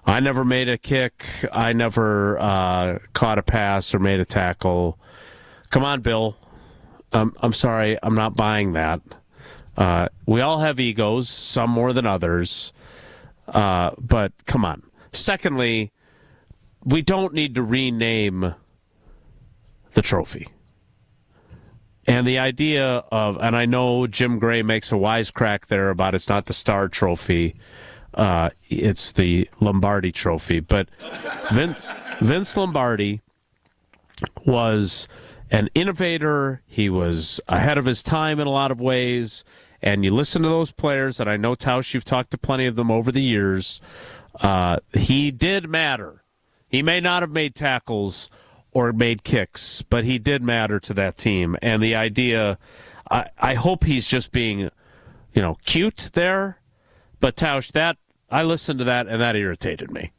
I never made a kick. I never caught a pass or made a tackle. Come on, Bill. I'm sorry. I'm not buying that. We all have egos, some more than others. But come on. Secondly, we don't need to rename the trophy. And the idea of, and I know Jim Gray makes a wisecrack there about it's not the Star Trophy, it's the Lombardi Trophy. But Vince Lombardi was an innovator. He was ahead of his time in a lot of ways. And you listen to those players, and I know, Tausch, you've talked to plenty of them over the years. He did matter. He may not have made tackles or made kicks, but he did matter to that team. And the idea, I hope he's just being, cute there. But Tausch, that I listened to that, and that irritated me.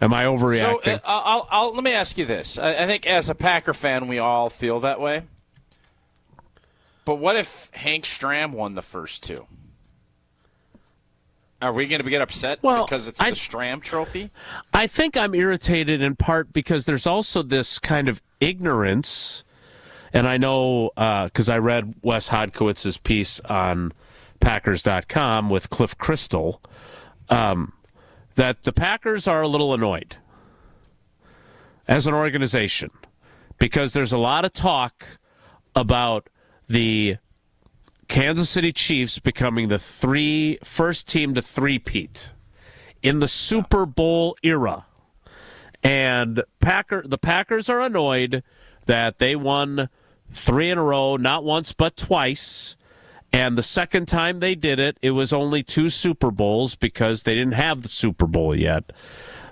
Am I overreacting? So let me ask you this. I think as a Packer fan, we all feel that way. But what if Hank Stram won the first 2? Are we going to get upset because it's the Stram Trophy? I think I'm irritated in part because there's also this kind of ignorance, and I know because I read Wes Hodkowitz's piece on Packers.com with Cliff Crystal, that the Packers are a little annoyed as an organization because there's a lot of talk about the Kansas City Chiefs becoming the first team to three-peat in the Super Bowl era. And the Packers are annoyed that they won 3 in a row, not once but twice. And the second time they did it, it was only 2 Super Bowls because they didn't have the Super Bowl yet.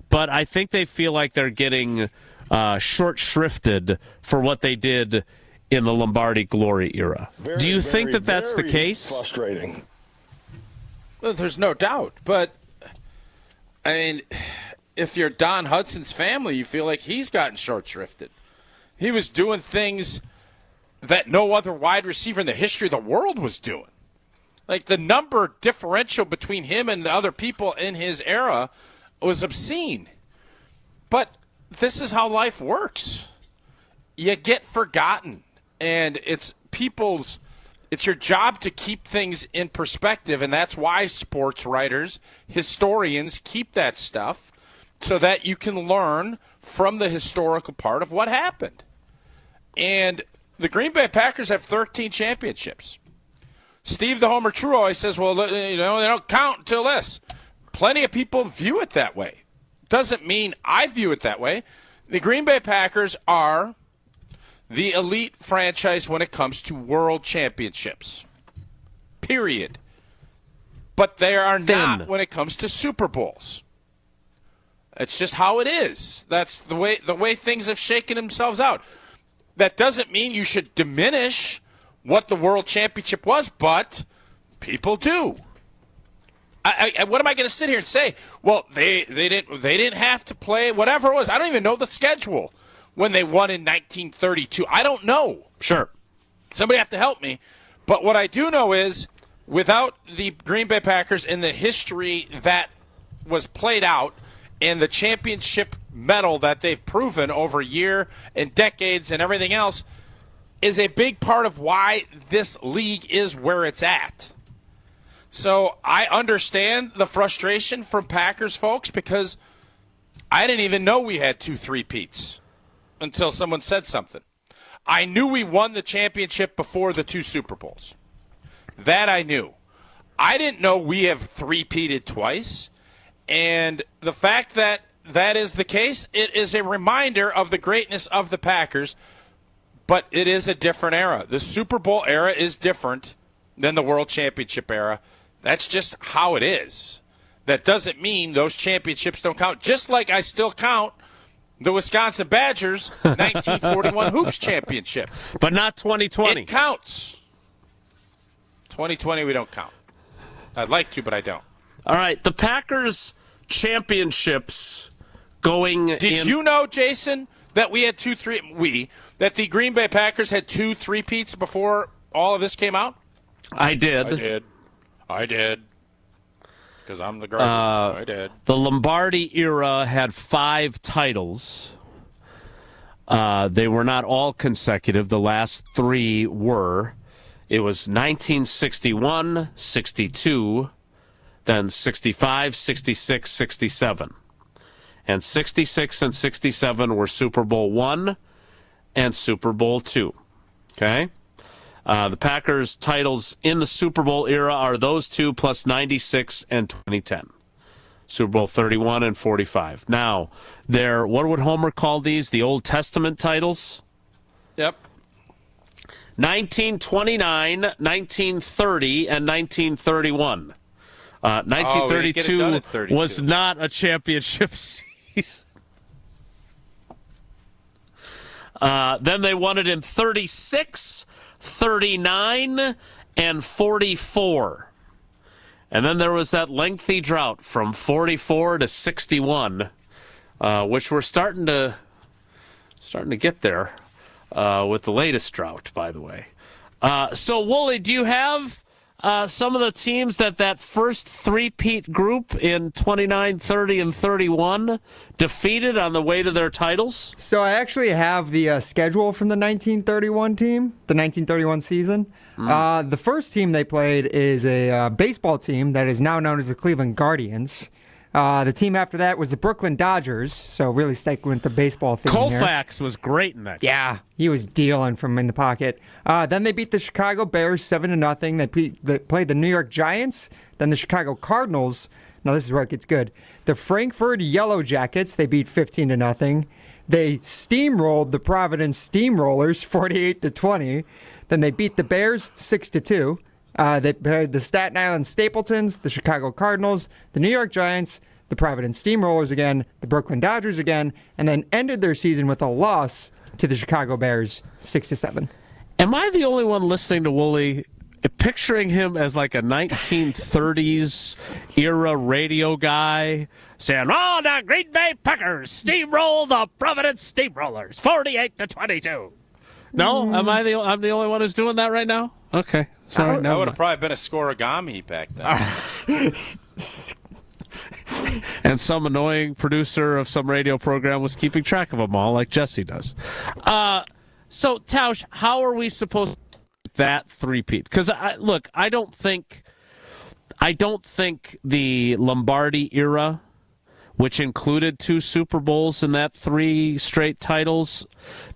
But I think they feel like they're getting short-shrifted for what they did in the Lombardi glory era. Do you think that that's the case? Frustrating. Well, there's no doubt. But, I mean, if you're Don Hudson's family, you feel like he's gotten short-shrifted. He was doing things that no other wide receiver in the history of the world was doing. Like, the number differential between him and the other people in his era was obscene. But this is how life works. You get forgotten. And it's people's It's your job to keep things in perspective, and that's why sports writers, historians keep that stuff so that you can learn from the historical part of what happened. And the Green Bay Packers have 13 championships. Steve the Homer True always says, well, they don't count until this. Plenty of people view it that way. Doesn't mean I view it that way. The Green Bay Packers are the elite franchise when it comes to world championships. Period. But they are not when it comes to Super Bowls. It's just how it is. That's the way things have shaken themselves out. That doesn't mean you should diminish what the world championship was, but people do. What am I going to sit here and say? Well, they didn't have to play whatever it was. I don't even know the schedule when they won in 1932. I don't know. Sure. Somebody have to help me. But what I do know is without the Green Bay Packers and the history that was played out and the championship medal that they've proven over a year and decades and everything else is a big part of why this league is where it's at. So I understand the frustration from Packers folks because I didn't even know we had 2 3-peats until someone said something. I knew we won the championship before the 2 Super Bowls. That I knew. I didn't know we have 3-peated twice. And the fact that that is the case, it is a reminder of the greatness of the Packers, but it is a different era. The Super Bowl era is different than the World Championship era. That's just how it is. That doesn't mean those championships don't count. Just like I still count the Wisconsin Badgers 1941 Hoops Championship. But not 2020. It counts. 2020 we don't count. I'd like to, but I don't. All right, the Packers championships going Did you know, Jason, that we had that the Green Bay Packers had 2 3-peats before all of this came out? I did. Because I'm the greatest. I did. The Lombardi era had 5 titles. They were not all consecutive. The last 3 were. It was 1961, 62, then 65, 66, 67. And 66 and 67 were Super Bowl I and Super Bowl II. Okay? The Packers' titles in the Super Bowl era are those 2 plus 96 and 2010. Super Bowl 31 and 45. Now, they're, what would Homer call these? The Old Testament titles? Yep. 1929, 1930, and 1931. 1932 was not a championship season. Then they won it in 36, 39, and 44. And then there was that lengthy drought from 44 to 61, which we're starting to get there with the latest drought, by the way. So, Wooly, do you have some of the teams that first 3-peat group in 29, 30, and 31 defeated on the way to their titles? So I actually have the schedule from the 1931 team, the 1931 season. The first team they played is a baseball team that is now known as the Cleveland Guardians. The team after that was the Brooklyn Dodgers, so really sticking with the baseball theme here. Colfax was great in that game. Yeah, he was dealing from in the pocket. Then they beat the Chicago Bears 7-0. They played the New York Giants, then the Chicago Cardinals. Now this is where it gets good. The Frankfurt Yellow Jackets, they beat 15-0. They steamrolled the Providence Steamrollers 48-20. Then they beat the Bears 6-2. They played the Staten Island Stapletons, the Chicago Cardinals, the New York Giants, the Providence Steamrollers again, the Brooklyn Dodgers again, and then ended their season with a loss to the Chicago Bears 6-7. Am I the only one listening to Wooly picturing him as like a 1930s era radio guy saying, "Oh, the Green Bay Packers steamroll the Providence Steamrollers 48-22"? No, I'm the only one who's doing that right now? Okay. Sorry, that would have probably been a scoregami back then. And some annoying producer of some radio program was keeping track of them all, like Jesse does. So, Tausch, how are we supposed to with that three-peat. Because, I don't think the Lombardi era, which included 2 Super Bowls and that 3 straight titles,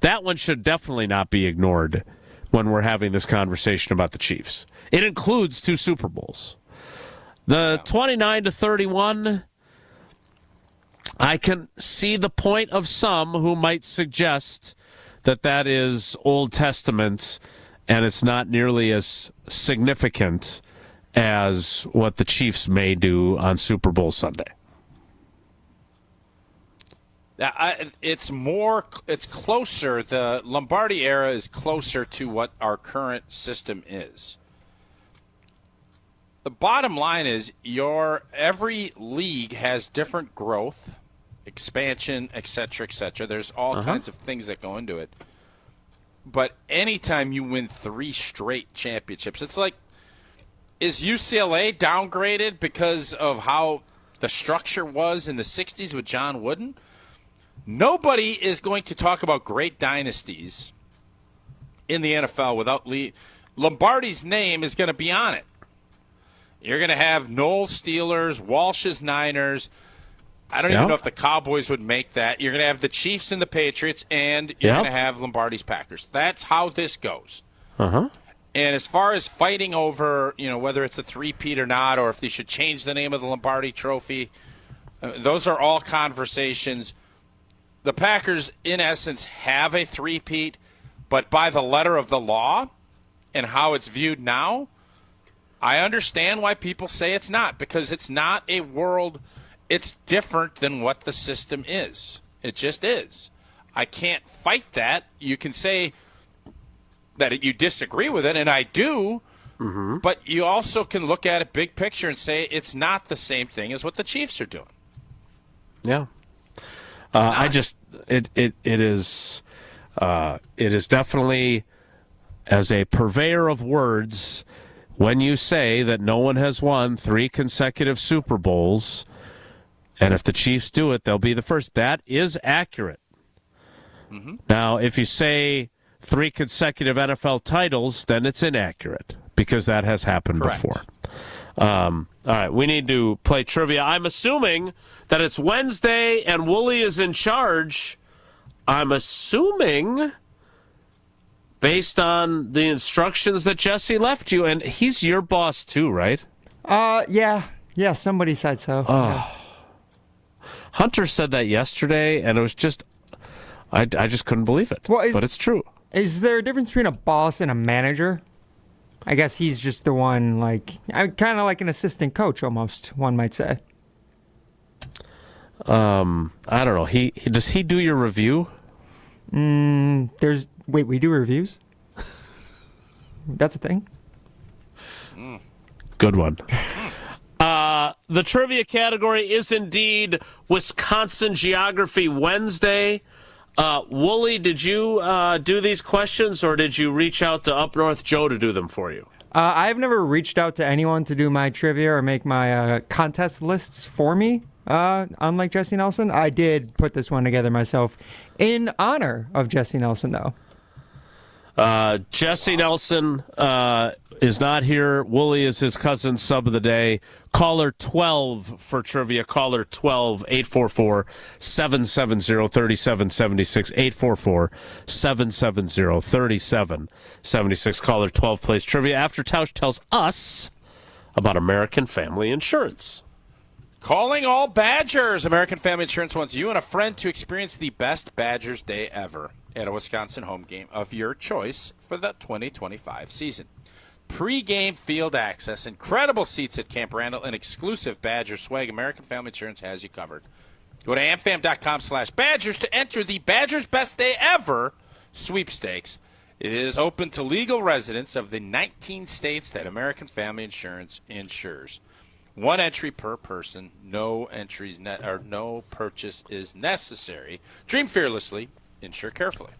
that one should definitely not be ignored when we're having this conversation about the Chiefs. It includes 2 Super Bowls. The 29-31, I can see the point of some who might suggest that is Old Testament and it's not nearly as significant as what the Chiefs may do on Super Bowl Sunday. It's closer. The Lombardi era is closer to what our current system is. The bottom line is every league has different growth, expansion, et cetera, et cetera. There's all kinds of things that go into it. But anytime you win 3 straight championships, it's like, is UCLA downgraded because of how the structure was in the 60s with John Wooden? Nobody is going to talk about great dynasties in the NFL without Lombardi's name is going to be on it. You're going to have Knowles Steelers, Walsh's Niners. I don't even know if the Cowboys would make that. You're going to have the Chiefs and the Patriots, and you're going to have Lombardi's Packers. That's how this goes. And as far as fighting over, whether it's a three-peat or not, or if they should change the name of the Lombardi Trophy, those are all conversations. The Packers, in essence, have a three-peat, but by the letter of the law and how it's viewed now, I understand why people say it's not, because it's not a world – it's different than what the system is. It just is. I can't fight that. You can say that you disagree with it, and I do, but you also can look at it big picture and say it's not the same thing as what the Chiefs are doing. Yeah. It is definitely, as a purveyor of words, when you say that no one has won 3 consecutive Super Bowls, and if the Chiefs do it, they'll be the first. That is accurate. Now, if you say 3 consecutive NFL titles, then it's inaccurate, because that has happened before. All right, we need to play trivia. I'm assuming that it's Wednesday and Wooly is in charge. I'm assuming, based on the instructions that Jesse left you, and he's your boss too, right? Yeah, somebody said so. Yeah. Hunter said that yesterday, and it was just, I just couldn't believe it. Well, but it's true. Is there a difference between a boss and a manager? I guess he's just the one, kind of like an assistant coach almost, one might say. I don't know. Does he do your review? We do reviews? That's a thing? Good one. The trivia category is indeed Wisconsin Geography Wednesday. Wooly, did you do these questions, or did you reach out to Up North Joe to do them for you? I've never reached out to anyone to do my trivia or make my contest lists for me, unlike Jesse Nelson. I did put this one together myself in honor of Jesse Nelson, though. Jesse Nelson is not here. Wooly is his cousin, sub of the day. Caller 12 for trivia. Caller 12, 844-770-3776. 844-770-3776. Caller 12 plays trivia after Tausch tells us about American Family Insurance. Calling all Badgers. American Family Insurance wants you and a friend to experience the best Badgers Day ever at a Wisconsin home game of your choice for the 2025 season. Pre-game field access, incredible seats at Camp Randall, and exclusive Badger swag. American Family Insurance has you covered. Go to amfam.com/Badgers to enter the Badgers Best Day Ever sweepstakes. It is open to legal residents of the 19 states that American Family Insurance insures. 1 entry per person. No entries no purchase is necessary. Dream fearlessly. Insure carefully.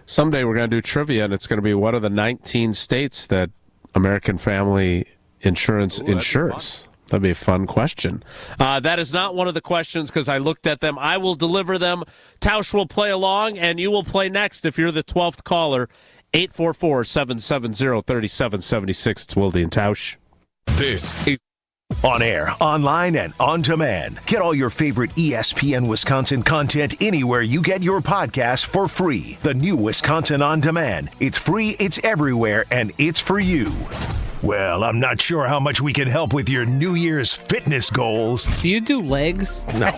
Someday we're going to do trivia, and it's going to be what are the 19 states that American Family Insurance insures? That'd be a fun question. That is not one of the questions, because I looked at them. I will deliver them. Tausch will play along, and you will play next if you're the 12th caller. 844-770-3776. It's Wilde and Tausch. This is On air, online, and on demand. Get all your favorite ESPN Wisconsin content anywhere you get your podcast for free. The new Wisconsin On Demand. It's free, it's everywhere, and it's for you. Well, I'm not sure how much we can help with your New Year's fitness goals. Do you do legs? No.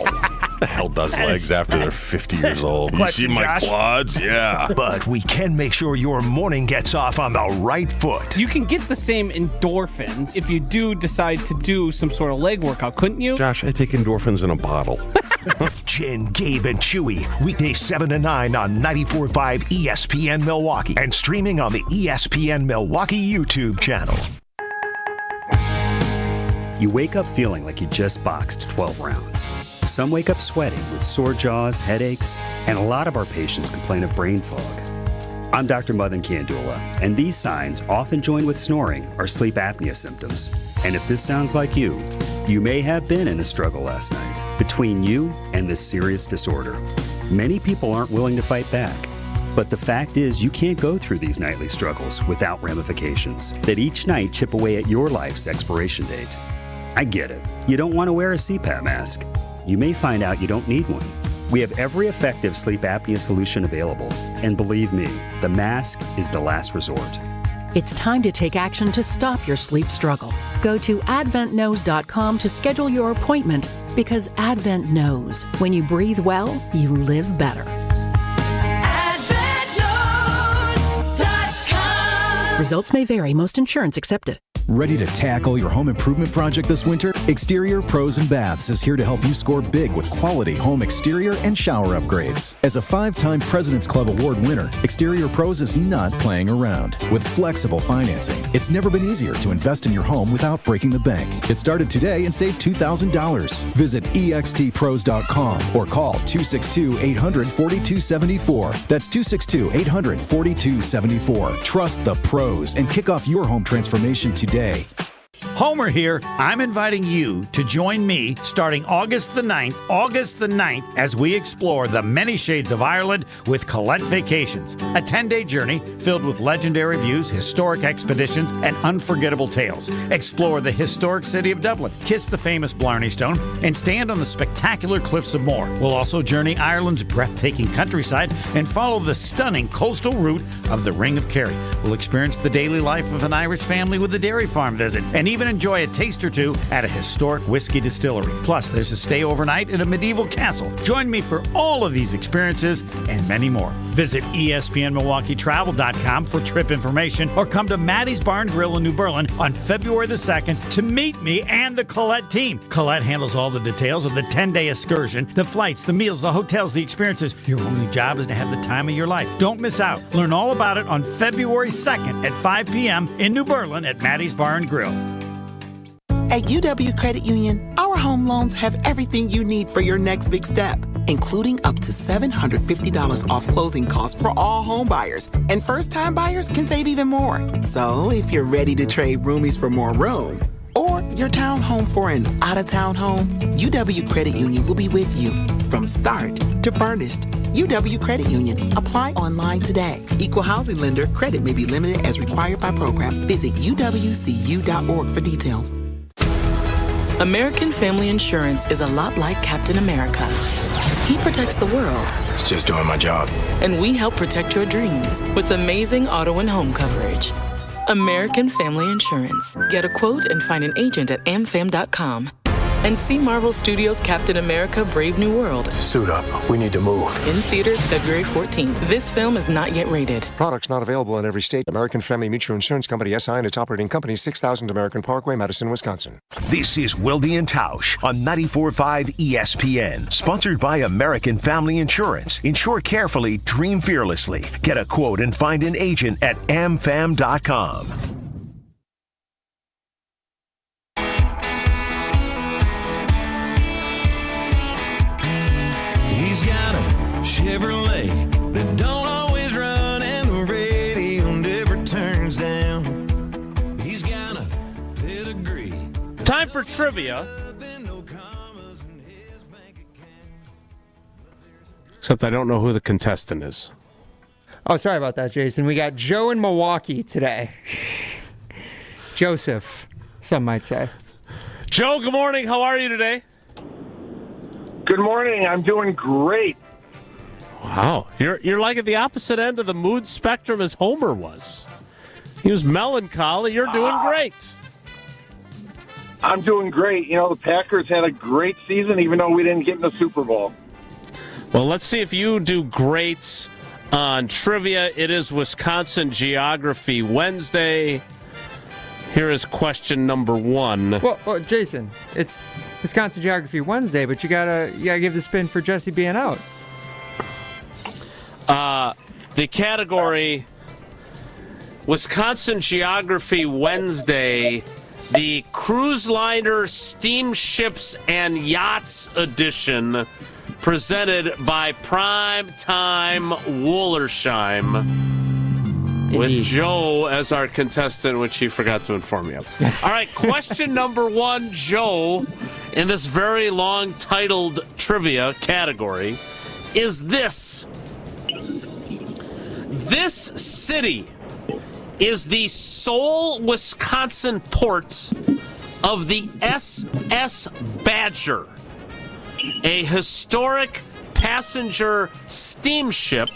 The hell does legs after they're 50 years old? You see my quads? Yeah. But we can make sure your morning gets off on the right foot. You can get the same endorphins if you do decide to do some sort of leg workout, couldn't you? Josh, I take endorphins in a bottle. Jen, Gabe, and Chewy, weekdays 7 to 9 on 94.5 ESPN Milwaukee and streaming on the ESPN Milwaukee YouTube channel. You wake up feeling like you just boxed 12 rounds. Some wake up sweating with sore jaws, headaches, and a lot of our patients complain of brain fog. I'm Dr. Madan Kandula, and these signs, often joined with snoring, are sleep apnea symptoms. And if this sounds like you may have been in a struggle last night between you and this serious disorder. Many people aren't willing to fight back. But the fact is, you can't go through these nightly struggles without ramifications that each night chip away at your life's expiration date. I get it. You don't want to wear a CPAP mask. You may find out you don't need one. We have every effective sleep apnea solution available. And believe me, the mask is the last resort. It's time to take action to stop your sleep struggle. Go to adventknows.com to schedule your appointment because Advent knows when you breathe well, you live better. Results may vary. Most insurance accepted. Ready to tackle your home improvement project this winter? Exterior Pros and Baths is here to help you score big with quality home exterior and shower upgrades. As a 5-time President's Club Award winner, Exterior Pros is not playing around. With flexible financing, it's never been easier to invest in your home without breaking the bank. Get started today and save $2,000. Visit extpros.com or call 262-800-4274. That's 262-800-4274. Trust the pros and kick off your home transformation today. Homer here. I'm inviting you to join me starting August the 9th, as we explore the many shades of Ireland with Colette Vacations. A 10-day journey filled with legendary views, historic expeditions, and unforgettable tales. Explore the historic city of Dublin, kiss the famous Blarney Stone, and stand on the spectacular cliffs of Moher. We'll also journey Ireland's breathtaking countryside and follow the stunning coastal route of the Ring of Kerry. We'll experience the daily life of an Irish family with a dairy farm visit, and even enjoy a taste or two at a historic whiskey distillery. Plus, there's a stay overnight in a medieval castle. Join me for all of these experiences and many more. Visit ESPNMilwaukeeTravel.com for trip information or come to Maddie's Barn Grill in New Berlin on February the 2nd to meet me and the Colette team. Colette handles all the details of the 10-day excursion, the flights, the meals, the hotels, the experiences. Your only job is to have the time of your life. Don't miss out. Learn all about it on February 2nd at 5 p.m. in New Berlin at Maddie's Barn Grill. At UW Credit Union, our home loans have everything you need for your next big step, including up to $750 off closing costs for all home buyers. And first-time buyers can save even more. So if you're ready to trade roomies for more room, or your townhome for an out-of-town home, UW Credit Union will be with you from start to furnished. UW Credit Union. Apply online today. Equal housing lender. Credit may be limited as required by program. Visit uwcu.org for details. American Family Insurance is a lot like Captain America. He protects the world. It's just doing my job. And we help protect your dreams with amazing auto and home coverage. American Family Insurance. Get a quote and find an agent at amfam.com. And see Marvel Studios' Captain America: Brave New World. Suit up. We need to move. In theaters February 14th. This film is not yet rated. Products not available in every state. American Family Mutual Insurance Company, SI, and its operating company, 6000 American Parkway, Madison, Wisconsin. This is Wilde and Tausch on 94.5 ESPN. Sponsored by American Family Insurance. Insure carefully, dream fearlessly. Get a quote and find an agent at amfam.com. He's got a Chevrolet that don't always run, and the radio never turns down. He's got a pedigree. Time for trivia. Except I don't know who the contestant is. Oh, sorry about that, Jason. We got Joe in Milwaukee today. Joseph, some might say. Joe, good morning. How are you today? Good morning. I'm doing great. Wow. You're like at the opposite end of the mood spectrum as Homer was. He was melancholy. You're doing great. I'm doing great. You know, the Packers had a great season, even though we didn't get in the Super Bowl. Well, let's see if you do great on trivia. It is Wisconsin Geography Wednesday. Here is question number 1. Well, Jason, it's Wisconsin Geography Wednesday, but you gotta give the spin for Jesse being out. The category Wisconsin Geography Wednesday, the Cruise Liner Steamships and Yachts edition, presented by Primetime Wollersheim, with Joe as our contestant, which he forgot to inform me of. All right, question number 1, Joe, in this very long titled trivia category, is this. This city is the sole Wisconsin port of the SS Badger, a historic passenger steamship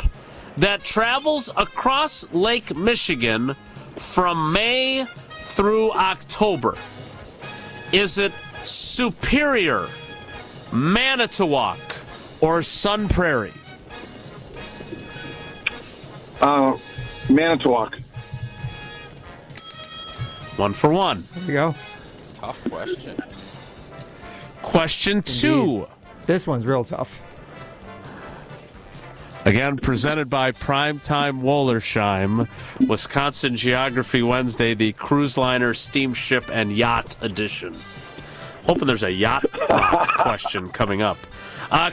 that travels across Lake Michigan from May through October. Is it Superior, Manitowoc, or Sun Prairie? Manitowoc. 1 for 1. There you go. Tough question. Question 2. This one's real tough. Again, presented by Primetime Wollersheim, Wisconsin Geography Wednesday, the Cruise Liner Steamship and Yacht Edition. Hoping there's a yacht question coming up.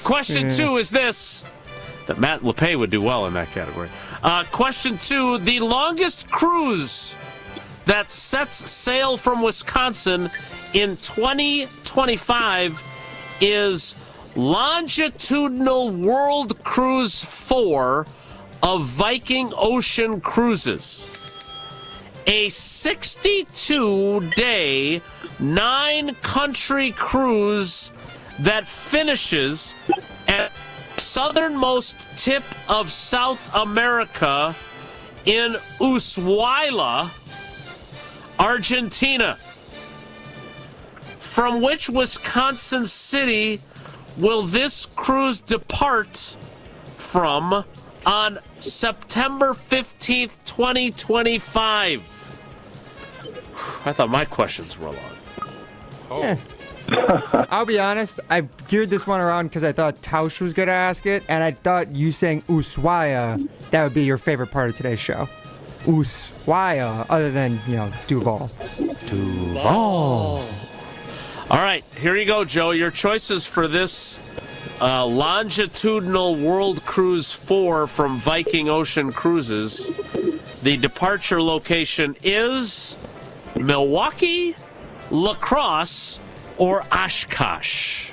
Question 2 is this. That Matt LePay would do well in that category. Question 2, the longest cruise that sets sail from Wisconsin in 2025 is Longitudinal World Cruise 4 of Viking Ocean Cruises. A 62-day, 9-country cruise that finishes at southernmost tip of South America in Ushuaia, Argentina. From which Wisconsin city will this cruise depart from on September 15th, 2025? I thought my questions were long. Yeah. I'll be honest, I geared this one around because I thought Tausch was going to ask it, and I thought you saying Ushuaia, that would be your favorite part of today's show. Ushuaia, other than, Duval. Duval. All right, here you go, Joe. Your choices for this Longitudinal World Cruise 4 from Viking Ocean Cruises. The departure location is Milwaukee, La Crosse, or Oshkosh.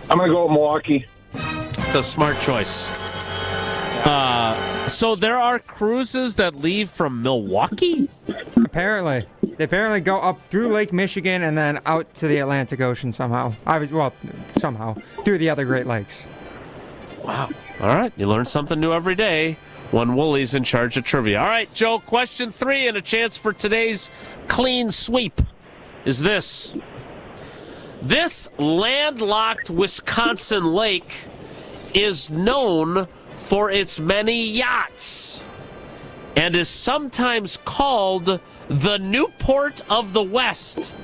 I'm going to go with Milwaukee. It's a smart choice. So there are cruises that leave from Milwaukee? Apparently. They apparently go up through Lake Michigan and then out to the Atlantic Ocean somehow. Somehow. Through the other Great Lakes. Wow. All right. You learn something new every day when Woolie's in charge of trivia. All right, Joe, question 3 and a chance for today's clean sweep is this. This landlocked Wisconsin lake is known for its many yachts and is sometimes called the Newport of the West.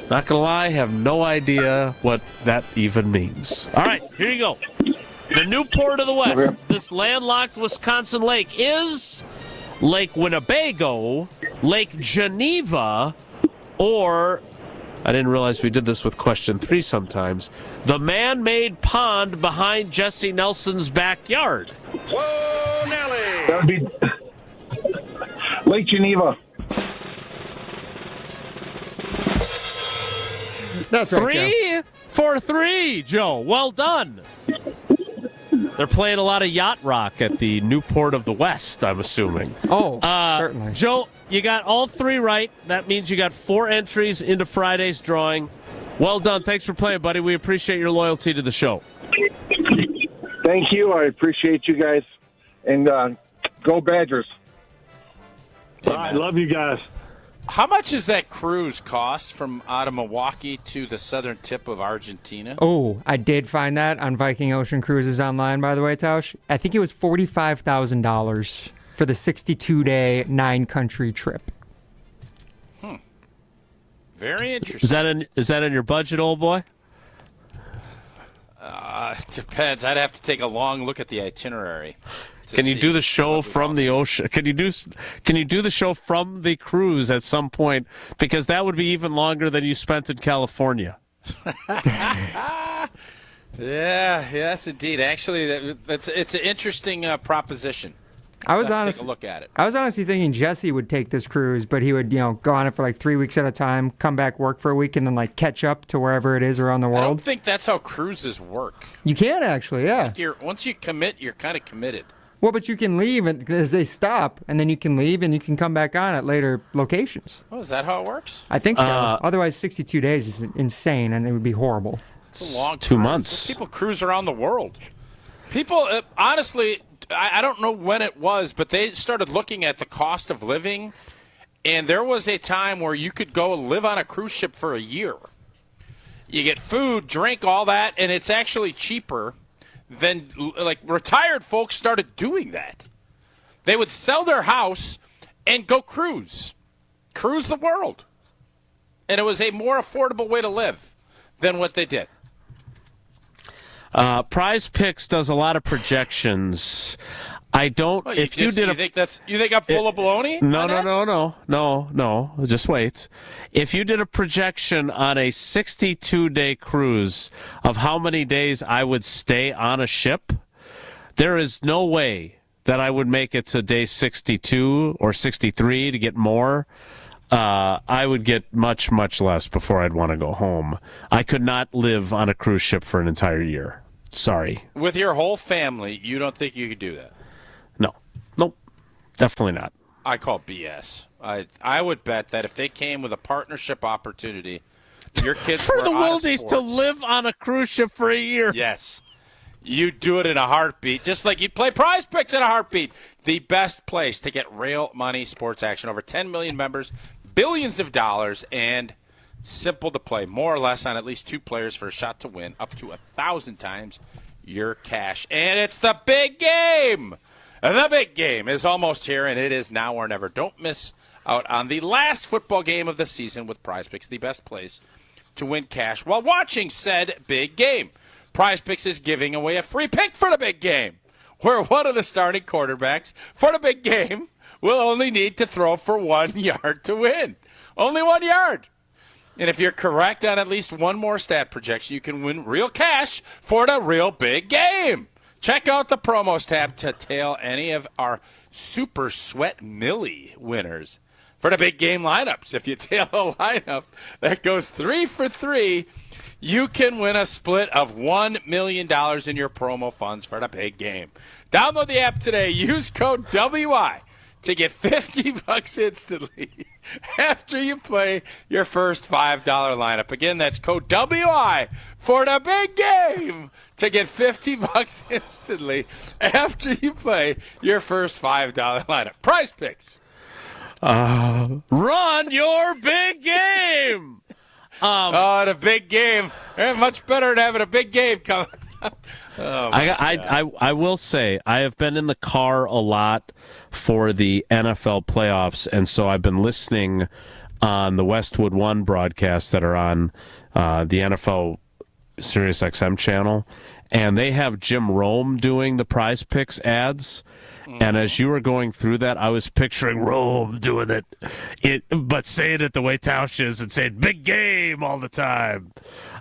Not gonna lie, I have no idea what that even means. All right, here you go. The Newport of the West, this landlocked Wisconsin lake, is Lake Winnebago, Lake Geneva, or, I didn't realize we did this with question 3 sometimes, the man-made pond behind Jesse Nelson's backyard. Whoa, Nelly! That would be Lake Geneva. That's right, 3 for 3, Joe. Well done. They're playing a lot of yacht rock at the Newport of the West, I'm assuming. Oh, certainly. Joe, you got all 3 right. That means you got 4 entries into Friday's drawing. Well done. Thanks for playing, buddy. We appreciate your loyalty to the show. Thank you. I appreciate you guys. And go Badgers. I love you guys. How much does that cruise cost from out of Milwaukee to the southern tip of Argentina? Oh, I did find that on Viking Ocean Cruises online, by the way, Tausch. I think it was $45,000 for the 62-day 9-country trip. Very interesting. Is that in your budget, old boy? Depends. I'd have to take a long look at the itinerary. Can you do the show from the ocean? Can you do the show from the cruise at some point? Because that would be even longer than you spent in California. Yes, indeed. Actually, it's an interesting proposition. I was take a look at it. I was honestly thinking Jesse would take this cruise, but he would, go on it for like 3 weeks at a time, come back, work for a week, and then like catch up to wherever it is around the I world. don't think that's how cruises work. You can actually, yeah. Once you commit, you're kind of committed. Well, but you can leave as they stop, and then you can leave and you can come back on at later locations. Oh, is that how it works? I think so. Otherwise, 62 days is insane, and it would be horrible. It's a long 2 months. People cruise around the world. People, honestly, I don't know when it was, but they started looking at the cost of living, and there was a time where you could go live on a cruise ship for a year. You get food, drink, all that, and it's actually cheaper than, like, retired folks started doing that. They would sell their house and go cruise the world. And it was a more affordable way to live than what they did. Prize Picks does a lot of projections. I don't. Well, you think I'm full of baloney? No. Just wait. If you did a projection on a 62-day cruise of how many days I would stay on a ship, there is no way that I would make it to day 62 or 63 to get more. I would get much, much less before I'd want to go home. I could not live on a cruise ship for an entire year. Sorry. With your whole family, you don't think you could do that? Nope. Definitely not. I call BS. I would bet that if they came with a partnership opportunity, your kids for were the out of Wildes sports. to live on a cruise ship for a year. Yes. You'd do it in a heartbeat, just like you'd play Prize Picks in a heartbeat. The best place to get real money sports action. Over 10 million members, billions of dollars, and simple to play. More or less on at least 2 players for a shot to win, up to 1,000 times your cash. And it's the big game. The big game is almost here, and it is now or never. Don't miss out on the last football game of the season with Prize Picks, the best place to win cash while watching said big game. Prize Picks is giving away a free pick for the big game, where one of the starting quarterbacks for the big game will only need to throw for 1 yard to win. Only 1 yard. And if you're correct on at least one more stat projection, you can win real cash for the real big game. Check out the promos tab to tail any of our Super Sweat Millie winners for the big game lineups. If you tail a lineup that goes 3 for 3, you can win a split of $1 million in your promo funds for the big game. Download the app today. Use code WI to get $50 instantly after you play your first $5 lineup. Again, that's code WI for the big game to get $50 instantly after you play your first $5 lineup. Prize Picks. Run your big game. The big game. Much better than having a big game coming up. I will say I have been in the car a lot for the NFL playoffs, and so I've been listening on the Westwood One broadcasts that are on the NFL Sirius XM channel, and they have Jim Rome doing the Prize Picks ads. And as you were going through that, I was picturing Rome doing but saying it the way Tausch is and saying "big game" all the time.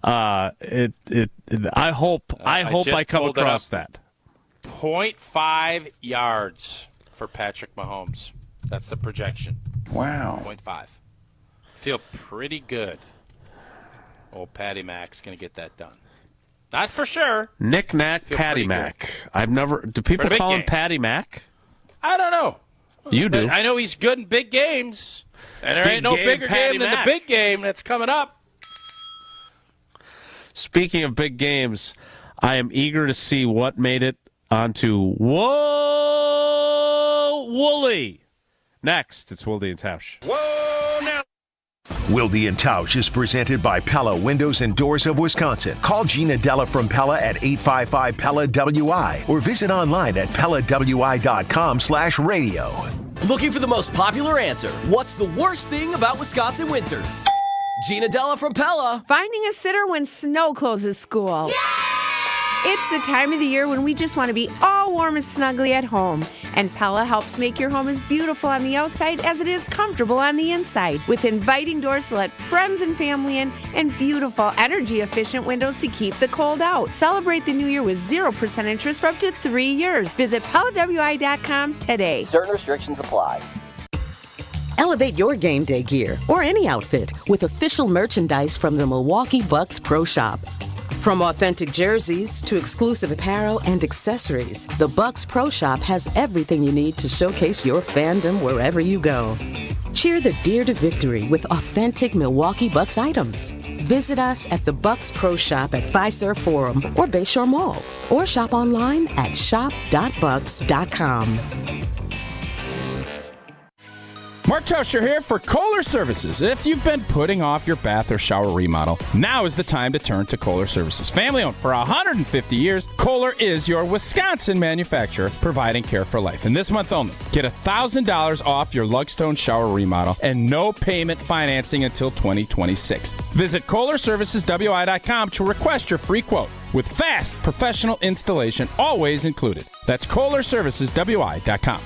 I hope I come across that. 0.5 yards for Patrick Mahomes. That's the projection. Wow. 0.5. Feel pretty good. Old Patty Mac's going to get that done. Not for sure. Knick-knack, Patty Mac. I've never... Do people call him Patty Mac? I don't know. You do. I know he's good in big games. And there Big ain't no game, bigger Patty game than the Mac. big game that's coming up. Speaking of big games, I am eager to see what made it onto Whoa Wooly. Next, it's Wilde and Tausch. Whoa now. Wilde and Tausch is presented by Pella Windows and Doors of Wisconsin. Call Gina Della from Pella at 855-PELLA-WI or visit online at PellaWI.com/radio. Looking for the most popular answer. What's the worst thing about Wisconsin winters? Gina Della from Pella. Finding a sitter when snow closes school. It's the time of the year when we just want to be all warm and snuggly at home. And Pella helps make your home as beautiful on the outside as it is comfortable on the inside. With inviting doors to let friends and family in and beautiful, energy-efficient windows to keep the cold out. Celebrate the new year with 0% interest for up to 3 years. Visit PellaWI.com today. Certain restrictions apply. Elevate your game day gear or any outfit with official merchandise from the Milwaukee Bucks Pro Shop. From authentic jerseys to exclusive apparel and accessories, the Bucks Pro Shop has everything you need to showcase your fandom wherever you go. Cheer the deer to victory with authentic Milwaukee Bucks items. Visit us at the Bucks Pro Shop at Fiserv Forum or Bayshore Mall, or shop online at shop.bucks.com. Mark Tauscher here for Kohler Services. If you've been putting off your bath or shower remodel, now is the time to turn to Kohler Services. Family owned for 150 years, Kohler is your Wisconsin manufacturer providing care for life. And this month only, get $1,000 off your Lugstone shower remodel and no payment financing until 2026. Visit KohlerServicesWI.com to request your free quote with fast professional installation always included. That's KohlerServicesWI.com.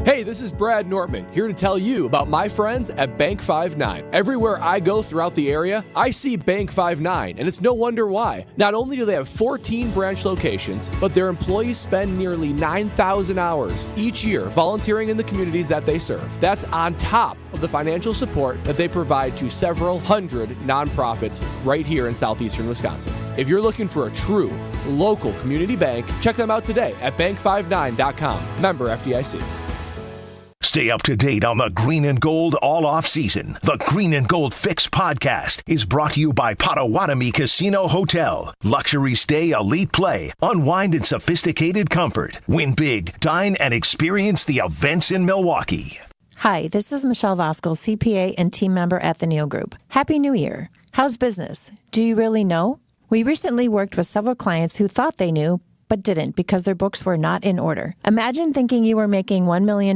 Hey, this is Brad Nortman, here to tell you about my friends at Bank 5-9. Everywhere I go throughout the area, I see Bank 5-9, and it's no wonder why. Not only do they have 14 branch locations, but their employees spend nearly 9,000 hours each year volunteering in the communities that they serve. That's on top of the financial support that they provide to several hundred nonprofits right here in southeastern Wisconsin. If you're looking for a true local community bank, check them out today at bank59.com. Member FDIC. Stay up to date on the Green and Gold all off season. The Green and Gold Fix podcast is brought to you by Potawatomi Casino Hotel. Luxury stay, elite play, unwind in sophisticated comfort. Win big, dine, and experience the events in Milwaukee. Hi, this is Michelle Voskel, CPA and team member at the Neal Group. Happy New Year. How's business? Do you really know? We recently worked with several clients who thought they knew, but didn't because their books were not in order. Imagine thinking you were making $1 million,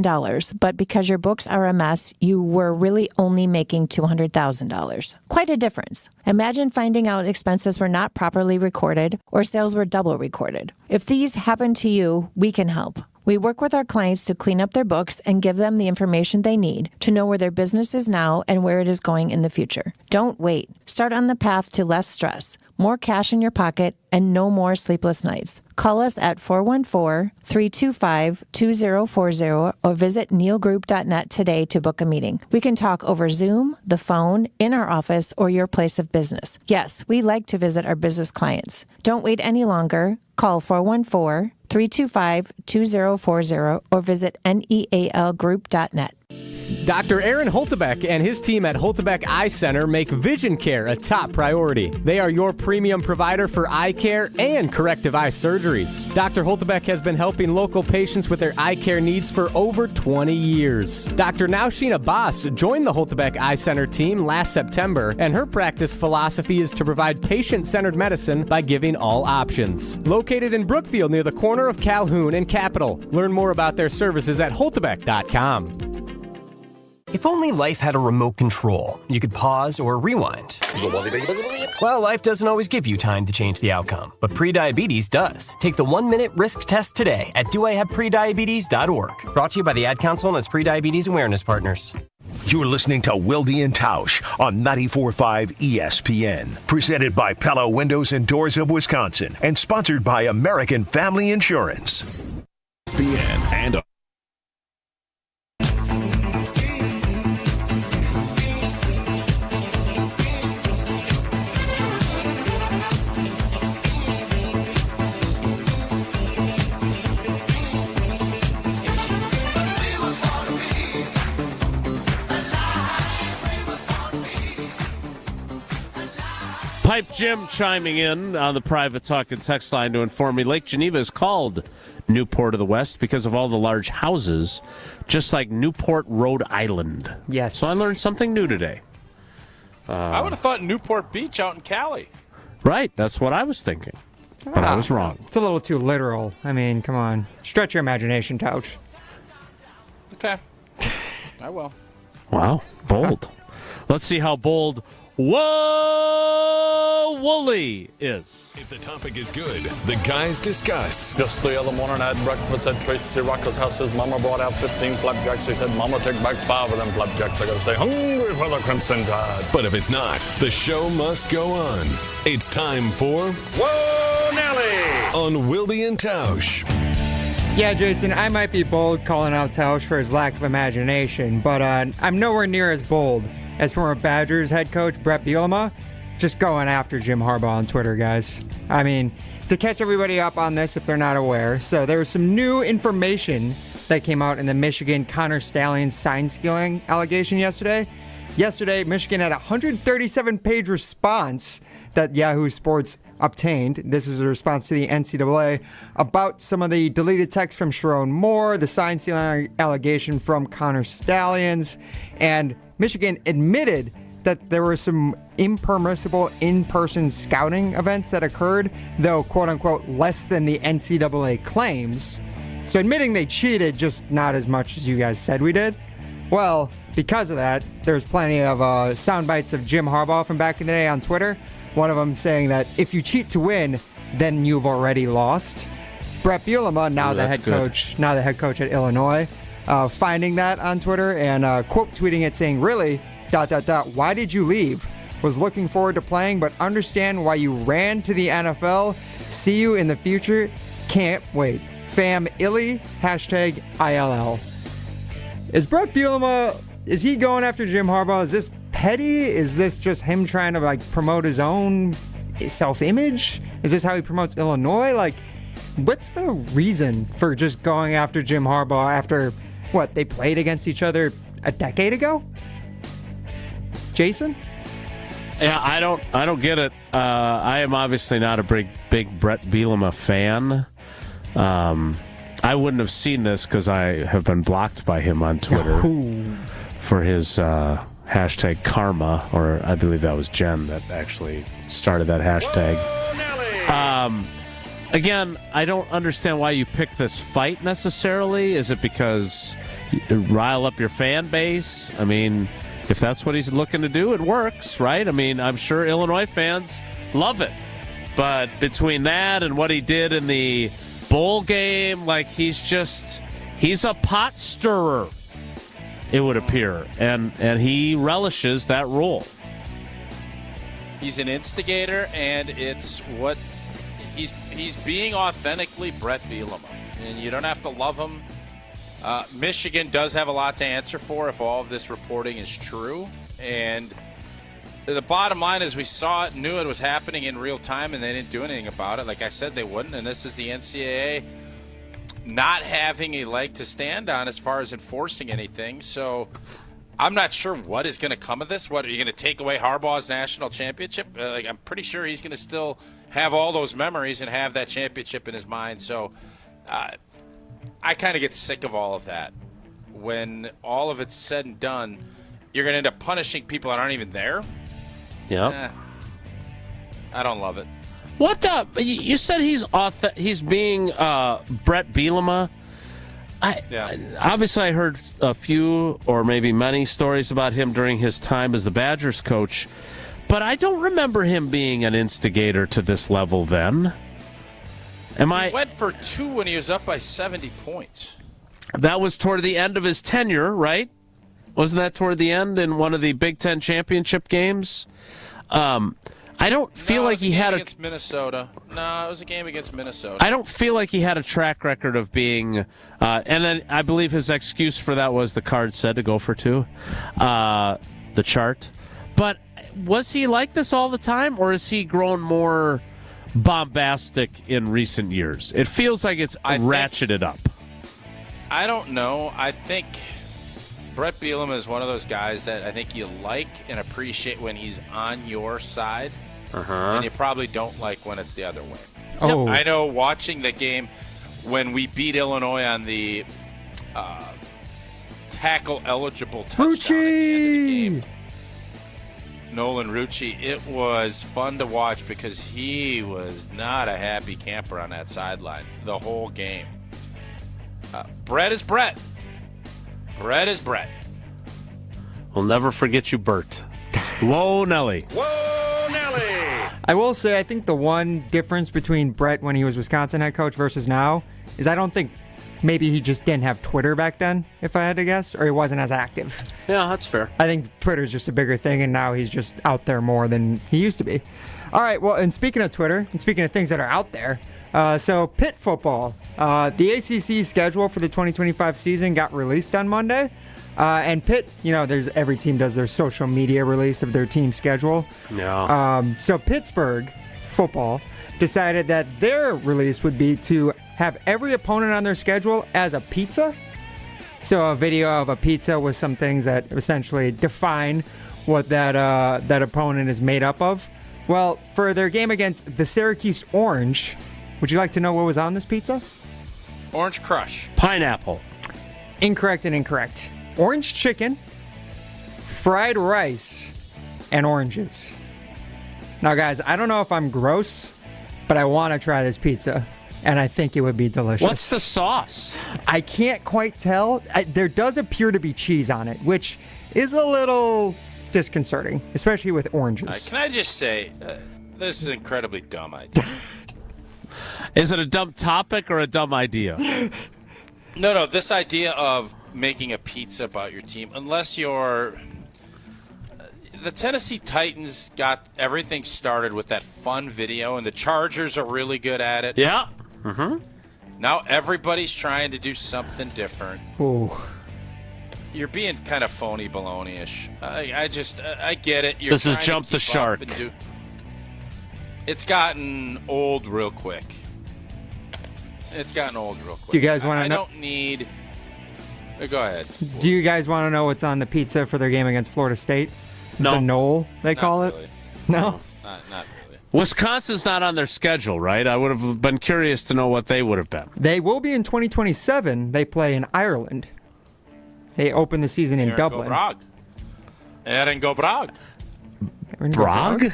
but because your books are a mess, you were really only making $200,000. Quite a difference. Imagine finding out expenses were not properly recorded or sales were double recorded. If these happen to you, we can help. We work with our clients to clean up their books and give them the information they need to know where their business is now and where it is going in the future. Don't wait. Start on the path to less stress, more cash in your pocket, and no more sleepless nights. Call us at 414-325-2040 or visit nealgroup.net today to book a meeting. We can talk over Zoom, the phone, in our office, or your place of business. Yes, we like to visit our business clients. Don't wait any longer. Call 414-325-2040 or visit nealgroup.net. Dr. Aaron Holtebeck and his team at Holtebeck Eye Center make vision care a top priority. They are your premium provider for eye care and corrective eye surgeries. Dr. Holtebeck has been helping local patients with their eye care needs for over 20 years. Dr. Nausheen Abbas joined the Holtebeck Eye Center team last September, and her practice philosophy is to provide patient-centered medicine by giving all options. Located in Brookfield near the corner of Calhoun and Capitol. Learn more about their services at holtebeck.com. If only life had a remote control, you could pause or rewind. Well, life doesn't always give you time to change the outcome, but prediabetes does. Take the 1-minute risk test today at doihaveprediabetes.org. Brought to you by the Ad Council and its prediabetes awareness partners. You're listening to Wilde and Tausch on 94.5 ESPN. Presented by Pella Windows and Doors of Wisconsin and sponsored by American Family Insurance. ESPN and Pipe Jim chiming in on the private talk and text line to inform me Lake Geneva is called Newport of the West because of all the large houses, just like Newport, Rhode Island. Yes. So I learned something new today. I would have thought Newport Beach out in Cali. Right, that's what I was thinking. But I was wrong. It's a little too literal. I mean, come on. Stretch your imagination, Tausch. Okay. I will. Wow, bold. Let's see how bold Wooly is. If the topic is good, the guys discuss. Just the other morning I had breakfast at Tracy Rocker's house. His mama brought out 15 flapjacks. He said, Mama, take back 5 of them flapjacks. I gotta stay hungry for the Crimson Tide. But if it's not, the show must go on. It's time for Whoa, Nelly! On Wilde and Tausch. Yeah, Jason, I might be bold calling out Tausch for his lack of imagination, but I'm nowhere near as bold as former Badgers head coach Brett Bielema just going after Jim Harbaugh on Twitter, guys. I mean, to catch everybody up on this if they're not aware, so there was some new information that came out in the Michigan Connor Stalions sign stealing allegation yesterday. Yesterday, Michigan had a 137-page response that Yahoo Sports obtained. This was a response to the NCAA about some of the deleted text from Sharon Moore, the sign stealing allegation from Connor Stalions, and Michigan admitted that there were some impermissible in-person scouting events that occurred, though quote-unquote less than the NCAA claims. So admitting they cheated, just not as much as you guys said we did. Well, because of that, there's plenty of sound bites of Jim Harbaugh from back in the day on Twitter. One of them saying that if you cheat to win, then you've already lost. Brett Bielema, now the head coach at Illinois, finding that on Twitter and quote tweeting it saying, "Really? ... Why did you leave? Was looking forward to playing, but understand why you ran to the NFL. See you in the future. Can't wait. Fam Illy. #ILL." Is Brett Bielema, is he going after Jim Harbaugh? Is this petty? Is this just him trying to promote his own self-image? Is this how he promotes Illinois? What's the reason for just going after Jim Harbaugh after what, they played against each other a decade ago? Jason? Yeah, I don't get it. I am obviously not a big Brett Bielema fan. I wouldn't have seen this because I have been blocked by him on Twitter for his #karma, or I believe that was Jen that actually started that hashtag. Again, I don't understand why you pick this fight necessarily. Is it because you rile up your fan base? I mean, if that's what he's looking to do, it works, right? I mean, I'm sure Illinois fans love it. But between that and what he did in the bowl game, he's a pot stirrer, it would appear. And he relishes that role. He's an instigator, and it's what he's being authentically Brett Bielema. And you don't have to love him. Michigan does have a lot to answer for if all of this reporting is true. And the bottom line is we saw it, knew it was happening in real time, and they didn't do anything about it. Like I said, they wouldn't. And this is the NCAA not having a leg to stand on as far as enforcing anything. So I'm not sure what is going to come of this. What, are you going to take away Harbaugh's national championship? I'm pretty sure he's going to still have all those memories and have that championship in his mind. So I kind of get sick of all of that. When all of it's said and done, you're going to end up punishing people that aren't even there. Yeah. I don't love it. What? You said he's being Brett Bielema. Obviously, I heard a few or maybe many stories about him during his time as the Badgers coach, but I don't remember him being an instigator to this level then. He went for 2 when he was up by 70 points. That was toward the end of his tenure, right? Wasn't that toward the end in one of the Big Ten championship games? I don't feel like he had against Minnesota. No, it was a game against Minnesota. I don't feel like he had a track record of being, and then I believe his excuse for that was the card said to go for 2, the chart. But was he like this all the time, or has he grown more bombastic in recent years? It feels like it's ratcheted up. I don't know. I think Brett Bielema is one of those guys that I think you like and appreciate when he's on your side. and you probably don't like when it's the other way. Oh. I know watching the game when we beat Illinois on the tackle-eligible touchdown at the end of the game. Nolan Rucci, it was fun to watch because he was not a happy camper on that sideline the whole game. Brett is Brett. Brett is Brett. We'll never forget you, Bert. Whoa, Nelly. Whoa, Nelly! I will say, I think the one difference between Brett when he was Wisconsin head coach versus now is I don't think maybe he just didn't have Twitter back then, if I had to guess, or he wasn't as active. Yeah, that's fair. I think Twitter's just a bigger thing, and now he's just out there more than he used to be. All right, well, and speaking of Twitter, and speaking of things that are out there, so Pitt football, the ACC schedule for the 2025 season got released on Monday. And Pitt, every team does their social media release of their team schedule. Yeah. So Pittsburgh football decided that their release would be to have every opponent on their schedule as a pizza. So a video of a pizza with some things that essentially define what that opponent is made up of. Well, for their game against the Syracuse Orange, would you like to know what was on this pizza? Orange Crush. Pineapple. Incorrect and incorrect. Orange chicken, fried rice, and oranges. Now, guys, I don't know if I'm gross, but I want to try this pizza, and I think it would be delicious. What's the sauce? I can't quite tell. There does appear to be cheese on it, which is a little disconcerting, especially with oranges. Can I just say, this is an incredibly dumb idea. Is it a dumb topic or a dumb idea? No, this idea of making a pizza about your team, unless you're the Tennessee Titans got everything started with that fun video, and the Chargers are really good at it. Yeah. Mm-hmm. Now everybody's trying to do something different. Ooh. You're being kind of phony baloney-ish. I get it. You're this is trying jump to the keep shark. up and it's gotten old real quick. It's gotten old real quick. Do you guys want to know? I don't need. Go ahead. Do you guys want to know what's on the pizza for their game against Florida State? No. The Knoll, they call really. it? No? Not really. Wisconsin's not on their schedule, right? I would have been curious to know what they would have been. They will be in 2027. They play in Ireland. They open the season in Dublin. Aaron go Bragg. Bragg?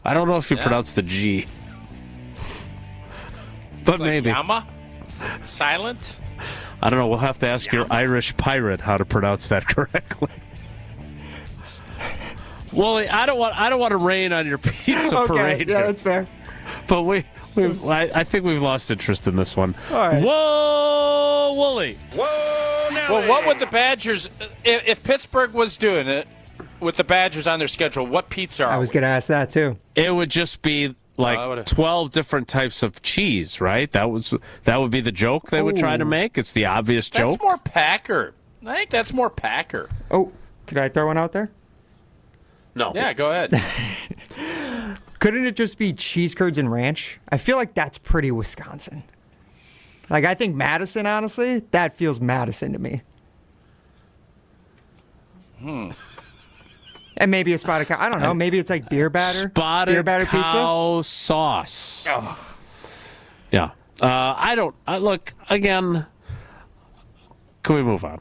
I don't know if you pronounce the G. But like maybe. Yama? Silent? I don't know. We'll have to ask your Irish pirate how to pronounce that correctly. Wooly, I don't want to rain on your pizza parade. Yeah, that's fair. But I think we've lost interest in this one. All right. Whoa, Wooly. Whoa, Nelly. Well, what would the Badgers, if Pittsburgh was doing it with the Badgers on their schedule, what pizza are I was going to ask that too. It would just be like 12 different types of cheese, right? That would be the joke they would try to make. It's the obvious joke. That's more Packer. I think that's more Packer. Oh, could I throw one out there? No. Yeah, go ahead. Couldn't it just be cheese curds and ranch? I feel like that's pretty Wisconsin. Like, I think Madison, honestly, that feels Madison to me. And maybe a spotted cow. I don't know. Maybe it's like beer batter. Spotted beer batter cow pizza. sauce. Oh. Yeah. Look, again, can we move on?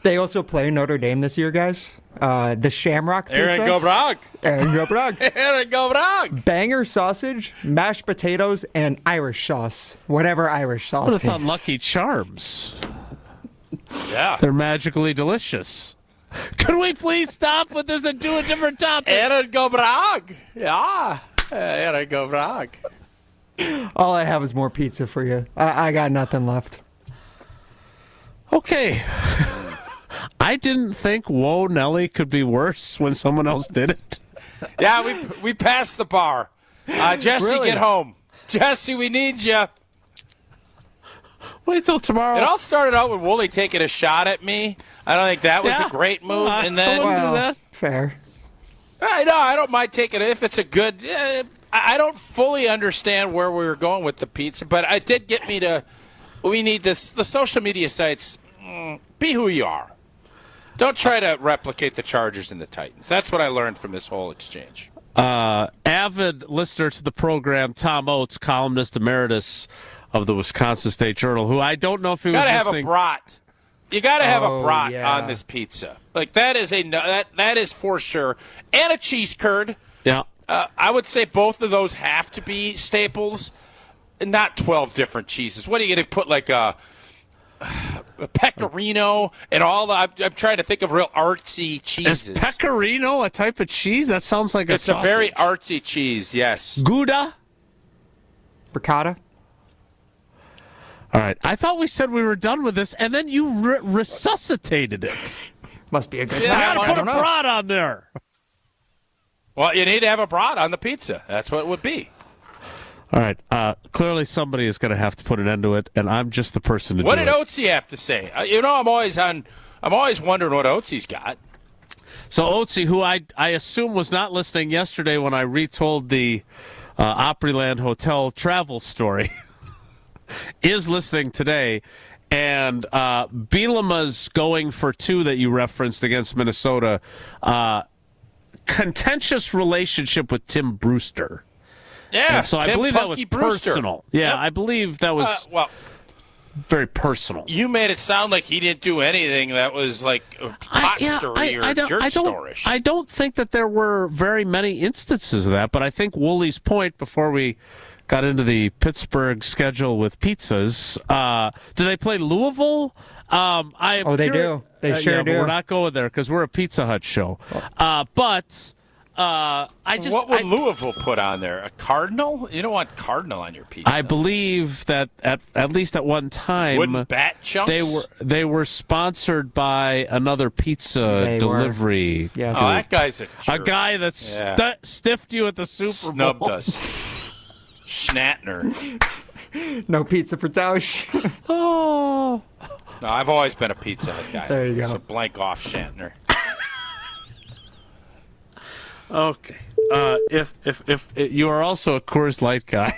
They also play Notre Dame this year, guys. The Shamrock Pizza. Aaron go Bragg. Aaron go Bragg. Aaron go Bragg. Banger sausage, mashed potatoes, and Irish sauce. Whatever Irish sauce I is. would have thought Lucky Charms. Yeah. They're magically delicious. Could we please stop with this and do a different topic? Aaron go Bragg. Yeah. Aaron go Bragg. All I have is more pizza for you. I got nothing left. Okay. I didn't think Whoa Nelly could be worse when someone else did it. Yeah, we passed the bar. Jesse, Really? get home. Jesse, we need you. Wait till tomorrow. It all started out with Wooly taking a shot at me. I don't think that was a great move. And then, Well, fair. I know, I don't mind taking it if it's a good. I don't fully understand where we were going with the pizza, but it did get me to. We need this. The social media sites. Be who you are. Don't try to replicate the Chargers and the Titans. That's what I learned from this whole exchange. avid listener to the program, Tom Oates, columnist emeritus of the Wisconsin State Journal, who I don't know if he was listening. You gotta have a brat. You gotta have a brat on this pizza. Like that is for sure, and a cheese curd. Yeah. I would say both of those have to be staples, not 12 different cheeses. What are you going to put, like a pecorino and all that? I'm trying to think of real artsy cheeses. Is pecorino a type of cheese? That sounds like it's sausage. A very artsy cheese, yes. Gouda? Ricotta? All right. I thought we said we were done with this, and then you resuscitated it. Must be a good I time. got to put a brat on there. Well, you need to have a brat on the pizza. That's what it would be. All right. Clearly, somebody is going to have to put an end to it, and I'm just the person to What do it. did Oatesy have to say? I'm always wondering what Oatsy's got. So Oatesy, who I assume was not listening yesterday when I retold the Opryland Hotel travel story, is listening today. And Bielema's going for 2 that you referenced against Minnesota. Contentious relationship with Tim Brewster. Yeah, and so I believe that was personal. Yeah, yep. I believe that was very personal. You made it sound like he didn't do anything that was like pot stirry or jerk storish. I don't think that there were very many instances of that, but I think Wooley's point before we got into the Pittsburgh schedule with pizzas. Do they play Louisville? They do. They sure do. But we're not going there because we're a Pizza Hut show. What would Louisville put on there? A cardinal? You don't want cardinal on your pizza. I believe that at least at one time, wooden bat chunks. They were sponsored by another pizza delivery. Yes. Oh, that guy's a guy that stiffed you at the Super Bowl. Snubbed us. Schnatner. No pizza for Tausch. Oh. No, I've always been a Pizza Hut guy. There you go. It's a blank off Schnatner. Okay. If you are also a Coors Light guy,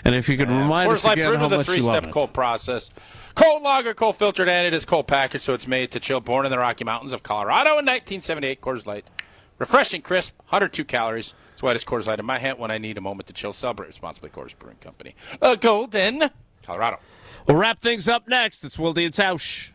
and if you could remind us again how much you love it. 3-step cold process. Cold lager, cold filtered, and it is cold packaged, so it's made to chill. Born in the Rocky Mountains of Colorado in 1978, Coors Light. Refreshing, crisp, 102 calories. That's why it is Coors Light in my hand when I need a moment to chill. Celebrate responsibly, Coors Brewing Company. Golden, Colorado. We'll wrap things up next. It's Wilde and Tausch.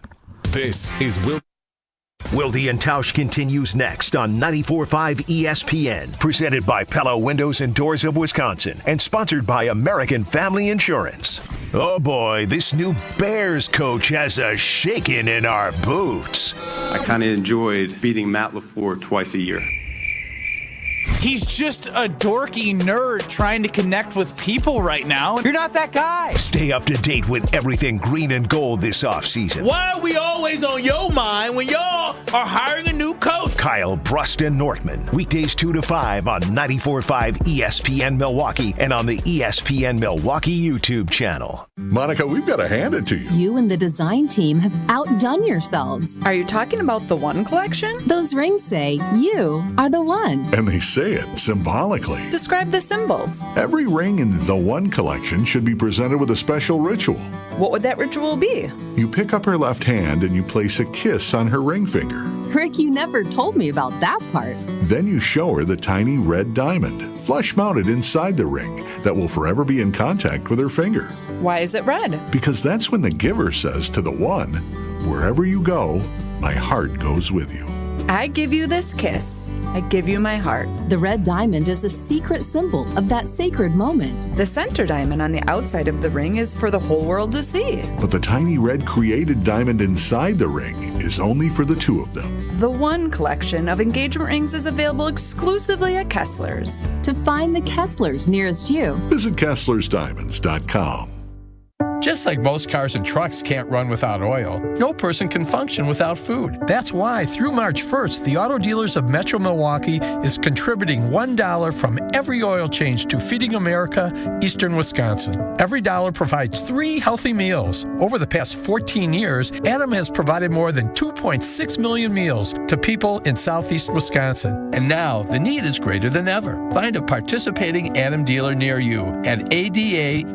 This is Wilde and Tausch continues next on 94.5 ESPN, presented by Pella Windows and Doors of Wisconsin, and sponsored by American Family Insurance. Oh boy, this new Bears coach has us shaking in our boots. I kind of enjoyed beating Matt LaFleur twice a year. He's just a dorky nerd trying to connect with people right now. You're not that guy. Stay up to date with everything green and gold this offseason. Why are we always on your mind when y'all are hiring a new coach? Kyle Bruston Northman. Weekdays 2 to 5 on 94.5 ESPN Milwaukee and on the ESPN Milwaukee YouTube channel. Monica, we've got to hand it to you. You and the design team have outdone yourselves. Are you talking about the One collection? Those rings say you are the one. And they say it symbolically. Describe the symbols. Every ring in the One collection should be presented with a special ritual. What would that ritual be? You pick up her left hand and you place a kiss on her ring finger. Rick, you never told me about that part. Then you show her the tiny red diamond, flush mounted inside the ring, that will forever be in contact with her finger. Why is it red? Because that's when the giver says to the one, wherever you go, my heart goes with you. I give you this kiss. I give you my heart. The red diamond is a secret symbol of that sacred moment. The center diamond on the outside of the ring is for the whole world to see. But the tiny red created diamond inside the ring is only for the two of them. The One collection of engagement rings is available exclusively at Kessler's. To find the Kesslers nearest you, visit KesslersDiamonds.com. Just like most cars and trucks can't run without oil, no person can function without food. That's why through March 1st, the Auto Dealers of Metro Milwaukee is contributing $1 from every oil change to Feeding America, Eastern Wisconsin. Every dollar provides 3 healthy meals. Over the past 14 years, Adam has provided more than 2.6 million meals to people in Southeast Wisconsin. And now the need is greater than ever. Find a participating Adam dealer near you at adamm.com.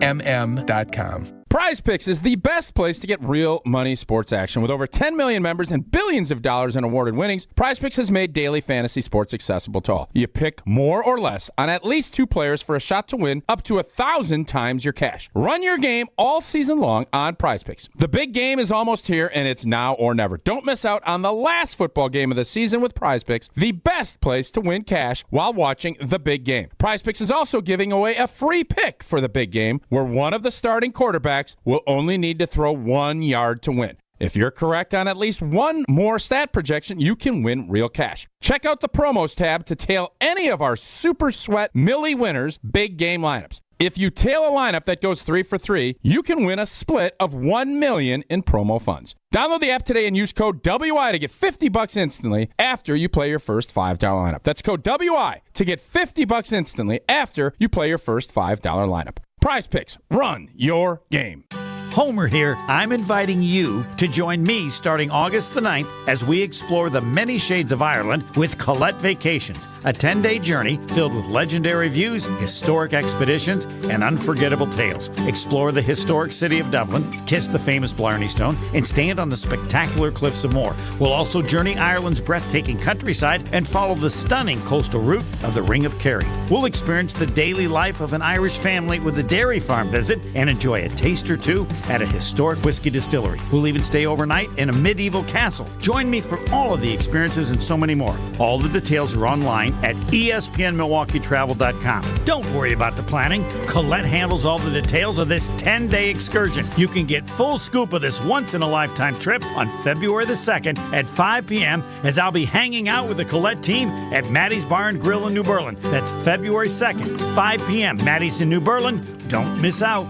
Prize Picks is the best place to get real money sports action. With over 10 million members and billions of dollars in awarded winnings, Prize Picks has made daily fantasy sports accessible to all. You pick more or less on at least 2 players for a shot to win up to 1,000 times your cash. Run your game all season long on Prize Picks. The big game is almost here, and it's now or never. Don't miss out on the last football game of the season with Prize Picks, the best place to win cash while watching the big game. Prize Picks is also giving away a free pick for the big game, where one of the starting quarterbacks will only need to throw 1 yard to win. If you're correct on at least one more stat projection, you can win real cash. Check out the promos tab to tail any of our Super Sweat Millie winners big game lineups. If you tail a lineup that goes 3 for 3, you can win a split of $1 million in promo funds. Download the app today and use code WI to get $50 instantly after you play your first $5 lineup. That's code WI to get $50 instantly after you play your first $5 lineup. Prize Picks, run your game. Homer here. I'm inviting you to join me starting August the 9th as we explore the many shades of Ireland with Colette Vacations, a 10-day journey filled with legendary views, historic expeditions, and unforgettable tales. Explore the historic city of Dublin, kiss the famous Blarney Stone, and stand on the spectacular cliffs of Moher. We'll also journey Ireland's breathtaking countryside and follow the stunning coastal route of the Ring of Kerry. We'll experience the daily life of an Irish family with a dairy farm visit and enjoy a taste or two at a historic whiskey distillery. We'll even stay overnight in a medieval castle. Join me for all of the experiences and so many more. All the details are online at ESPNMilwaukeeTravel.com. Don't worry about the planning. Colette handles all the details of this 10-day excursion. You can get full scoop of this once-in-a-lifetime trip on February the 2nd at 5 p.m. as I'll be hanging out with the Colette team at Maddie's Bar and Grill in New Berlin. That's February 2nd, 5 p.m. Maddie's in New Berlin. Don't miss out.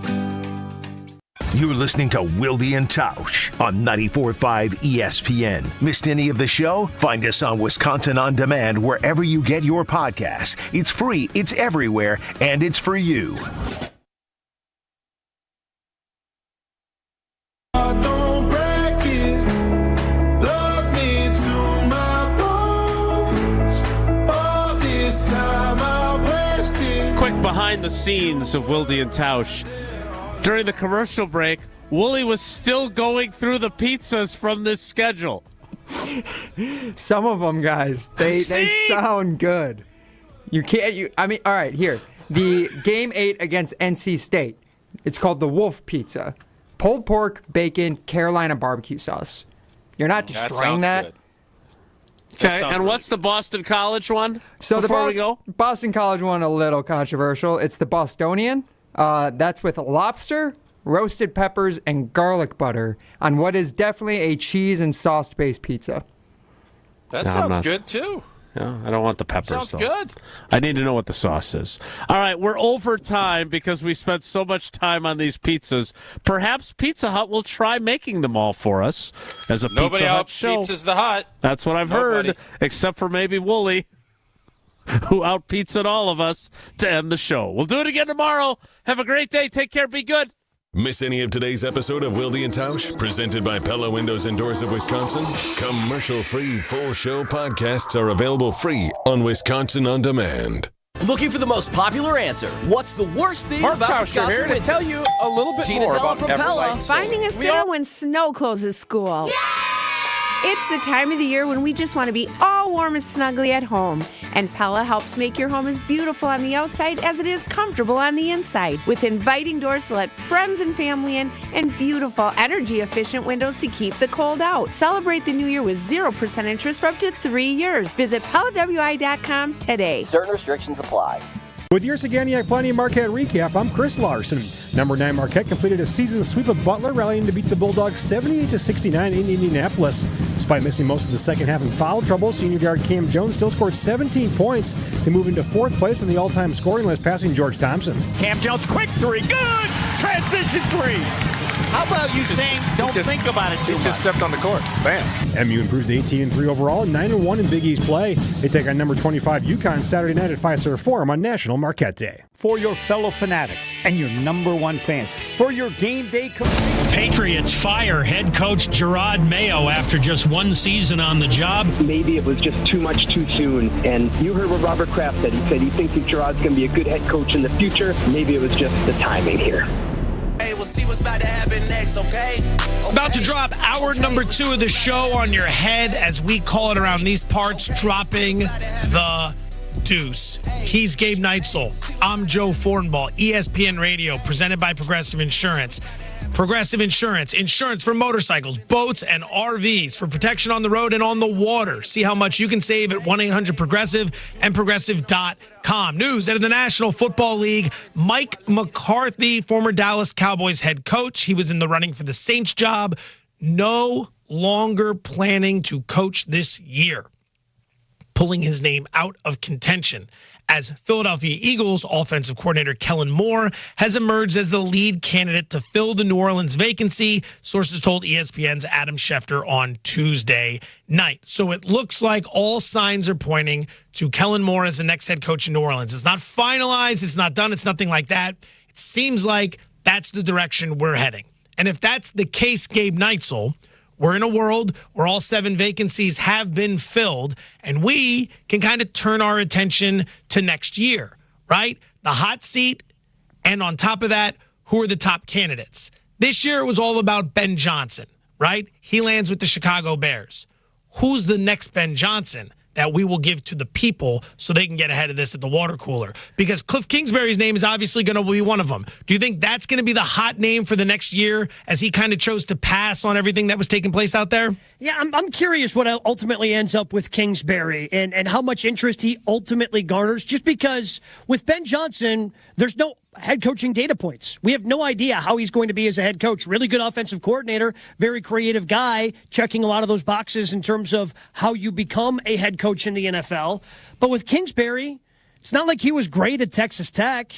You're listening to Wilde and Tausch on 94.5 ESPN. Missed any of the show? Find us on Wisconsin On Demand wherever you get your podcasts. It's free, it's everywhere, and it's for you. Quick behind the scenes of Wilde and Tausch. During the commercial break, Wooly was still going through the pizzas from this schedule. Some of them, guys, they sound good. All right, here. The Game 8 against NC State. It's called the Wolf Pizza. Pulled pork, bacon, Carolina barbecue sauce. You're not destroying that? Okay, and what's the Boston College one? So the Boston College one, a little controversial. It's the Bostonian. That's with lobster, roasted peppers, and garlic butter on what is definitely a cheese and sauce-based pizza. That sounds good, too. Yeah, I don't want the peppers, Sounds though. good. I need to know what the sauce is. All right, we're over time because we spent so much time on these pizzas. Perhaps Pizza Hut will try making them all for us as a Pizza Hut show. Nobody out-pizzas the Hut. That's what I've heard, except for maybe Wooly, who out-pizzaed all of us to end the show. We'll do it again tomorrow. Have a great day. Take care. Be good. Miss any of today's episode of Wilde and Tausch, presented by Pella Windows and Doors of Wisconsin? Commercial-free full show podcasts are available free on Wisconsin On Demand. Looking for the most popular answer. What's the worst thing about Tauscher Wisconsin here to winters? tell you a little bit more about from Pella. Finding a sitter when snow closes school. It's the time of the year when we just want to be all warm and snuggly at home. And Pella helps make your home as beautiful on the outside as it is comfortable on the inside. With inviting doors to let friends and family in and beautiful energy-efficient windows to keep the cold out. Celebrate the new year with 0% interest for up to 3 years. Visit PellaWI.com today. Certain restrictions apply. With your Saganiac Plenty Marquette recap, I'm Chris Larson. Number 9 Marquette completed a season sweep of Butler, rallying to beat the Bulldogs 78-69 in Indianapolis. Despite missing most of the second half in foul trouble, senior guard Cam Jones still scored 17 points to move into 4th place in the all-time scoring list, passing George Thompson. Cam Jones, quick three, good! Transition three! How about you saying don't think about it too much? He just stepped on the court. Bam. MU improves to 18-3 overall and 9-1 in Big East play. They take on number 25 UConn Saturday night at Fiserv Forum on National Marquette Day. For your fellow fanatics and your number one fans, for your game day Patriots fire head coach Gerard Mayo after just one season on the job. Maybe it was just too much too soon. And you heard what Robert Kraft said. He said he thinks that Gerard's going to be a good head coach in the future. Maybe it was just the timing here. Hey, We'll see what's about to happen next, okay? About to drop hour number 2 of the show on your head, as we call it around these parts, dropping the deuce. He's Gabe Neitzel. I'm Joe Fortenbaugh. ESPN Radio, presented by Progressive Insurance. Progressive Insurance. Insurance for motorcycles, boats, and RVs for protection on the road and on the water. See how much you can save at 1-800-PROGRESSIVE and Progressive.com. News out of the National Football League. Mike McCarthy, former Dallas Cowboys head coach. He was in the running for the Saints job. No longer planning to coach this year. Pulling his name out of contention, as Philadelphia Eagles offensive coordinator Kellen Moore has emerged as the lead candidate to fill the New Orleans vacancy, sources told ESPN's Adam Schefter on Tuesday night. So it looks like all signs are pointing to Kellen Moore as the next head coach in New Orleans. It's not finalized, it's not done, it's nothing like that. It seems like that's the direction we're heading. And if that's the case, Gabe Neitzel, we're in a world where all 7 vacancies have been filled, and we can kind of turn our attention to next year, right? The hot seat, and on top of that, who are the top candidates? This year it was all about Ben Johnson, right? He lands with the Chicago Bears. Who's the next Ben Johnson that we will give to the people so they can get ahead of this at the water cooler? Because Cliff Kingsbury's name is obviously going to be one of them. Do you think that's going to be the hot name for the next year, as he kind of chose to pass on everything that was taking place out there? Yeah, I'm curious what ultimately ends up with Kingsbury and how much interest he ultimately garners, just because with Ben Johnson, there's no head coaching data points. We have no idea how he's going to be as a head coach. Really good offensive coordinator, very creative guy, checking a lot of those boxes in terms of how you become a head coach in the NFL. But with Kingsbury, it's not like he was great at Texas Tech.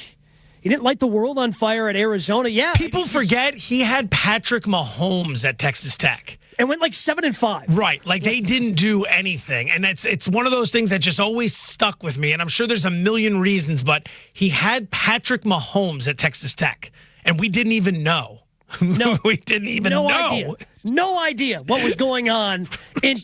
He didn't light the world on fire at Arizona. Yeah, people forget he had Patrick Mahomes at Texas Tech. And went like 7-5. Right. Like they didn't do anything. And it's one of those things that just always stuck with me. And I'm sure there's a million reasons, but he had Patrick Mahomes at Texas Tech. And we didn't even know. No, we didn't even know. Idea. No idea what was going on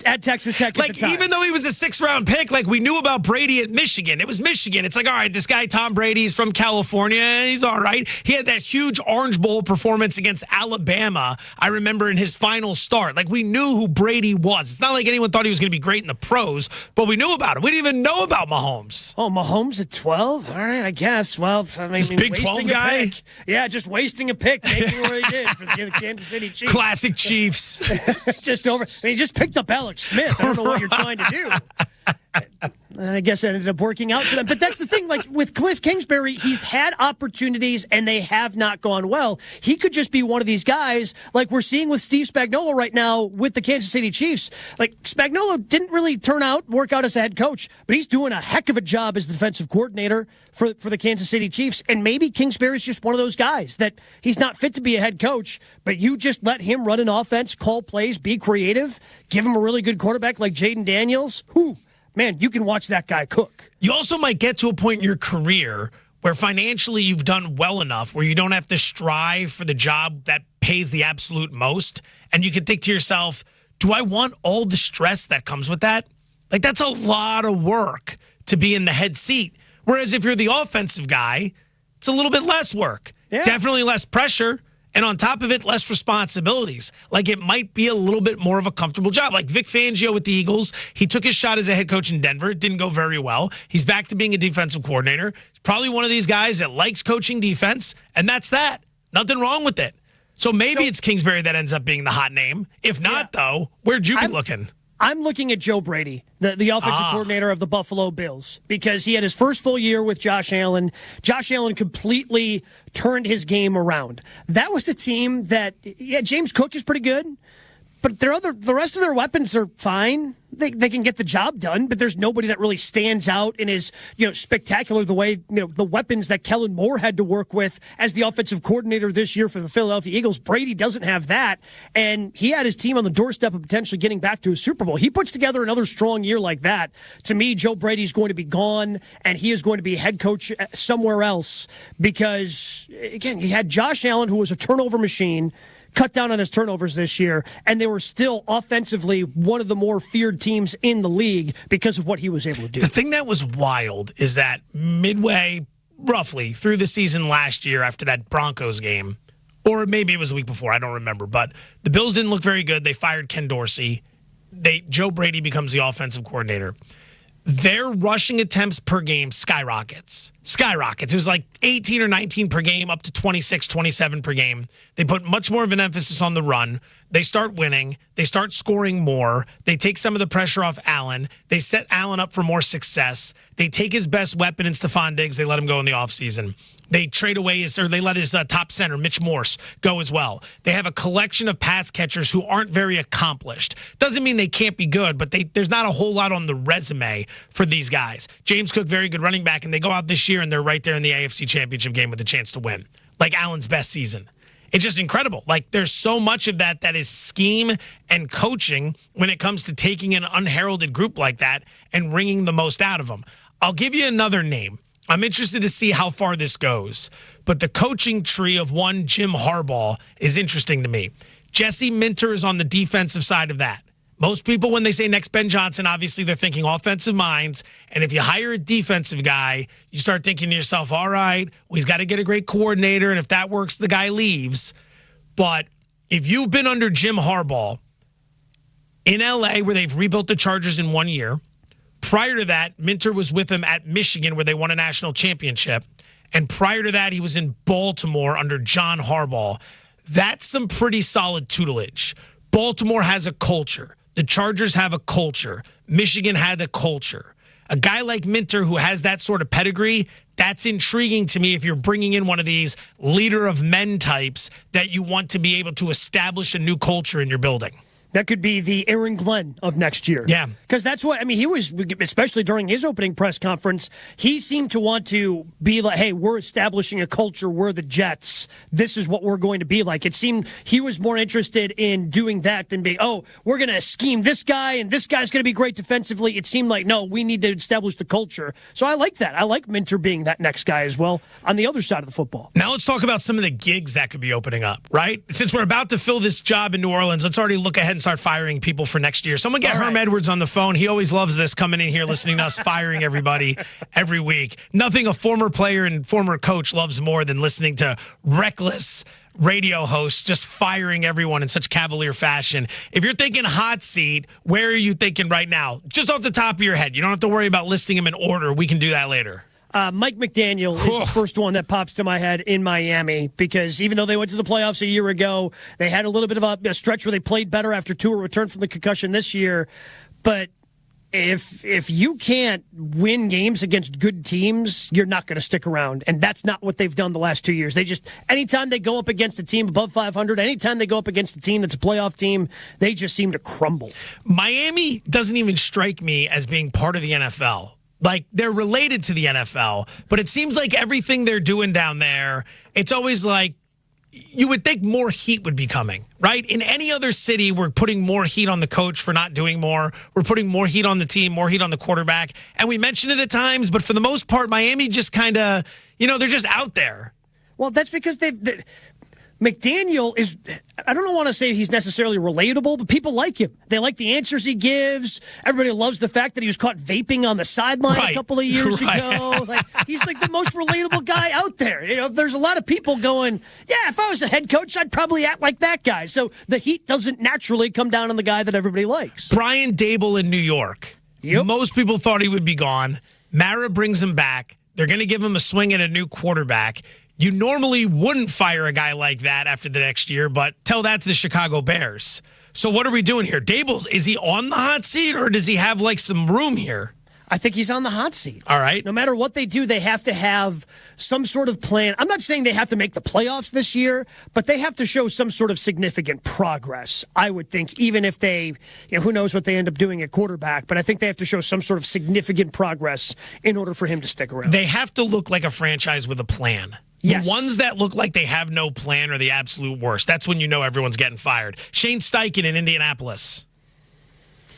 at Texas Tech at the time. Even though he was a 6th-round pick, like we knew about Brady at Michigan. It was Michigan. It's like, all right, this guy Tom Brady's from California. He's all right. He had that huge Orange Bowl performance against Alabama, I remember, in his final start. Like, we knew who Brady was. It's not like anyone thought he was going to be great in the pros, but we knew about him. We didn't even know about Mahomes. Oh, Mahomes at 12? All right, I guess. Well, I mean, this Big 12 guy? Yeah, just wasting a pick, taking what he did for the Kansas City Chiefs. Classic Chiefs. Just over. I mean, he just picked up Alex Smith. I don't know what you're trying to do. I guess it ended up working out for them. But that's the thing. Like with Cliff Kingsbury, he's had opportunities and they have not gone well. He could just be one of these guys like we're seeing with Steve Spagnuolo right now with the Kansas City Chiefs. Like Spagnuolo didn't really work out as a head coach, but he's doing a heck of a job as the defensive coordinator for the Kansas City Chiefs. And maybe Kingsbury's just one of those guys that he's not fit to be a head coach, but you just let him run an offense, call plays, be creative, give him a really good quarterback like Jaden Daniels. Whew. Man, you can watch that guy cook. You also might get to a point in your career where financially you've done well enough where you don't have to strive for the job that pays the absolute most. And you can think to yourself, do I want all the stress that comes with that? Like, that's a lot of work to be in the head seat. Whereas if you're the offensive guy, it's a little bit less work. Yeah. Definitely less pressure. And on top of it, less responsibilities. Like, it might be a little bit more of a comfortable job. Like Vic Fangio with the Eagles, he took his shot as a head coach in Denver. It didn't go very well. He's back to being a defensive coordinator. He's probably one of these guys that likes coaching defense, and that's that. Nothing wrong with it. So maybe it's Kingsbury that ends up being the hot name. If not, though, where'd you be looking? I'm looking at Joe Brady, the offensive coordinator of the Buffalo Bills, because he had his first full year with Josh Allen. Josh Allen completely turned his game around. That was a team that, James Cook is pretty good, but the rest of their weapons are fine. They can get the job done, but there's nobody that really stands out and is spectacular the way the weapons that Kellen Moore had to work with as the offensive coordinator this year for the Philadelphia Eagles. Brady doesn't have that, and he had his team on the doorstep of potentially getting back to a Super Bowl. He puts together another strong year like that. To me, Joe Brady's going to be gone, and he is going to be head coach somewhere else because, again, he had Josh Allen, who was a turnover machine, cut down on his turnovers this year, and they were still offensively one of the more feared teams in the league because of what he was able to do. The thing that was wild is that midway, roughly, through the season last year after that Broncos game, or maybe it was the week before. I don't remember. But the Bills didn't look very good. They fired Ken Dorsey. Joe Brady becomes the offensive coordinator. Their rushing attempts per game skyrockets. It was like 18 or 19 per game, up to 26, 27 per game. They put much more of an emphasis on the run. They start winning. They start scoring more. They take some of the pressure off Allen. They set Allen up for more success. They take his best weapon in Stephon Diggs. They let him go in the offseason. They trade away they let his top center, Mitch Morse, go as well. They have a collection of pass catchers who aren't very accomplished. Doesn't mean they can't be good, but there's not a whole lot on the resume for these guys. James Cook, very good running back, and they go out this year and they're right there in the AFC Championship game with a chance to win. Like Allen's best season. It's just incredible. Like, there's so much of that is scheme and coaching when it comes to taking an unheralded group like that and wringing the most out of them. I'll give you another name. I'm interested to see how far this goes. But the coaching tree of one Jim Harbaugh is interesting to me. Jesse Minter is on the defensive side of that. Most people, when they say next Ben Johnson, obviously they're thinking offensive minds. And if you hire a defensive guy, you start thinking to yourself, all right, well, he's got to get a great coordinator. And if that works, the guy leaves. But if you've been under Jim Harbaugh in L.A., where they've rebuilt the Chargers in 1 year, prior to that, Minter was with them at Michigan, where they won a national championship. And prior to that, he was in Baltimore under John Harbaugh. That's some pretty solid tutelage. Baltimore has a culture. The Chargers have a culture. Michigan had a culture. A guy like Minter who has that sort of pedigree, that's intriguing to me if you're bringing in one of these leader of men types that you want to be able to establish a new culture in your building. That could be the Aaron Glenn of next year. Yeah. Because that's what, he was, especially during his opening press conference, he seemed to want to be like, hey, we're establishing a culture. We're the Jets. This is what we're going to be like. It seemed he was more interested in doing that than being, we're going to scheme this guy and this guy's going to be great defensively. It seemed like, no, we need to establish the culture. So I like that. I like Minter being that next guy as well on the other side of the football. Now let's talk about some of the gigs that could be opening up, right? Since we're about to fill this job in New Orleans, let's already look ahead and start firing people for next year. Someone get Herm Edwards on the phone. He always loves this, coming in here, listening to us, firing everybody every week. Nothing a former player and former coach loves more than listening to reckless radio hosts just firing everyone in such cavalier fashion. If you're thinking hot seat, where are you thinking right now? Just off the top of your head. You don't have to worry about listing them in order. We can do that later. Mike McDaniel is the first one that pops to my head in Miami, because even though they went to the playoffs a year ago, they had a little bit of a stretch where they played better after Tua returned from the concussion this year. But if you can't win games against good teams, you're not going to stick around. And that's not what they've done the last 2 years. They just, anytime they go up against a team above 500, anytime they go up against a team that's a playoff team, they just seem to crumble. Miami doesn't even strike me as being part of the NFL. Like, they're related to the NFL, but it seems like everything they're doing down there, it's always like you would think more heat would be coming, right? In any other city, we're putting more heat on the coach for not doing more. We're putting more heat on the team, more heat on the quarterback. And we mention it at times, but for the most part, Miami just kind of, they're just out there. Well, that's because McDaniel is, I don't want to say he's necessarily relatable, but people like him. They like the answers he gives. Everybody loves the fact that he was caught vaping on the sideline a couple of years ago. He's like the most relatable guy out there. There's a lot of people going, yeah, if I was a head coach, I'd probably act like that guy. So the heat doesn't naturally come down on the guy that everybody likes. Brian Dable in New York. Yep. Most people thought he would be gone. Mara brings him back. They're going to give him a swing at a new quarterback. You normally wouldn't fire a guy like that after the next year, but tell that to the Chicago Bears. So what are we doing here? Dable, is he on the hot seat, or does he have some room here? I think he's on the hot seat. All right. No matter what they do, they have to have some sort of plan. I'm not saying they have to make the playoffs this year, but they have to show some sort of significant progress, I would think, even if they, who knows what they end up doing at quarterback, but I think they have to show some sort of significant progress in order for him to stick around. They have to look like a franchise with a plan. Yes. The ones that look like they have no plan are the absolute worst. That's when you know everyone's getting fired. Shane Steichen in Indianapolis.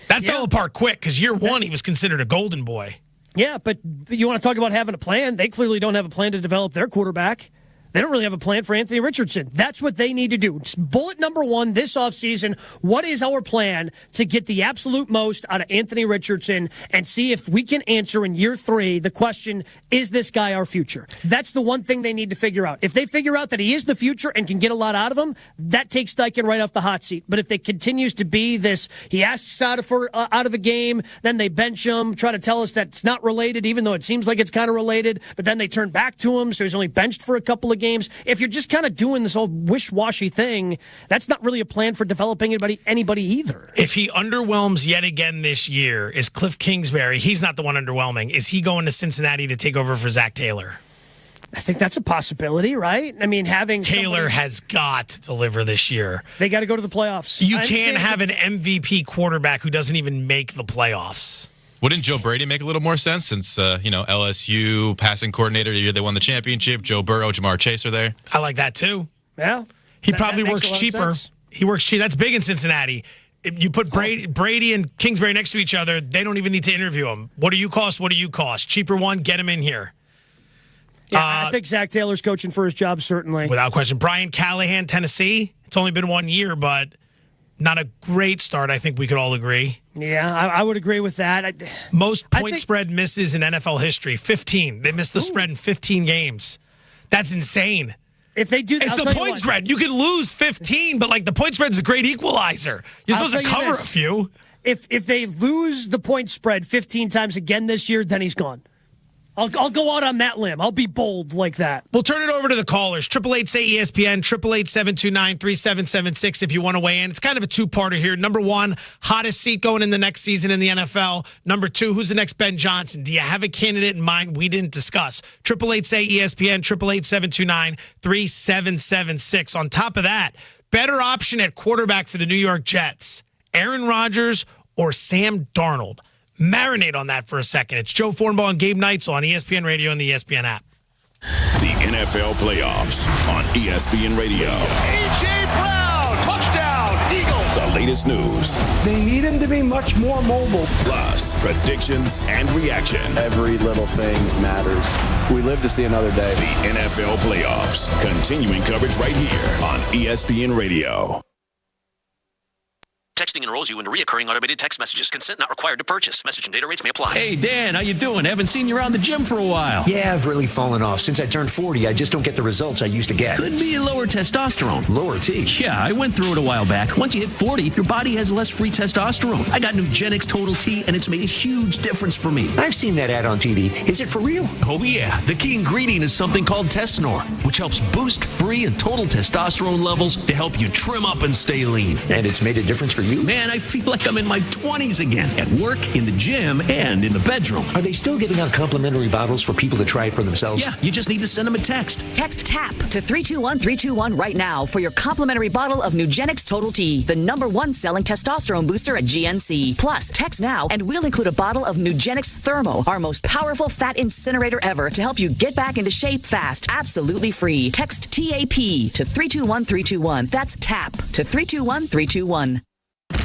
That fell apart quick because year one he was considered a golden boy. Yeah, but you want to talk about having a plan? They clearly don't have a plan to develop their quarterback. They don't really have a plan for Anthony Richardson. That's what they need to do. Bullet number one this offseason, what is our plan to get the absolute most out of Anthony Richardson and see if we can answer in year 3 the question, is this guy our future? That's the one thing they need to figure out. If they figure out that he is the future and can get a lot out of him, that takes Steichen right off the hot seat. But if it continues to be this, he asks out of a game, then they bench him, try to tell us that it's not related, even though it seems like it's kind of related, but then they turn back to him, so he's only benched for a couple of games. If you're just kind of doing this old wish-washy thing, that's not really a plan for developing anybody either. If he underwhelms yet again this year, is Cliff Kingsbury, he's not the one underwhelming, is he going to Cincinnati to take over for Zach Taylor? I think that's a possibility, right? I mean, having Taylor has got to deliver this year. They got to go to the playoffs. You can't have an MVP quarterback who doesn't even make the playoffs. Wouldn't Joe Brady make a little more sense since, LSU passing coordinator the year they won the championship, Joe Burrow, Jamar Chase are there? I like that too. Yeah. He probably works cheaper. He works cheap. That's big in Cincinnati. If you put Brady and Kingsbury next to each other, they don't even need to interview him. What do you cost? What do you cost? Cheaper one, get him in here. Yeah, I think Zach Taylor's coaching for his job, certainly. Without question. Brian Callahan, Tennessee. It's only been 1 year, but not a great start, I think we could all agree. Yeah, I would agree with that. Most point spread misses in NFL history, 15. They missed the spread in 15 games. That's insane. If they do that, it's the point spread. You can lose 15, but the point spread's a great equalizer. You're supposed to cover a few. If they lose the point spread 15 times again this year, then he's gone. I'll go out on that limb. I'll be bold like that. We'll turn it over to the callers. 888-SAY-ESPN, 888-729-3776 if you want to weigh in. It's kind of a two-parter here. Number one, hottest seat going in the next season in the NFL. Number two, who's the next Ben Johnson? Do you have a candidate in mind we didn't discuss? 888-SAY-ESPN, 888-729-3776. On top of that, better option at quarterback for the New York Jets, Aaron Rodgers or Sam Darnold? Marinate on that for a second. It's Joe Fornball and Gabe Neitzel on ESPN Radio and the ESPN app. The NFL playoffs on ESPN Radio. A.J. Brown, touchdown, Eagles. The latest news. They need him to be much more mobile. Plus, predictions and reaction. Every little thing matters. We live to see another day. The NFL playoffs. Continuing coverage right here on ESPN Radio. Texting enrolls you into recurring automated text messages. Consent not required to purchase. Message and data rates may apply. Hey, Dan, how you doing? Haven't seen you around the gym for a while. Yeah, I've really fallen off. Since I turned 40, I just don't get the results I used to get. Could be lower testosterone. Lower T? Yeah, I went through it a while back. Once you hit 40, your body has less free testosterone. I got Nugenix Total T, and it's made a huge difference for me. I've seen that ad on TV. Is it for real? Oh, yeah. The key ingredient is something called Tesnor, which helps boost free and total testosterone levels to help you trim up and stay lean. And it's made a difference for you? Man, I feel like I'm in my 20s again, at work, in the gym, and in the bedroom. Are they still giving out complimentary bottles for people to try it for themselves? Yeah, you just need to send them a text. Text TAP to 321-321 right now for your complimentary bottle of Nugenix Total T, the #1 selling testosterone booster at GNC. Plus, text now and we'll include a bottle of Nugenix Thermo, our most powerful fat incinerator ever, to help you get back into shape fast, absolutely free. Text TAP to 321-321. That's TAP to 321-321.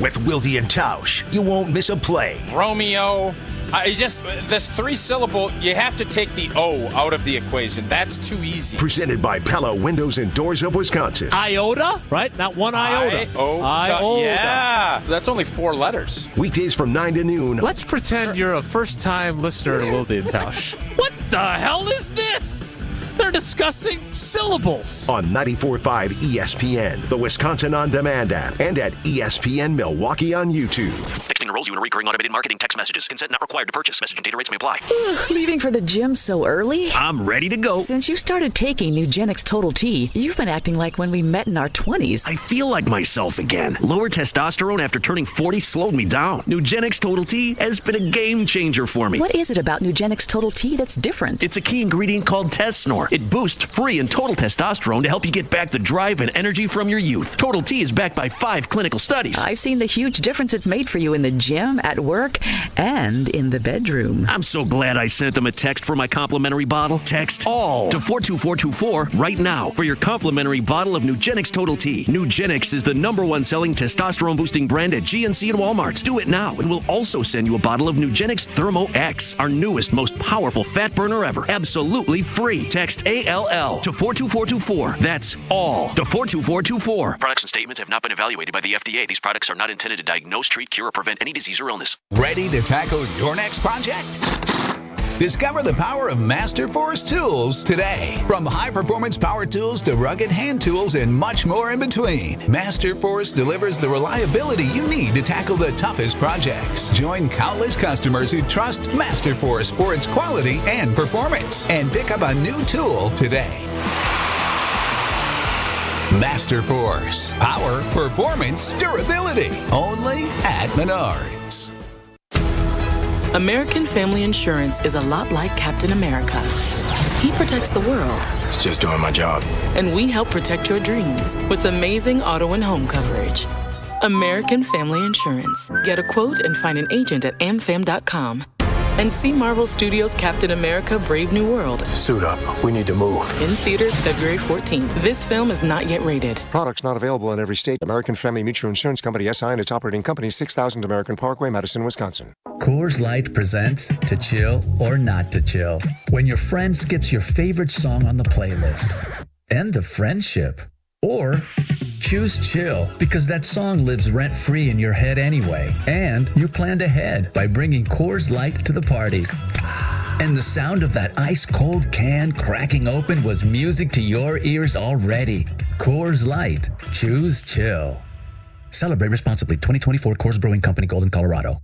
With Wilde and Tausch, you won't miss a play. Romeo. This 3-syllable, you have to take the O out of the equation. That's too easy. Presented by Pella Windows and Doors of Wisconsin. Iota, right? Not one iota. Iota. Yeah. That's only 4 letters. Weekdays from 9 to noon. Let's pretend you're a first-time listener to Wilde and Tausch. What the hell is this? They're discussing syllables. On 94.5 ESPN, the Wisconsin On Demand app, and at ESPN Milwaukee on YouTube. Texting enrolls you in recurring automated marketing text messages. Consent not required to purchase. Message and data rates may apply. Leaving for the gym so early? I'm ready to go. Since you started taking Nugenix Total T, you've been acting like when we met in our 20s. I feel like myself again. Lower testosterone after turning 40 slowed me down. Nugenix Total T has been a game changer for me. What is it about Nugenix Total T that's different? It's a key ingredient called Tesnor. It boosts free and total testosterone to help you get back the drive and energy from your youth. Total T is backed by 5 clinical studies. I've seen the huge difference it's made for you in the gym, at work, and in the bedroom. I'm so glad I sent them a text for my complimentary bottle. Text ALL to 42424 right now for your complimentary bottle of Nugenix Total T. Nugenix is the #1 selling testosterone-boosting brand at GNC and Walmart. Do it now, and we'll also send you a bottle of Nugenix Thermo X, our newest, most powerful fat burner ever. Absolutely free. Text ALL to 42424. That's ALL to 42424. Products and statements have not been evaluated by the FDA. These products are not intended to diagnose, treat, cure, or prevent any disease or illness. Ready to tackle your next project? Discover the power of Masterforce tools today. From high-performance power tools to rugged hand tools and much more in between, Masterforce delivers the reliability you need to tackle the toughest projects. Join countless customers who trust Masterforce for its quality and performance, and pick up a new tool today. Masterforce. Power, performance, durability. Only at Menards. American Family Insurance is a lot like Captain America. He protects the world. It's just doing my job. And we help protect your dreams with amazing auto and home coverage. American Family Insurance. Get a quote and find an agent at amfam.com. And see Marvel Studios' Captain America Brave New World. Suit up. We need to move. In theaters February 14th. This film is not yet rated. Products not available in every state. American Family Mutual Insurance Company, SI, and its operating company, 6000 American Parkway, Madison, Wisconsin. Coors Light presents To Chill or Not to Chill. When your friend skips your favorite song on the playlist. End the friendship. Or choose chill because that song lives rent-free in your head anyway. And you planned ahead by bringing Coors Light to the party. And the sound of that ice-cold can cracking open was music to your ears already. Coors Light. Choose chill. Celebrate responsibly. 2024 Coors Brewing Company, Golden, Colorado.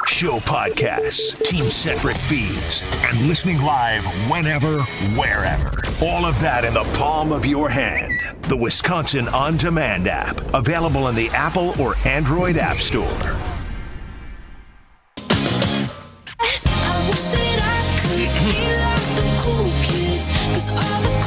Show podcasts, team separate feeds, and listening live whenever, wherever. All of that in the palm of your hand. The Wisconsin On Demand app, available in the Apple or Android App Store.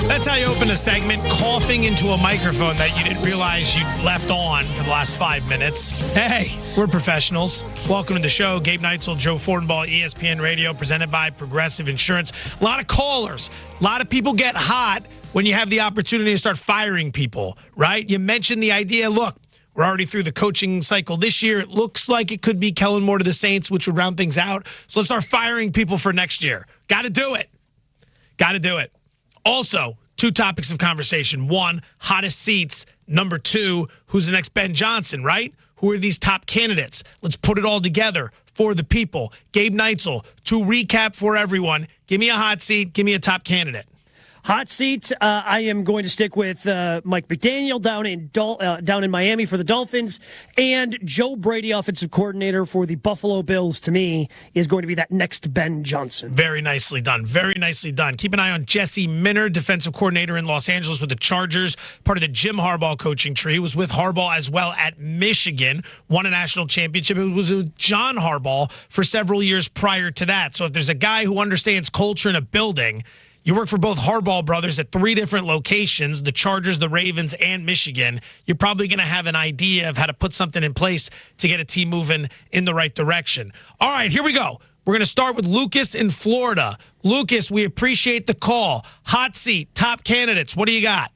That's how you open a segment, coughing into a microphone that you didn't realize you left on for the last 5 minutes. Hey, we're professionals. Welcome to the show. Gabe Neitzel, Joe Fortenbaugh, ESPN Radio, presented by Progressive Insurance. A lot of callers. A lot of people get hot when you have the opportunity to start firing people, right? You mentioned the idea, look, we're already through the coaching cycle this year. It looks like it could be Kellen Moore to the Saints, which would round things out. So let's start firing people for next year. Got to do it. Got to do it. Also, 2 topics of conversation. 1, hottest seats. Number 2, who's the next Ben Johnson, right? Who are these top candidates? Let's put it all together for the people. Gabe Neitzel, to recap for everyone, give me a hot seat, give me a top candidate. Hot seat, I am going to stick with Mike McDaniel down in Miami for the Dolphins, and Joe Brady, offensive coordinator for the Buffalo Bills, to me, is going to be that next Ben Johnson. Very nicely done. Very nicely done. Keep an eye on Jesse Minter, defensive coordinator in Los Angeles with the Chargers, part of the Jim Harbaugh coaching tree, was with Harbaugh as well at Michigan, won a national championship. It was with John Harbaugh for several years prior to that. So if there's a guy who understands culture in a building, you work for both Harbaugh brothers at 3 different locations, the Chargers, the Ravens, and Michigan. You're probably going to have an idea of how to put something in place to get a team moving in the right direction. All right, here we go. We're going to start with Lucas in Florida. Lucas, we appreciate the call. Hot seat, top candidates. What do you got?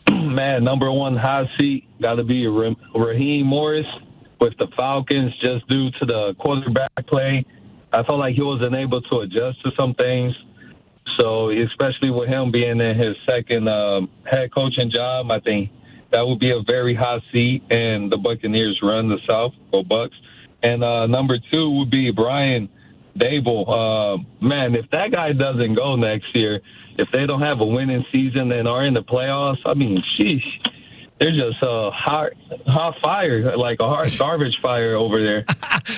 Man, number 1 hot seat got to be Raheem Morris with the Falcons, just due to the quarterback play. I felt like he wasn't able to adjust to some things. So especially with him being in his second head coaching job, I think that would be a very hot seat, and the Buccaneers run the South, or Bucks. And number 2 would be Brian Dable. Man, if that guy doesn't go next year, if they don't have a winning season and are in the playoffs, I mean, sheesh. They're just hot fire, like a hot garbage fire over there.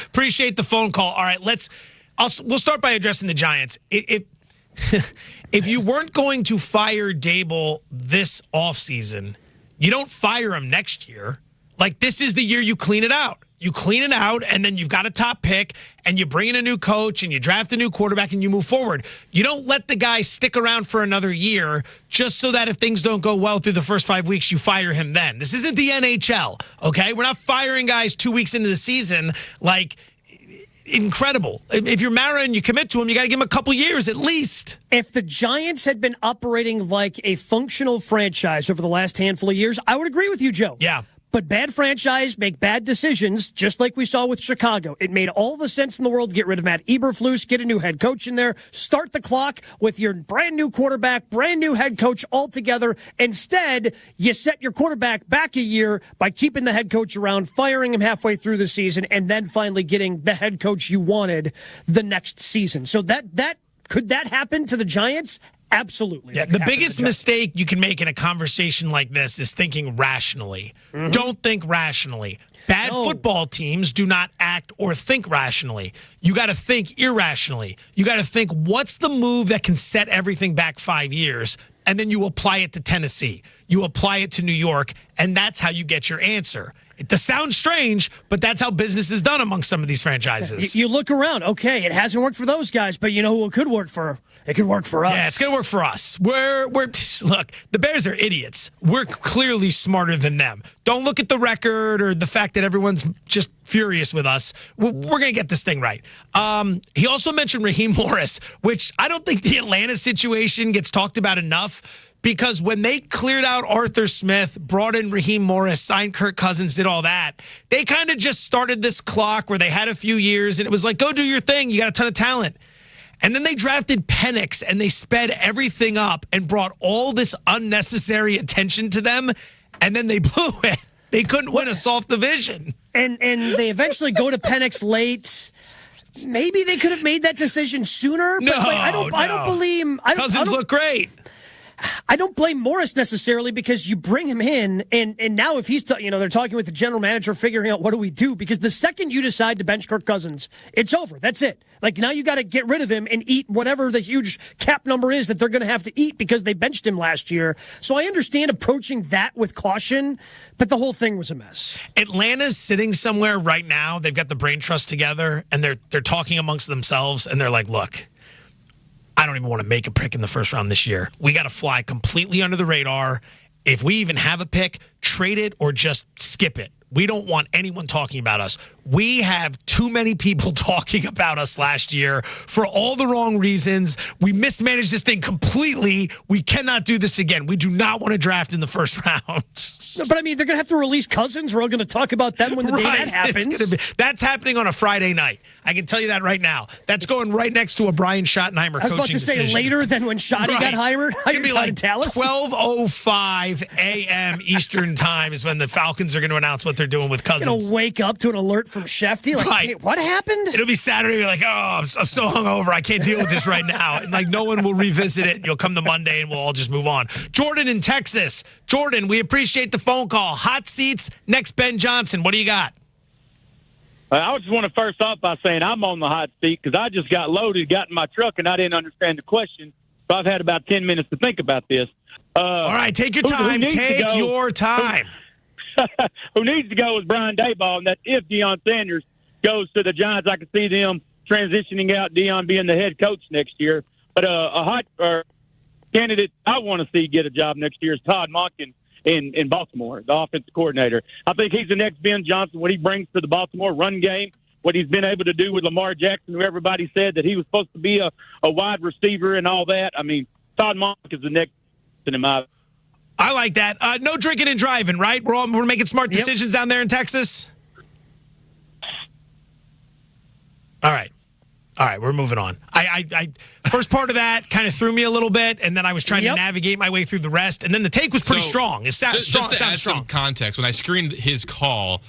Appreciate the phone call. All right, we'll start by addressing the Giants. If you weren't going to fire Dable this offseason, you don't fire him next year. Like, this is the year you clean it out. You clean it out, and then you've got a top pick, and you bring in a new coach, and you draft a new quarterback, and you move forward. You don't let the guy stick around for another year just so that if things don't go well through the first 5 weeks, you fire him then. This isn't the NHL, okay? We're not firing guys 2 weeks into the season like incredible. If you're Mara and you commit to him, you got to give him a couple years at least. If the Giants had been operating like a functional franchise over the last handful of years, I would agree with you, Joe. Yeah. But bad franchise make bad decisions, just like we saw with Chicago. It made all the sense in the world to get rid of Matt Eberflus, get a new head coach in there, start the clock with your brand new quarterback, brand new head coach all together. Instead, you set your quarterback back a year by keeping the head coach around, firing him halfway through the season, and then finally getting the head coach you wanted the next season. So could that happen to the Giants? Absolutely. Yeah, the biggest mistake you can make in a conversation like this is thinking rationally. Mm-hmm. Don't think rationally. Bad football teams do not act or think rationally. You got to think irrationally. You got to think, what's the move that can set everything back 5 years? And then you apply it to Tennessee. You apply it to New York, and that's how you get your answer. It does sound strange, but that's how business is done among some of these franchises. You look around. Okay, it hasn't worked for those guys, but you know who it could work for? It could work for us. Yeah, it's going to work for us. Look, the Bears are idiots. We're clearly smarter than them. Don't look at the record or the fact that everyone's just furious with us. We're going to get this thing right. He also mentioned Raheem Morris, which I don't think the Atlanta situation gets talked about enough. Because when they cleared out Arthur Smith, brought in Raheem Morris, signed Kirk Cousins, did all that, they kind of just started this clock where they had a few years, and it was like, go do your thing. You got a ton of talent. And then they drafted Penix, and they sped everything up and brought all this unnecessary attention to them, and then they blew it. They couldn't win a soft division. And they eventually go to Penix late. Maybe they could have made that decision sooner. But I don't believe Cousins look great. I don't blame Morris necessarily because you bring him in, and now if he's, they're talking with the general manager, figuring out what do we do, because the second you decide to bench Kirk Cousins, it's over. That's it. Like, now you got to get rid of him and eat whatever the huge cap number is that they're going to have to eat because they benched him last year. So I understand approaching that with caution, but the whole thing was a mess. Atlanta's sitting somewhere right now. They've got the brain trust together, and they're talking amongst themselves, and they're like, look, I don't even want to make a pick in the first round this year. We got to fly completely under the radar. If we even have a pick, trade it or just skip it. We don't want anyone talking about us. We have too many people talking about us last year for all the wrong reasons. We mismanaged this thing completely. We cannot do this again. We do not want to draft in the first round. But, I mean, they're going to have to release Cousins. We're all going to talk about them when the day that happens. That's happening on a Friday night. I can tell you that right now. That's going right next to a Brian Schottenheimer coaching decision. I was about to say later than when Schotty got hired. It's going to be like 12:05 a.m. Eastern time is when the Falcons are going to announce what they're doing with Cousins. Going to wake up to an alert from Shefty. Like, hey, what happened? It'll be Saturday. Be like, I'm so hungover. I can't deal with this right now. And like, no one will revisit it. You'll come to Monday and we'll all just move on. Jordan in Texas. Jordan, we appreciate the phone call. Hot seats. Next, Ben Johnson. What do you got? I just want to first off by saying I'm on the hot seat because I just got loaded, got in my truck, and I didn't understand the question. So I've had about 10 minutes to think about this. All right, take your time. Take your time. Who needs to go is Brian Daboll, and that if Deion Sanders goes to the Giants, I can see them transitioning out, Deion being the head coach next year. But a hot candidate I want to see get a job next year is Todd Monken in Baltimore, the offensive coordinator. I think he's the next Ben Johnson, what he brings to the Baltimore run game, what he's been able to do with Lamar Jackson, who everybody said that he was supposed to be a wide receiver and all that. I mean, Todd Monken is the next in my opinion. I like that. No drinking and driving, right? We're making smart decisions down there in Texas. All right, we're moving on. I first part of that kind of threw me a little bit, and then I was trying to navigate my way through the rest, and then the take was pretty strong. It sounds just to add some context, when I screened his call,